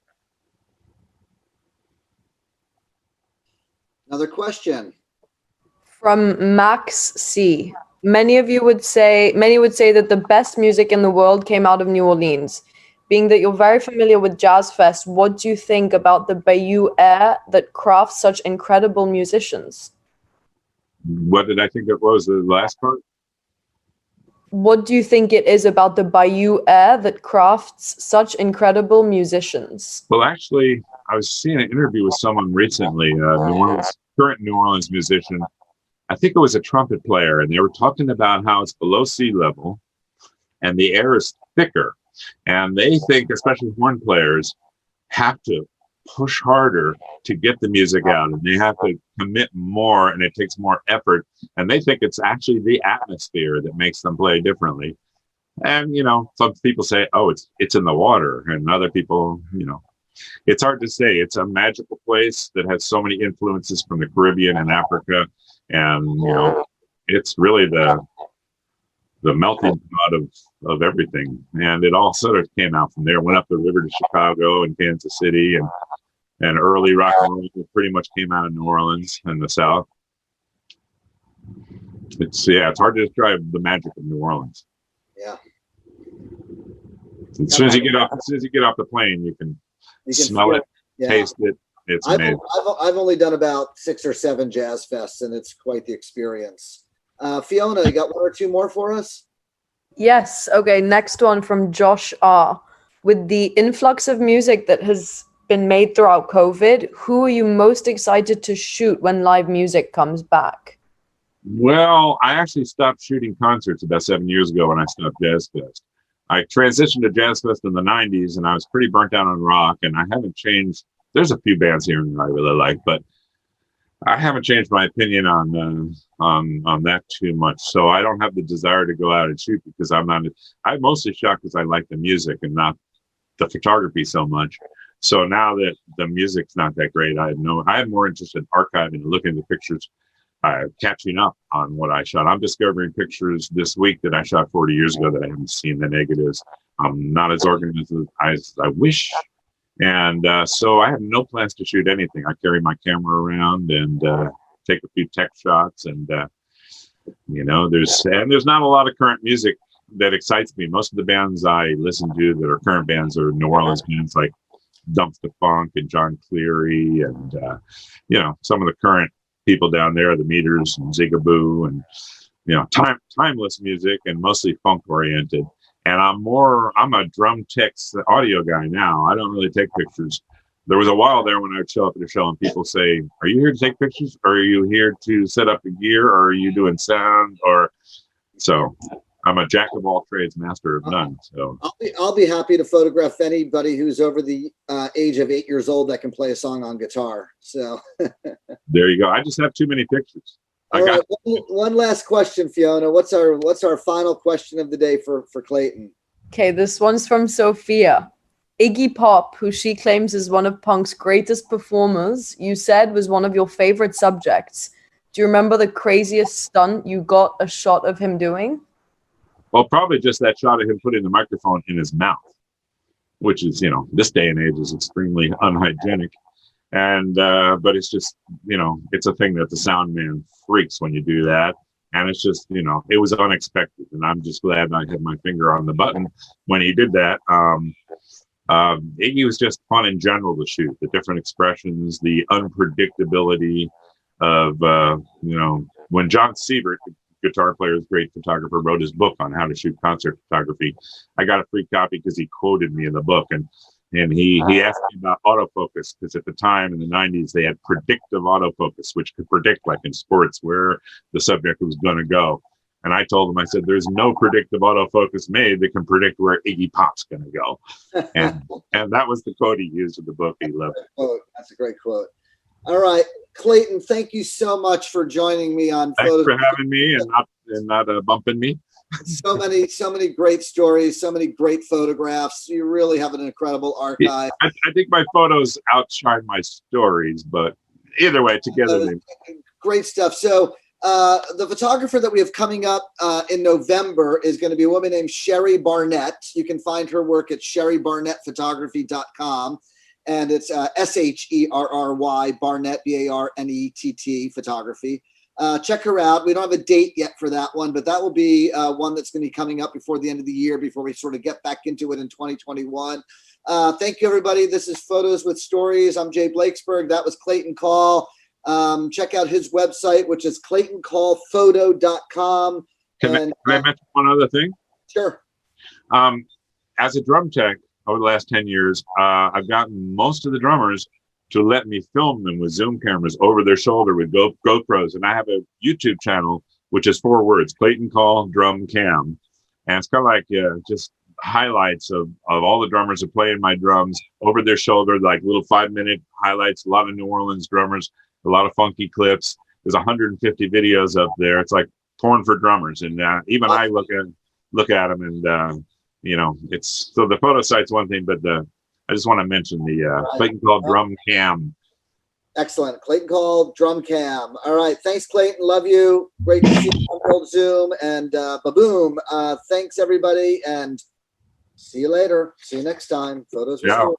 Another question from Max C. Many would say that the best music in the world came out of New Orleans. Being that you're very familiar with Jazz Fest, what do you think about the Bayou air that crafts such incredible musicians? What did I think it was, the last part? What do you think it is about the Bayou air that crafts such incredible musicians? Well, actually, I was seeing an interview with someone recently, current New Orleans musician. I think it was a trumpet player, and they were talking about how it's below sea level and the air is thicker. And they think, especially horn players, have to push harder to get the music out, and they have to commit more, and it takes more effort. And they think it's actually the atmosphere that makes them play differently. And some people say, oh, it's in the water, and other people, it's hard to say. It's a magical place that has so many influences from the Caribbean and Africa, and it's really the melting pot of everything. And it all sort of came out from there. Went up the river to Chicago and Kansas City, and early rock and roll pretty much came out of New Orleans and the South. It's hard to describe the magic of New Orleans. Yeah. As soon as you get off the plane, you can smell it, taste it. It's amazing. I've only done about 6 or 7 jazz fests, and it's quite the experience. Fiona, you got 1 or 2 more for us? Yes. Okay. Next one from Josh R. With the influx of music that has been made throughout COVID, who are you most excited to shoot when live music comes back? Well, I actually stopped shooting concerts about 7 years ago when I stopped Jazz Fest. I transitioned to Jazz Fest in the 90s, and I was pretty burnt out on rock, and I haven't changed. There's a few bands here and there I really like, but I haven't changed my opinion on that too much. So I don't have the desire to go out and shoot because I'm mostly shot because I like the music and not the photography so much. So now that the music's not that great, I have more interest in archiving and looking at the pictures, catching up on what I shot. I'm discovering pictures this week that I shot 40 years ago that I haven't seen the negatives. I'm not as organized as I wish. And so I have no plans to shoot anything. I carry my camera around and take a few tech shots. And, there's not a lot of current music that excites me. Most of the bands I listen to that are current bands are New Orleans bands like Dumpster Funk and John Cleary and, some of the current people down there, the Meters and Zigaboo and, timeless music and mostly funk oriented. And I'm a drum text audio guy now. I don't really take pictures. There was a while there when I would show up at a show and people say, are you here to take pictures? Or are you here to set up the gear? Or are you doing sound? So I'm a jack of all trades, master of none. So I'll be happy to photograph anybody who's over the age of 8 years old that can play a song on guitar. So there you go. I just have too many pictures. All right, one last question, Fiona. What's our final question of the day for Clayton? Okay, this one's from Sophia. Iggy Pop, who she claims is one of punk's greatest performers, you said was one of your favorite subjects. Do you remember the craziest stunt you got a shot of him doing? Well, probably just that shot of him putting the microphone in his mouth, which is, this day and age is extremely unhygienic. And, but it's just, it's a thing that the sound man freaks when you do that. And it's just, it was unexpected. And I'm just glad I had my finger on the button when he did that. Iggy was just fun in general to shoot. The different expressions, the unpredictability of, when John Siebert, guitar player, great photographer, wrote his book on how to shoot concert photography. I got a free copy because he quoted me in the book. And he asked me about autofocus, because at the time in the 90s, they had predictive autofocus, which could predict, like in sports, where the subject was going to go. And I told him, I said, there's no predictive autofocus made that can predict where Iggy Pop's going to go. And that was the quote he used in the book. He loved it. That's a great quote. All right, Clayton, thank you so much for joining me on Thanks for having me and not bumping me. So many great stories, so many great photographs. You really have an incredible archive. I think my photos outshine my stories, but either way, together great stuff. So the photographer that we have coming up in November is going to be a woman named Sherry Barnett. You can find her work at sherrybarnettphotography.com. And it's SHERRY Barnett, BARNETT photography. Check her out. We don't have a date yet for that one, but that will be one that's going to be coming up before the end of the year, before we sort of get back into it in 2021. Thank you, everybody. This is Photos with Stories. I'm Jay Blakesberg. That was Clayton Call. Check out his website, which is claytoncallphoto.com. Can I mention one other thing? Sure. As a drum tech, over the last 10 years, I've gotten most of the drummers to let me film them with Zoom cameras over their shoulder with GoPros. And I have a YouTube channel, which is 4 words, Clayton Call Drum Cam. And it's kind of like just highlights of all the drummers that play in my drums over their shoulder, like little 5-minute highlights, a lot of New Orleans drummers, a lot of funky clips. There's 150 videos up there. It's like porn for drummers. And even I look at them and, it's so the photo site's one thing, but I just want to mention the Clayton Call Drum Cam. Excellent. Clayton Call Drum Cam. All right. Thanks, Clayton. Love you. Great to see you on Old Zoom. And ba-boom. Thanks, everybody. And see you later. See you next time. Photos with Stories.